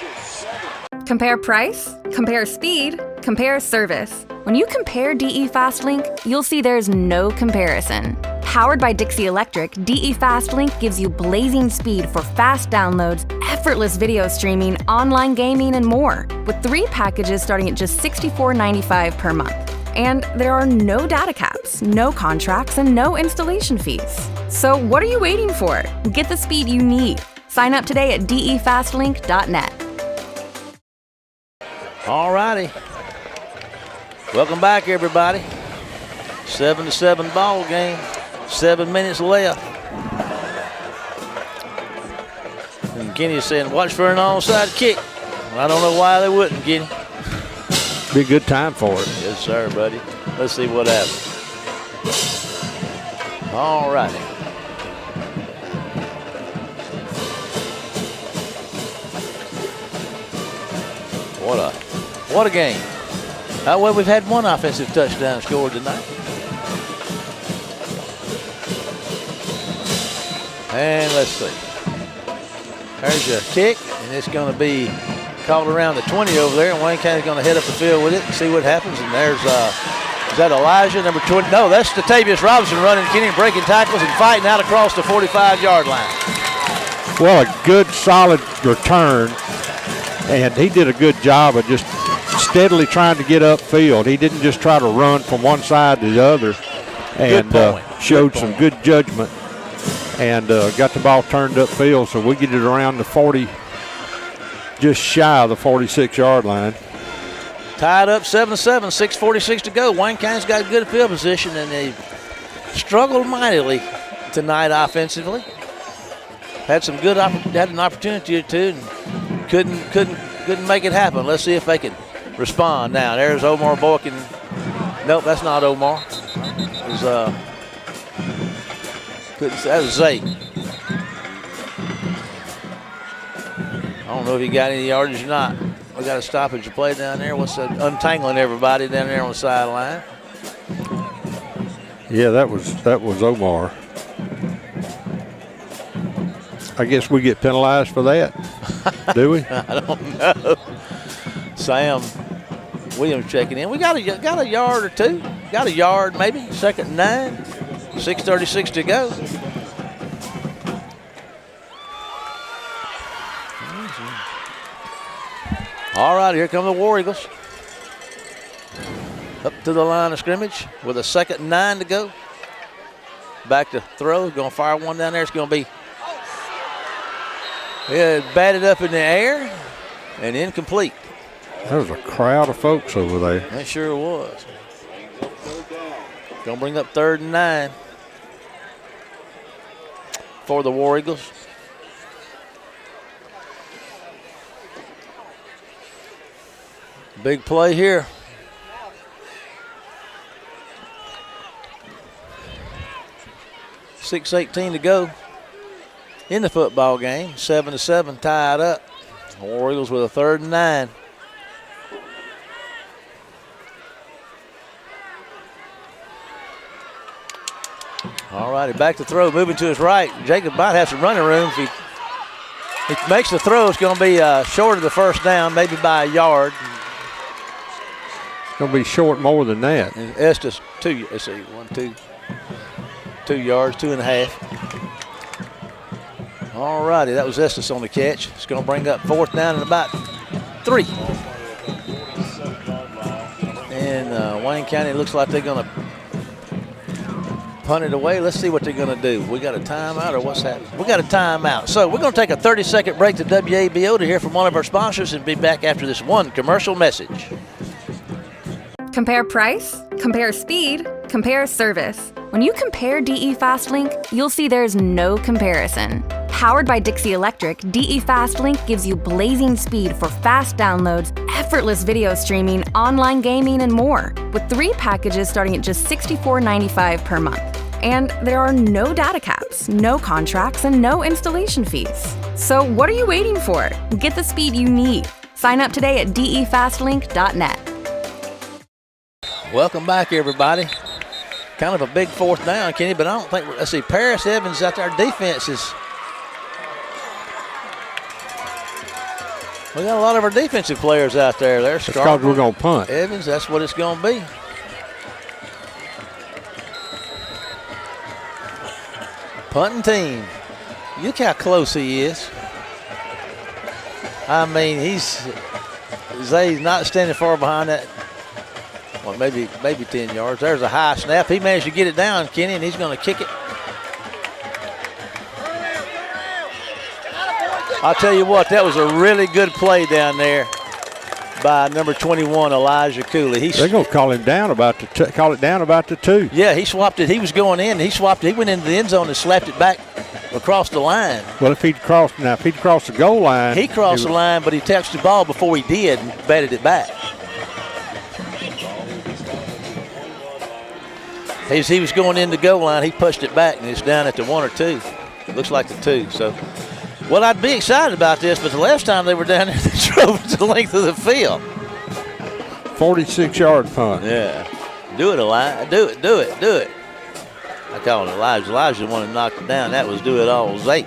Speaker 7: Compare price, compare speed, compare service. When you compare DE FastLink, you'll see there's no comparison. Powered by Dixie Electric, DE FastLink gives you blazing speed for fast downloads, effortless video streaming, online gaming, and more, with 3 packages starting at just $64.95 per month. And there are no data caps, no contracts, and no installation fees. So what are you waiting for? Get the speed you need. Sign up today at defastlink.net.
Speaker 4: All righty. Welcome back, everybody. 7-7 ball game. 7 minutes left. And Kenny's saying, watch for an onside kick. I don't know why they wouldn't, Kenny.
Speaker 5: Be a good time for it.
Speaker 4: Yes, sir, buddy. Let's see what happens. All righty. What a game. Well, we've had one offensive touchdown scored tonight. And let's see. There's your kick, and it's going to be called around the 20 over there, and Wayne County's going to head up the field with it and see what happens. And there's Is that Elijah, number 20? No, that's Statavius Robinson running, Kenny, breaking tackles and fighting out across the 45-yard line.
Speaker 5: Well, a good, solid return, and he did a good job of just steadily trying to get upfield. He didn't just try to run from one side to the other, and showed some good judgment, and got the ball turned upfield, so we get it around the 40, just shy of the 46-yard line.
Speaker 4: Tied up 7-7, 6:46 to go. Wayne County's got good field position, and they struggled mightily tonight offensively. Had an opportunity or two, and couldn't make it happen. Let's see if they can respond now. There's Omar Boykin. Nope, that's not Omar. It was that was Zay. I don't know if he got any yardage or not. We got a stoppage to play down there. What's that? Untangling everybody down there on the sideline.
Speaker 5: Yeah, that was Omar. I guess we get penalized for that. Do we?
Speaker 4: I don't know. Sam Williams checking in. We got a yard or two. Got a yard maybe. 2nd and 9. 6:36 to go. All right, here come the War Eagles. Up to the line of scrimmage with a 2nd and 9 to go. Back to throw. Going to fire one down there. It's going to be batted up in the air and incomplete.
Speaker 5: There was a crowd of folks over there.
Speaker 4: That sure was. Going to bring up 3rd and 9 for the War Eagles. Big play here. 6:18 to go in the football game. 7-7 tied up. War Eagles with a 3rd and 9. All righty, back to throw, moving to his right. Jacob might have some running room. If he makes the throw, it's going to be short of the 1st down, maybe by a yard.
Speaker 5: Going to be short more than that.
Speaker 4: And Estes, 2 yards, 2.5. All righty, that was Estes on the catch. It's going to bring up 4th down and about 3. And Wayne County looks like they're going to punt it away. Let's see what they're going to do. We got a timeout or what's happening? We got a timeout. So we're going to take a 30-second break to WABO to hear from one of our sponsors and be back after this one commercial message.
Speaker 7: Compare price, compare speed, compare service. When you compare DE FastLink, you'll see there's no comparison. Powered by Dixie Electric, DE FastLink gives you blazing speed for fast downloads, effortless video streaming, online gaming, and more, with 3 packages starting at just $64.95 per month. And there are no data caps, no contracts, and no installation fees. So what are you waiting for? Get the speed you need. Sign up today at defastlink.net.
Speaker 4: Welcome back, everybody. Kind of a big 4th down, Kenny, but I don't think, let's see, Paris Evans out there. Defense is, we got a lot of our defensive players out there. There's
Speaker 5: because we're going to punt.
Speaker 4: Evans, that's what it's going to be. Punting team. Look how close he is. I mean, Zay's not standing far behind that. Well, maybe 10 yards. There's a high snap. He managed to get it down, Kenny, and he's going to kick it. I'll tell you what, that was a really good play down there by number 21, Elijah Cooley.
Speaker 5: They're going to call him down call it down about the 2.
Speaker 4: Yeah, he swapped it. He was going in. He went into the end zone and slapped it back across the line.
Speaker 5: Well, if he'd crossed the goal line.
Speaker 4: He crossed the line, but he touched the ball before he did and batted it back. As he was going in the goal line, he pushed it back, and it's down at the 1 or 2. It looks like the 2. So, well, I'd be excited about this, but the last time they were down there, they drove it to the length of the field.
Speaker 5: 46-yard punt.
Speaker 4: Yeah. Do it, Elijah. Do it. I call it Elijah. Elijah's the one who knocked it down. That was do it all Zay.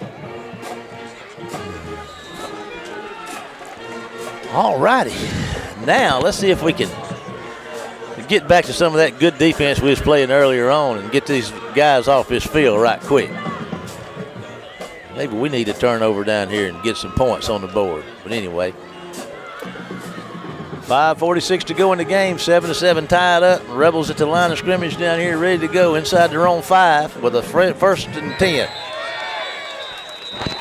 Speaker 4: All righty. Now, let's see if we can get back to some of that good defense we was playing earlier on and get these guys off this field right quick. Maybe we need a turnover down here and get some points on the board. But anyway, 5:46 to go in the game, 7-7 tied up. Rebels at the line of scrimmage down here ready to go inside their own 5 with a 1st and 10.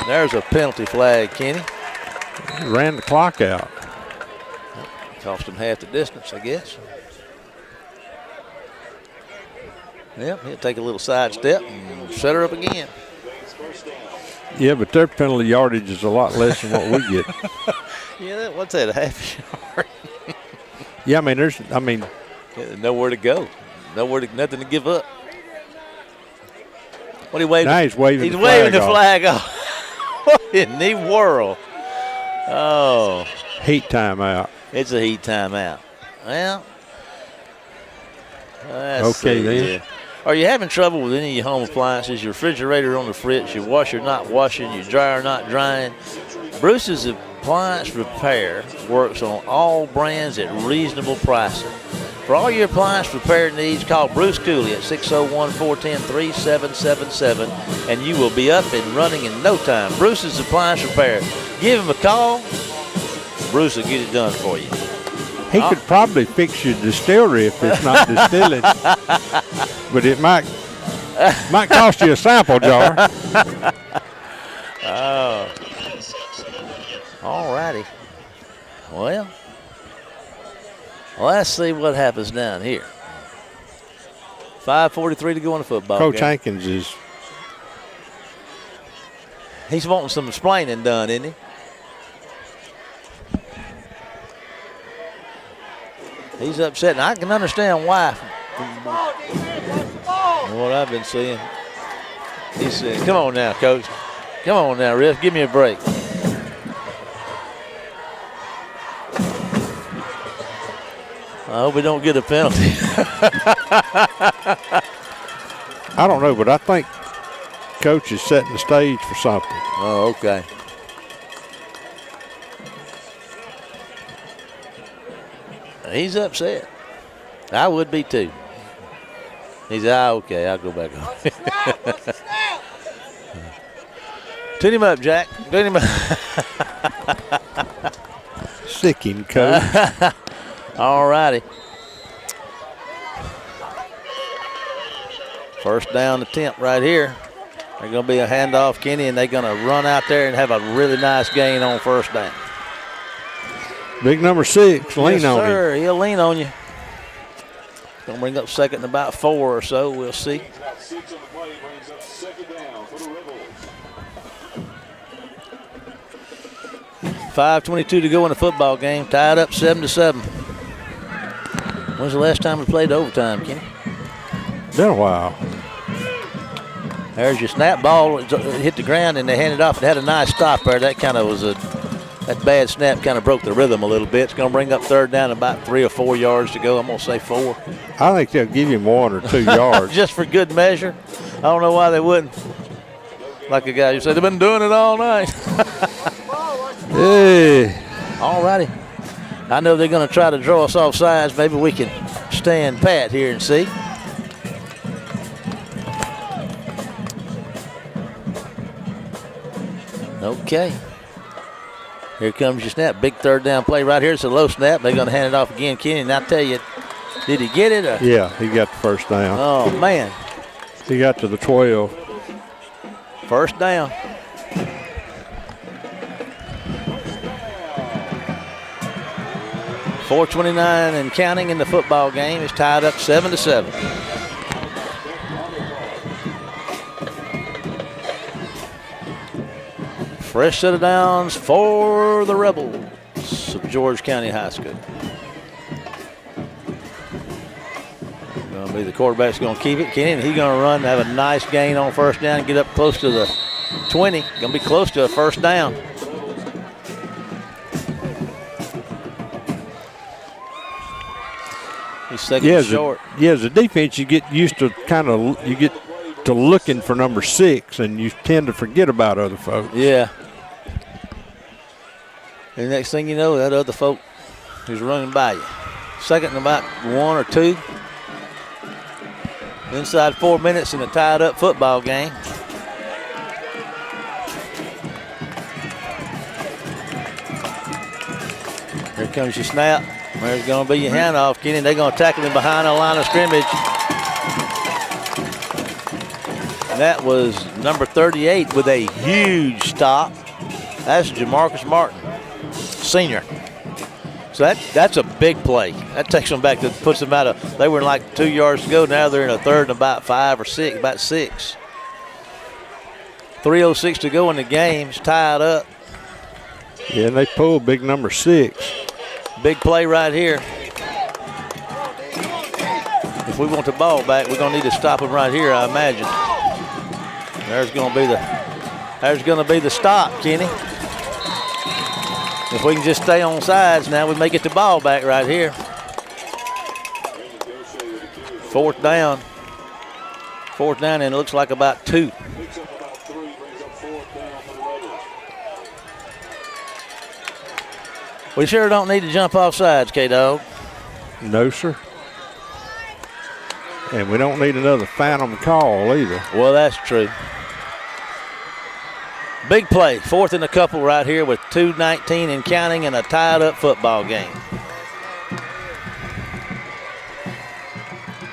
Speaker 4: There's a penalty flag, Kenny.
Speaker 5: He ran the clock out.
Speaker 4: Cost him half the distance, I guess. Yep, he'll take a little side step and set her up again.
Speaker 5: Yeah, but their penalty yardage is a lot less than what we get.
Speaker 4: Yeah, what's that, a half yard?
Speaker 5: Yeah, I mean,
Speaker 4: nowhere to go. Nothing to give up. What he waving?
Speaker 5: Now he's waving
Speaker 4: He's
Speaker 5: the
Speaker 4: waving
Speaker 5: flag
Speaker 4: the flag off. What in the world? Oh.
Speaker 5: Heat timeout.
Speaker 4: It's a heat timeout. Well,
Speaker 5: okay then.
Speaker 4: Are you having trouble with any of your home appliances? Your refrigerator on the fritz, your washer not washing, your dryer not drying? Bruce's Appliance Repair works on all brands at reasonable pricing. For all your appliance repair needs, call Bruce Cooley at 601-410-3777, and you will be up and running in no time. Bruce's Appliance Repair. Give him a call. Bruce will get it done for you.
Speaker 5: He could probably fix your distillery if it's not distilling, but it might cost you a sample jar.
Speaker 4: Oh. All righty. Well, let's see what happens down here. 5:43 to go in the football
Speaker 5: Coach
Speaker 4: game.
Speaker 5: Hankins is.
Speaker 4: He's wanting some explaining done, isn't he? He's upset, and I can understand why. From what I've been seeing. He's saying, come on now, Coach. Come on now, Riff. Give me a break. I hope we don't get a penalty.
Speaker 5: I don't know, but I think Coach is setting the stage for something.
Speaker 4: Oh, okay. He's upset. I would be too. He's okay, I'll go back on. Tune him up, Jack. Tune him up.
Speaker 5: Sicking, Coach.
Speaker 4: All righty. First down attempt right here. They're going to be a handoff, Kenny, and they're going to run out there and have a really nice gain on first down.
Speaker 5: Big number 6, lean on him.
Speaker 4: Yes, sir. He'll lean on you. Going to bring up second and about 4 or so. We'll see. 5:22 to go in the football game. Tied up 7-7. When's the last time we played overtime, Kenny?
Speaker 5: Been a while.
Speaker 4: There's your snap ball. It hit the ground and they handed it off. It had a nice stop there. That kind of was that bad snap kind of broke the rhythm a little bit. It's going to bring up third down, about 3 or 4 yards to go. I'm going to say 4.
Speaker 5: I think they'll give him 1 or 2 yards.
Speaker 4: Just for good measure. I don't know why they wouldn't. Like a guy who said, they've been doing it all night.
Speaker 5: Hey.
Speaker 4: All righty. I know they're going to try to draw us off sides. Maybe we can stand pat here and see. Okay. Here comes your snap. Big third down play right here. It's a low snap. They're going to hand it off again, Kenny. And I tell you, did he get it?
Speaker 5: Yeah, he got the first down.
Speaker 4: Oh, man.
Speaker 5: He got to the 12.
Speaker 4: First down. .429 and counting in the football game. It's tied up 7-7. Fresh set of downs for the Rebels of George County High School. Going to be the quarterback's going to keep it. Kenny, and he's going to run, have a nice gain on first down, and get up close to the 20. Going to be close to a first down. He's second short.
Speaker 5: As a defense, you get used to you get to looking for number 6, and you tend to forget about other folks.
Speaker 4: Yeah. And the next thing you know, that other folk is running by you. Second and about 1 or 2. Inside 4 minutes in a tied-up football game. Here comes your snap. There's going to be your handoff, Kenny. They're going to tackle him behind the line of scrimmage. And that was number 38 with a huge stop. That's Jamarcus Martin, senior. So that's a big play. That takes them back, puts them out of, they were like 2 yards to go. Now they're in a third and about 5 or 6, about 6. 3:06 to go in the game. It's tied up.
Speaker 5: Yeah, and they pulled big number 6.
Speaker 4: Big play right here. If we want the ball back, we're going to need to stop them right here, I imagine. There's going to be the stop, Kenny. If we can just stay on sides now, we may get the ball back right here. 4th down. 4th down, and it looks like about 2. We sure don't need to jump off sides, K-Dog.
Speaker 5: No, sir. And we don't need another phantom call either.
Speaker 4: Well, that's true. Big play, 4th and a couple right here with 2:19 and counting in a tied-up football game.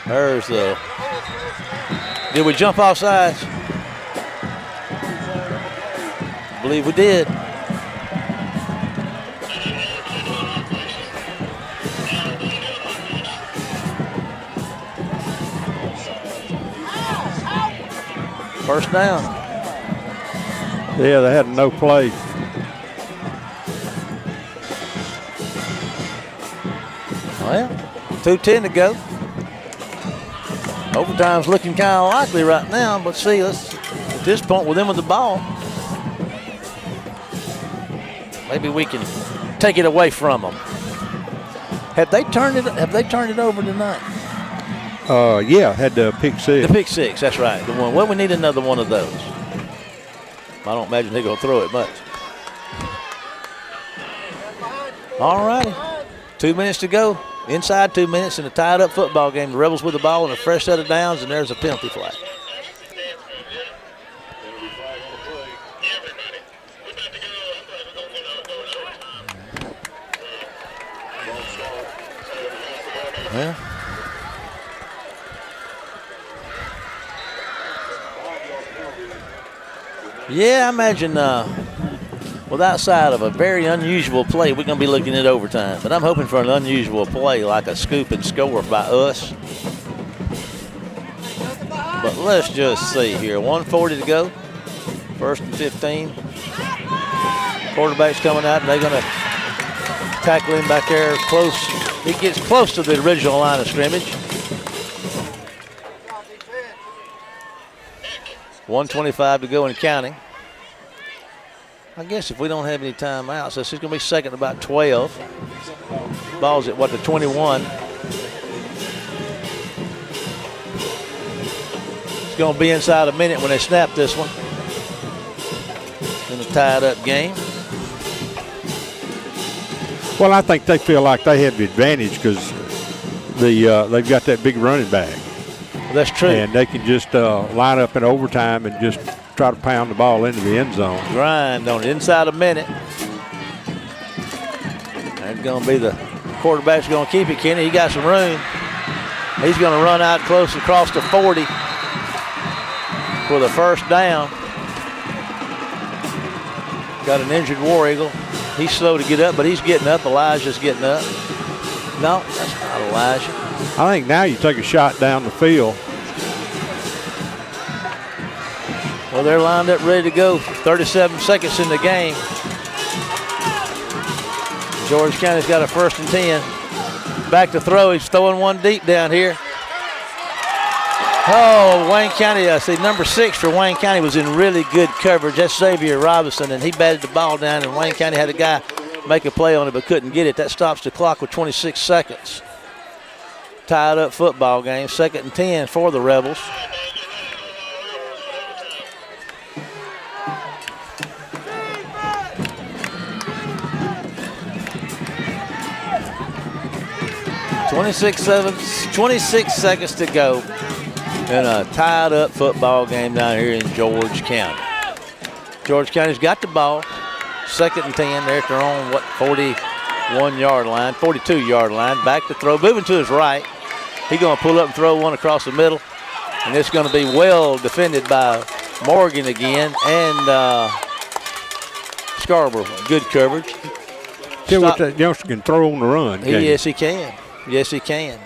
Speaker 4: There's the. Did we jump off sides? I believe we did. First down.
Speaker 5: Yeah, they had no play.
Speaker 4: Well, 2:10 to go. Overtime's looking kind of likely right now, but see, let's at this point with them with the ball, maybe we can take it away from them. Have they turned it over tonight?
Speaker 5: Yeah, had the pick 6.
Speaker 4: The pick 6, that's right. The one. Well, we need another one of those. I don't imagine they're going to throw it much. All righty. 2 minutes to go. Inside 2 minutes in a tied-up football game. The Rebels with the ball and a fresh set of downs, and there's a penalty flag. Well, yeah, I imagine with outside of a very unusual play, we're going to be looking at overtime. But I'm hoping for an unusual play like a scoop and score by us. But let's just see here. 1:40 to go. 1st and 15. Quarterback's coming out, and they're going to tackle him back there close. He gets close to the original line of scrimmage. 1:25 to go and counting. I guess if we don't have any timeouts, so it's going to be 2nd and about 12. Ball's at, the 21. It's going to be inside a minute when they snap this one. In a tied-up game.
Speaker 5: Well, I think they feel like they have the advantage because they've got that big running back.
Speaker 4: Well, that's true.
Speaker 5: And they can just line up in overtime and just try to pound the ball into the end zone.
Speaker 4: Grind on it inside a minute. That's going to be the quarterback's going to keep it, Kenny. He got some room. He's going to run out close across the 40 for the first down. Got an injured War Eagle. He's slow to get up, but he's getting up. Elijah's getting up. No, that's not Elijah.
Speaker 5: I think now you take a shot down the field.
Speaker 4: Well, they're lined up ready to go. 37 seconds in the game. George County's got a 1st and 10. Back to throw. He's throwing one deep down here. Oh, Wayne County, I see number 6 for Wayne County was in really good coverage. That's Xavier Robinson, and he batted the ball down, and Wayne County had a guy make a play on it but couldn't get it. That stops the clock with 26 seconds. Tied up football game, 2nd and 10 for the Rebels. 26 seconds to go in a tied-up football game down here in George County. George County's got the ball. 2nd and 10. They're at their own, 41-yard line, 42-yard line. Back to throw. Moving to his right. He's going to pull up and throw one across the middle. And it's going to be well defended by Morgan again. And Scarborough, good coverage.
Speaker 5: Tell what that youngster can throw on the run.
Speaker 4: Yes, he can. Yes, he can.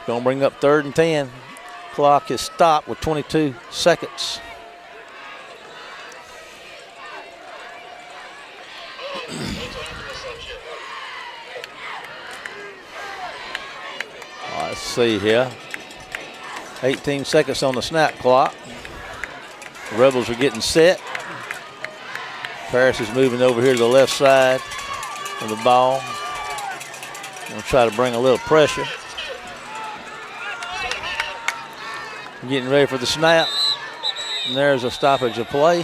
Speaker 4: Going to bring up 3rd and 10. Clock is stopped with 22 seconds. Let's see here. 18 seconds on the snap clock. The Rebels are getting set. Paris is moving over here to the left side of the ball. Going to try to bring a little pressure. Getting ready for the snap. And there's a stoppage of play.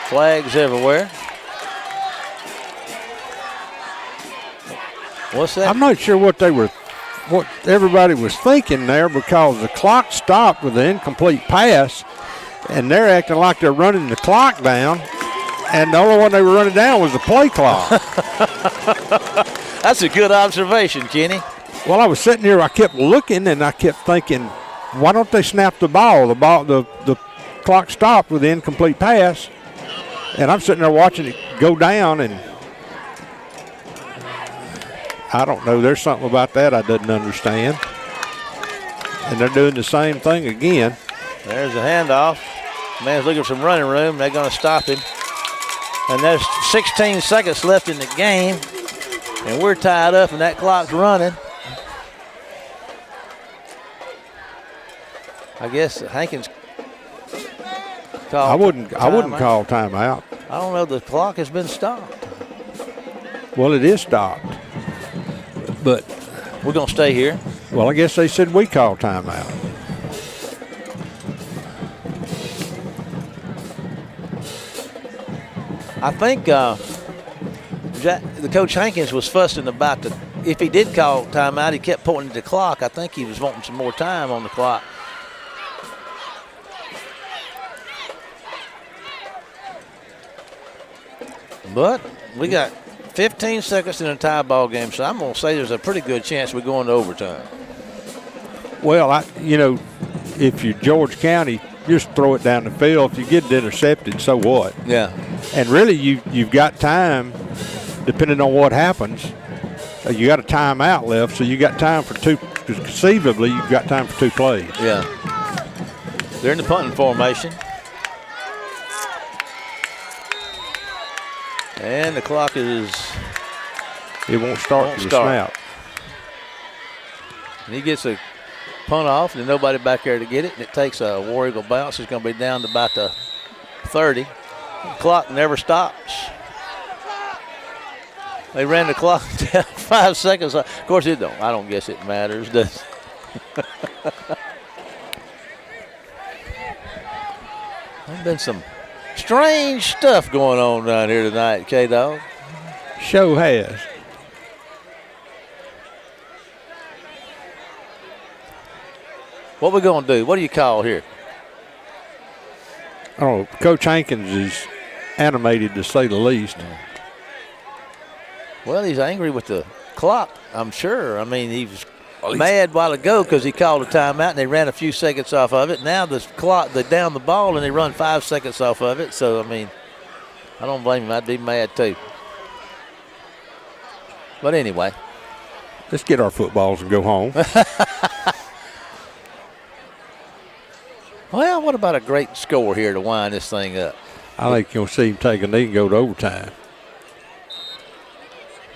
Speaker 4: Flags everywhere. What's that?
Speaker 5: I'm not sure what everybody was thinking there, because the clock stopped with the incomplete pass, and they're acting like they're running the clock down, and the only one they were running down was the play clock.
Speaker 4: That's a good observation, Kenny.
Speaker 5: Well, I was sitting here, I kept looking, and I kept thinking, why don't they snap the ball? The clock stopped with the incomplete pass, and I'm sitting there watching it go down, and I don't know. There's something about that I didn't understand. And they're doing the same thing again.
Speaker 4: There's a handoff. Man's looking for some running room. They're going to stop him. And there's 16 seconds left in the game. And we're tied up, and that clock's running. I guess Hankins called.
Speaker 5: I wouldn't call timeout.
Speaker 4: I don't know. The clock has been stopped.
Speaker 5: Well, it is stopped. But
Speaker 4: we're going to stay here.
Speaker 5: Well, I guess they said we call timeout.
Speaker 4: I think the Coach Hankins was fussing about if he did call timeout, he kept pointing at the clock. I think he was wanting some more time on the clock. But we got 15 seconds in a tie ball game, so I'm going to say there's a pretty good chance we go into overtime.
Speaker 5: Well, if you're George County, just throw it down the field. If you get it intercepted, so what?
Speaker 4: Yeah.
Speaker 5: And really, you've got time, depending on what happens. You got a timeout left, so you got time for two. Conceivably, you've got time for 2 plays.
Speaker 4: Yeah. They're in the punting formation. And the clock is.
Speaker 5: It won't start to the snap.
Speaker 4: And he gets a punt off, and there's nobody back there to get it. And it takes a War Eagle bounce. It's going to be down to about the 30. The clock never stops. They ran the clock down 5 seconds. Of course, it don't. I don't guess it matters, does it? There's been some strange stuff going on down here tonight, K-Dog.
Speaker 5: Show has.
Speaker 4: What we going to do? What do you call here?
Speaker 5: Oh, Coach Hankins is animated, to say the least.
Speaker 4: Well, he's angry with the clock, I'm sure. I mean, he was mad a while ago because he called a timeout and they ran a few seconds off of it. Now the clock, they down the ball and they run 5 seconds off of it. So, I mean, I don't blame him. I'd be mad too. But anyway.
Speaker 5: Let's get our footballs and go home.
Speaker 4: Well, what about a great score here to wind this thing up?
Speaker 5: I think you'll see him take a knee and go to overtime.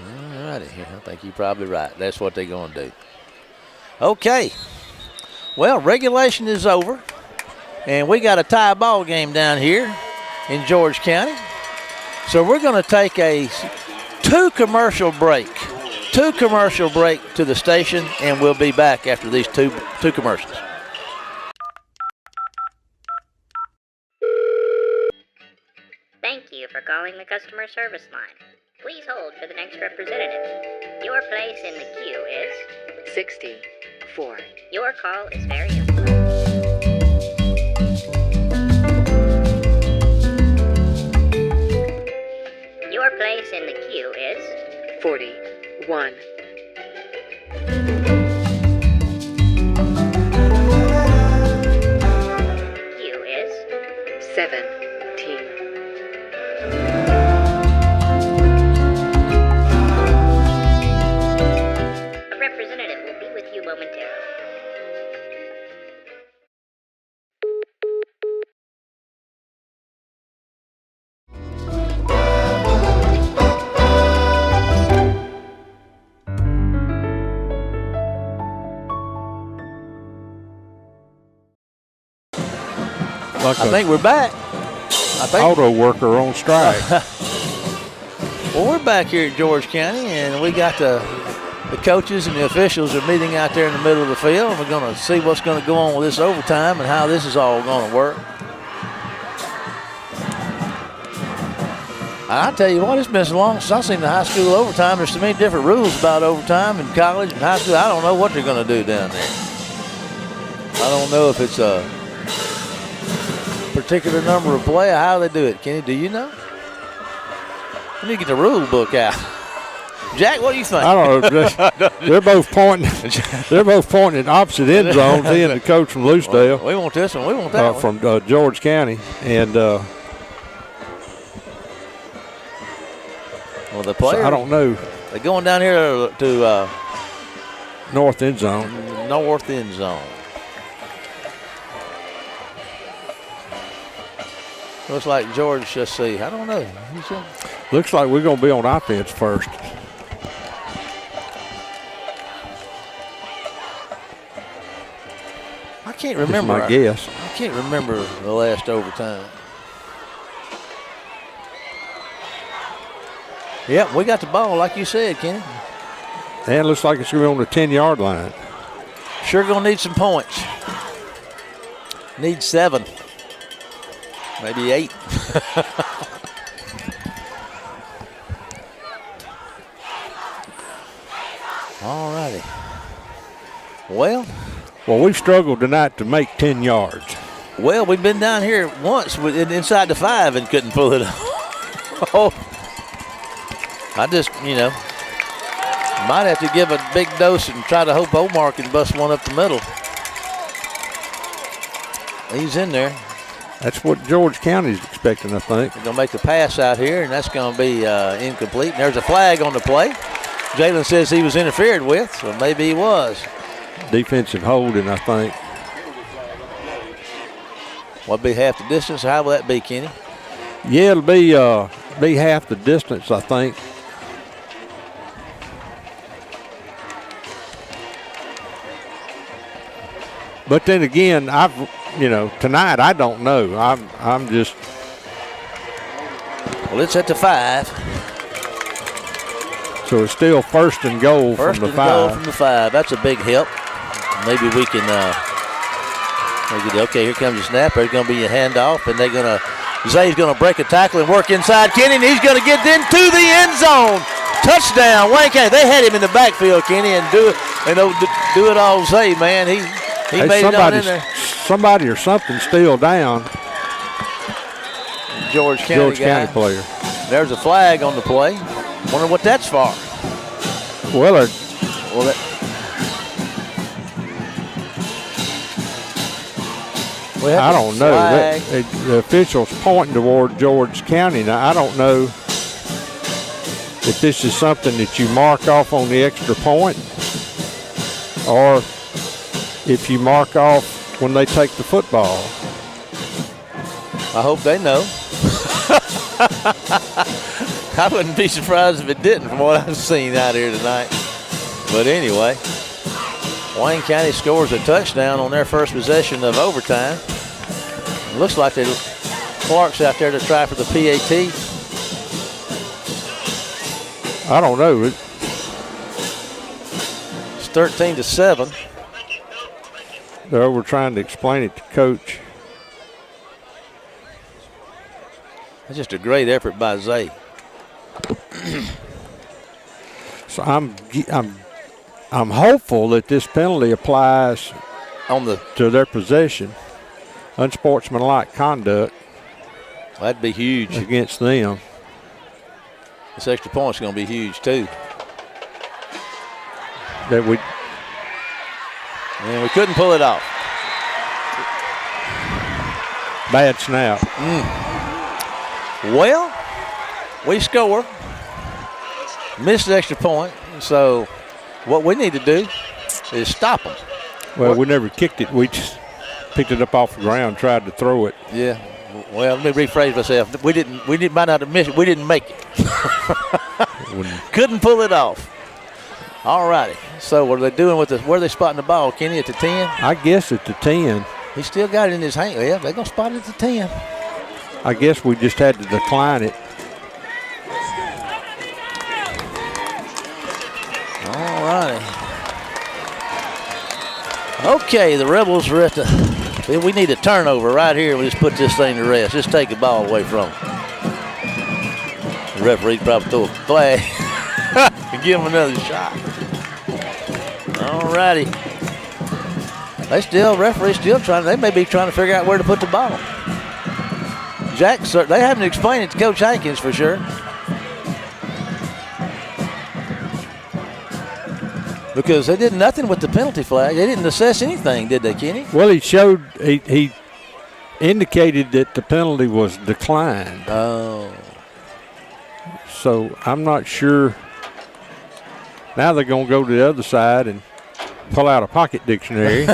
Speaker 4: All righty. I think you're probably right. That's what they're going to do. Okay. Well, regulation is over, and we got a tie ball game down here in George County. So we're going to take a two commercial break to the station, and we'll be back after these two commercials.
Speaker 9: Thank you for calling the customer service line. Please hold for the next representative. Your place in the queue is
Speaker 10: 64.
Speaker 9: Your call is very important. Your place in the queue is
Speaker 10: 41.
Speaker 9: Queue is
Speaker 10: 17.
Speaker 9: A representative will be with you momentarily.
Speaker 5: Like
Speaker 4: I think we're back.
Speaker 5: auto worker on strike.
Speaker 4: Well, we're back here at George County, and we got the coaches and the officials are meeting out there in the middle of the field. We're going to see what's going to go on with this overtime and how this is all going to work. I'll tell you what, it's been so long since I've seen the high school overtime. There's so many different rules about overtime in college and high school. I don't know what they're going to do down there. I don't know if it's a particular number of play or how they do it. Kenny, do you know? We need to get the rule book out. Jack, what do you think?
Speaker 5: I don't know. They're both pointing. They're both pointing at opposite end zones. He and the coach from Loosedale.
Speaker 4: We want this one. We want that one.
Speaker 5: From George County, and
Speaker 4: well, the players.
Speaker 5: so I don't know.
Speaker 4: They're going down here to
Speaker 5: north end zone.
Speaker 4: North end zone. Looks like George. Let's see. I don't know.
Speaker 5: Looks like we're going to be on offense first.
Speaker 4: I can't remember.
Speaker 5: That's my guess.
Speaker 4: I can't remember the last overtime. Yep, we got the ball, like you said, Kenny.
Speaker 5: And it looks like it's going to be on the 10-yard line.
Speaker 4: Sure going to need some points. Need 7. Maybe 8. All righty. Well,
Speaker 5: we've struggled tonight to make 10 yards.
Speaker 4: Well, we've been down here once inside the 5 and couldn't pull it off. Oh. I just, might have to give a big dose and try to hope Omar can bust one up the middle. He's in there.
Speaker 5: That's what George County's expecting, I think.
Speaker 4: They're going to make the pass out here, and that's going to be incomplete. And there's a flag on the play. Jalen says he was interfered with, so maybe he was.
Speaker 5: Defensive holding, I think.
Speaker 4: What'd be half the distance? How will that be, Kenny?
Speaker 5: Yeah, it'll be half the distance, I think. But then again, tonight I don't know. I'm just.
Speaker 4: Well, it's at the 5.
Speaker 5: So it's still first and goal from the 5.
Speaker 4: First and goal from the 5. That's a big help. Maybe we can. Okay, here comes the snap. There's going to be a handoff, and Zay's going to break a tackle and work inside Kenny, and he's going to get into the end zone. Touchdown, Wayne County. They had him in the backfield, Kenny, and do it all Zay, man. He made it on in there.
Speaker 5: Somebody or something still down.
Speaker 4: George County
Speaker 5: player.
Speaker 4: There's a flag on the play. Wonder what that's for.
Speaker 5: I don't know. The officials pointing toward George County. Now, I don't know if this is something that you mark off on the extra point or if you mark off when they take the football.
Speaker 4: I hope they know. I wouldn't be surprised if it didn't from what I've seen out here tonight. But anyway, Wayne County scores a touchdown on their first possession of overtime. It looks like Clark's out there to try for the PAT.
Speaker 5: I don't know.
Speaker 4: It's 13-7.
Speaker 5: They're over trying to explain it to Coach.
Speaker 4: That's just a great effort by Zay.
Speaker 5: So I'm hopeful that this penalty applies to their possession. Unsportsmanlike conduct.
Speaker 4: That'd be huge
Speaker 5: against them.
Speaker 4: This extra point's going to be huge too.
Speaker 5: And we
Speaker 4: couldn't pull it off.
Speaker 5: Bad snap.
Speaker 4: Well, we score. Missed the extra point. So what we need to do is stop them.
Speaker 5: Well, we never kicked it. We just picked it up off the ground, tried to throw it.
Speaker 4: Yeah. Well, let me rephrase myself. We might not have missed it. We didn't make it. Couldn't pull it off. All righty. So what are they doing with this? Where are they spotting the ball, Kenny, at the 10?
Speaker 5: I guess at the 10.
Speaker 4: He still got it in his hand. Yeah, they're going to spot it at the 10.
Speaker 5: I guess we just had to decline it.
Speaker 4: All righty. Okay, the Rebels are at the... We need a turnover right here. We just put this thing to rest. Just take the ball away from them. The referee probably throw a flag and give him another shot. All righty. Referee's still trying. They may be trying to figure out where to put the ball. They haven't explained it to Coach Hankins for sure. Because they did nothing with the penalty flag. They didn't assess anything, did they, Kenny?
Speaker 5: Well, he indicated that the penalty was declined.
Speaker 4: Oh.
Speaker 5: So I'm not sure. Now they're going to go to the other side and pull out a pocket dictionary.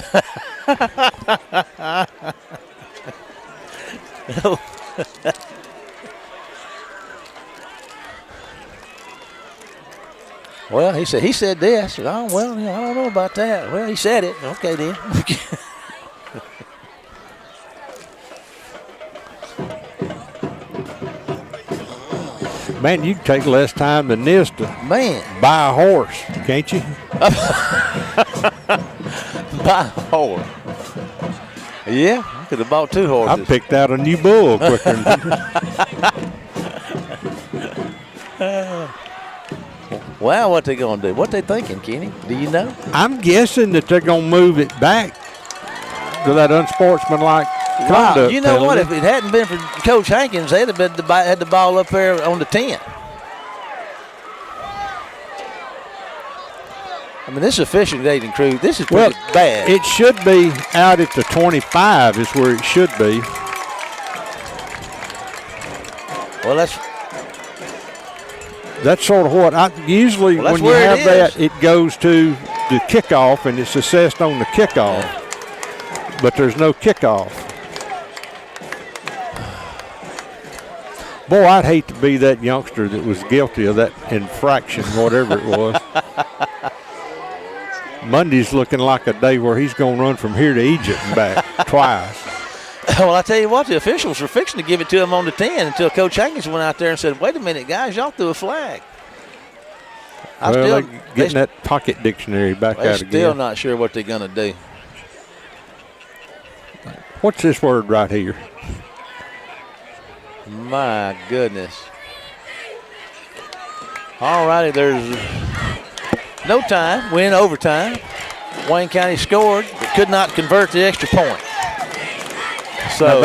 Speaker 4: Well, he said this. Oh, well, I don't know about that. Well, he said it. Okay, then.
Speaker 5: Man, you can take less time than this to buy a horse, can't you?
Speaker 4: Buy a horse. Yeah, I could have bought 2 horses.
Speaker 5: I picked out a new bull quicker than
Speaker 4: Wow, what they going to do? What they thinking, Kenny? Do you know?
Speaker 5: I'm guessing that they're going to move it back to that unsportsmanlike conduct.
Speaker 4: Wow, you know
Speaker 5: penalty.
Speaker 4: what? If it hadn't been for Coach Hankins, they'd have had the ball up there on the 10. I mean, this officiating crew, this is pretty bad.
Speaker 5: It should be out at the 25 is where it should be.
Speaker 4: Well,
Speaker 5: that's sort of what usually when you have that, it goes to the kickoff and it's assessed on the kickoff. But there's no kickoff. Boy, I'd hate to be that youngster that was guilty of that infraction, whatever it was. Monday's looking like a day where he's going to run from here to Egypt and back twice.
Speaker 4: Well, I tell you what, the officials were fixing to give it to him on the 10 until Coach Hankins went out there and said, wait a minute, guys, y'all threw a flag.
Speaker 5: They're getting that pocket dictionary back out again.
Speaker 4: Still not sure what they're going to do.
Speaker 5: What's this word right here?
Speaker 4: My goodness. All righty, there's no time. We're in overtime. Wayne County scored, but could not convert the extra point. So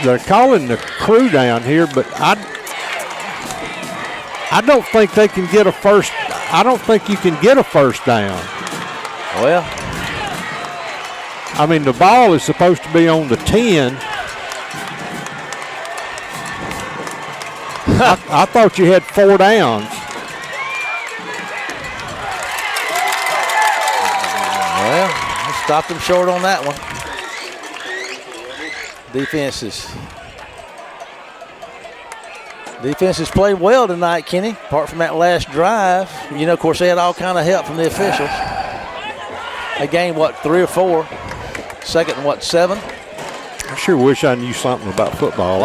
Speaker 5: they're calling the crew down here, but I don't think they can get a first. I don't think you can get a first down.
Speaker 4: Well,
Speaker 5: I mean, the ball is supposed to be on the 10. I thought you had 4 downs.
Speaker 4: Well, stopped them short on that one. Defenses played well tonight, Kenny, apart from that last drive. You know, of course, they had all kind of help from the officials. They gained, 3 or 4? Second and 7?
Speaker 5: I sure wish I knew something about football.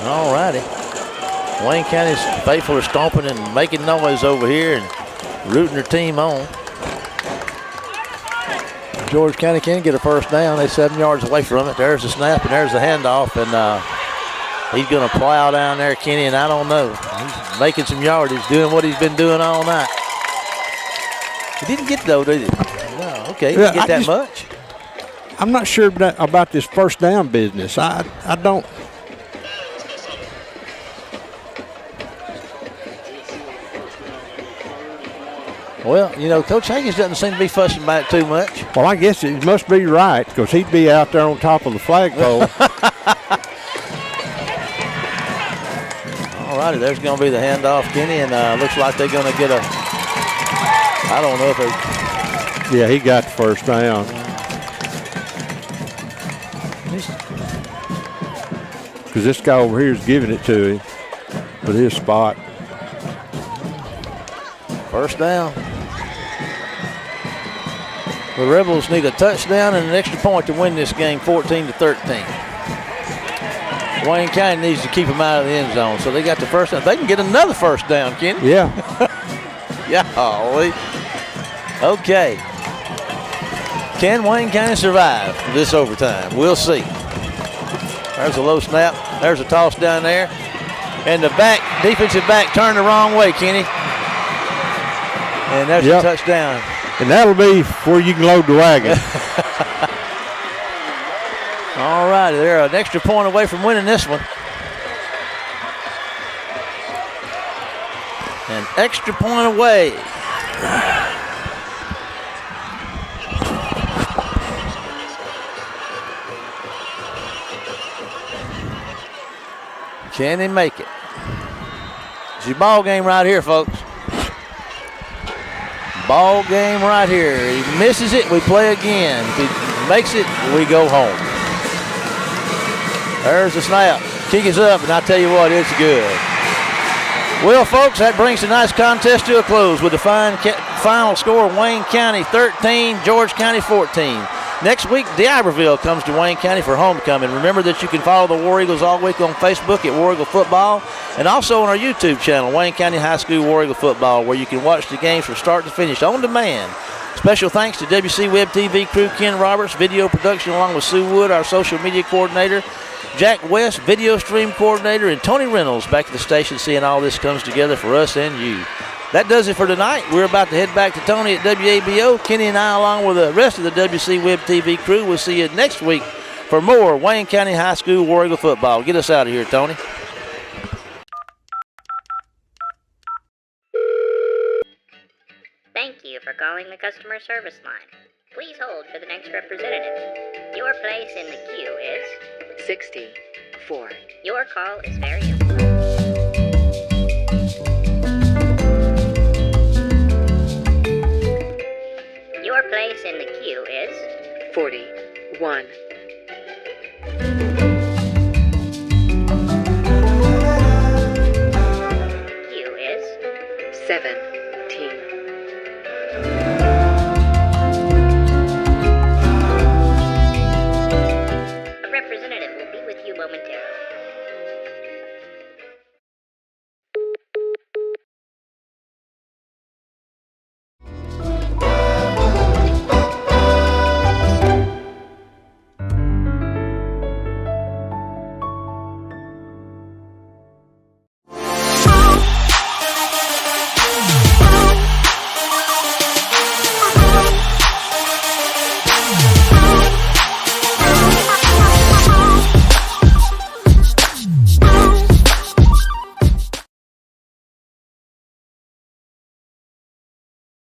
Speaker 4: All righty. Wayne County's faithful are stomping and making noise over here and rooting their team on. George County can get a first down. They're 7 yards away from it. There's the snap, and there's the handoff, and he's going to plow down there, Kenny, and I don't know. He's making some yardage, doing what he's been doing all night. He didn't get, though, did he? No, okay, he didn't get that much.
Speaker 5: I'm not sure about this first down business. I don't.
Speaker 4: Well, you know, Coach Haggins doesn't seem to be fussing about it too much.
Speaker 5: Well, I guess it must be right because he'd be out there on top of the flagpole.
Speaker 4: All righty, there's going to be the handoff, Kenny, and looks like they're going to get a, I don't know if they.
Speaker 5: Yeah, he got the first down. Because this guy over here is giving it to him with his spot.
Speaker 4: First down. The Rebels need a touchdown and an extra point to win this game 14-13. Wayne County needs to keep them out of the end zone, so they got the first down. They can get another first down, Kenny.
Speaker 5: Yeah.
Speaker 4: Yeah, okay. Can Wayne County survive this overtime? We'll see. There's a low snap. There's a toss down there. And the defensive back turned the wrong way, Kenny. And there's a touchdown.
Speaker 5: And that'll be where you can load the wagon.
Speaker 4: All righty, they're an extra point away from winning this one. An extra point away. Can he make it? It's your ball game right here, folks. Ball game right here. He misses it, we play again. If he makes it, we go home. There's the snap. Kick is up, and I tell you what, it's good. Well, folks, that brings tonight's contest to a close with the final score: Wayne County 13, George County 14. Next week, D'Iberville comes to Wayne County for homecoming. Remember that you can follow the War Eagles all week on Facebook at War Eagle Football and also on our YouTube channel, Wayne County High School War Eagle Football, where you can watch the games from start to finish on demand. Special thanks to WC Web TV crew Ken Roberts, video production along with Sue Wood, our social media coordinator, Jack West, video stream coordinator, and Tony Reynolds back at the station seeing all this comes together for us and you. That does it for tonight. We're about to head back to Tony at WABO. Kenny and I, along with the rest of the WC Web TV crew, will see you next week for more Wayne County High School War Eagle football. Get us out of here, Tony.
Speaker 9: Thank you for calling the customer service line. Please hold for the next representative. Your place in the queue is
Speaker 10: 64.
Speaker 9: Your call is very important. Your place in the queue is
Speaker 10: 41.
Speaker 9: Queue is
Speaker 10: 17.
Speaker 9: a representative will be with you momentarily.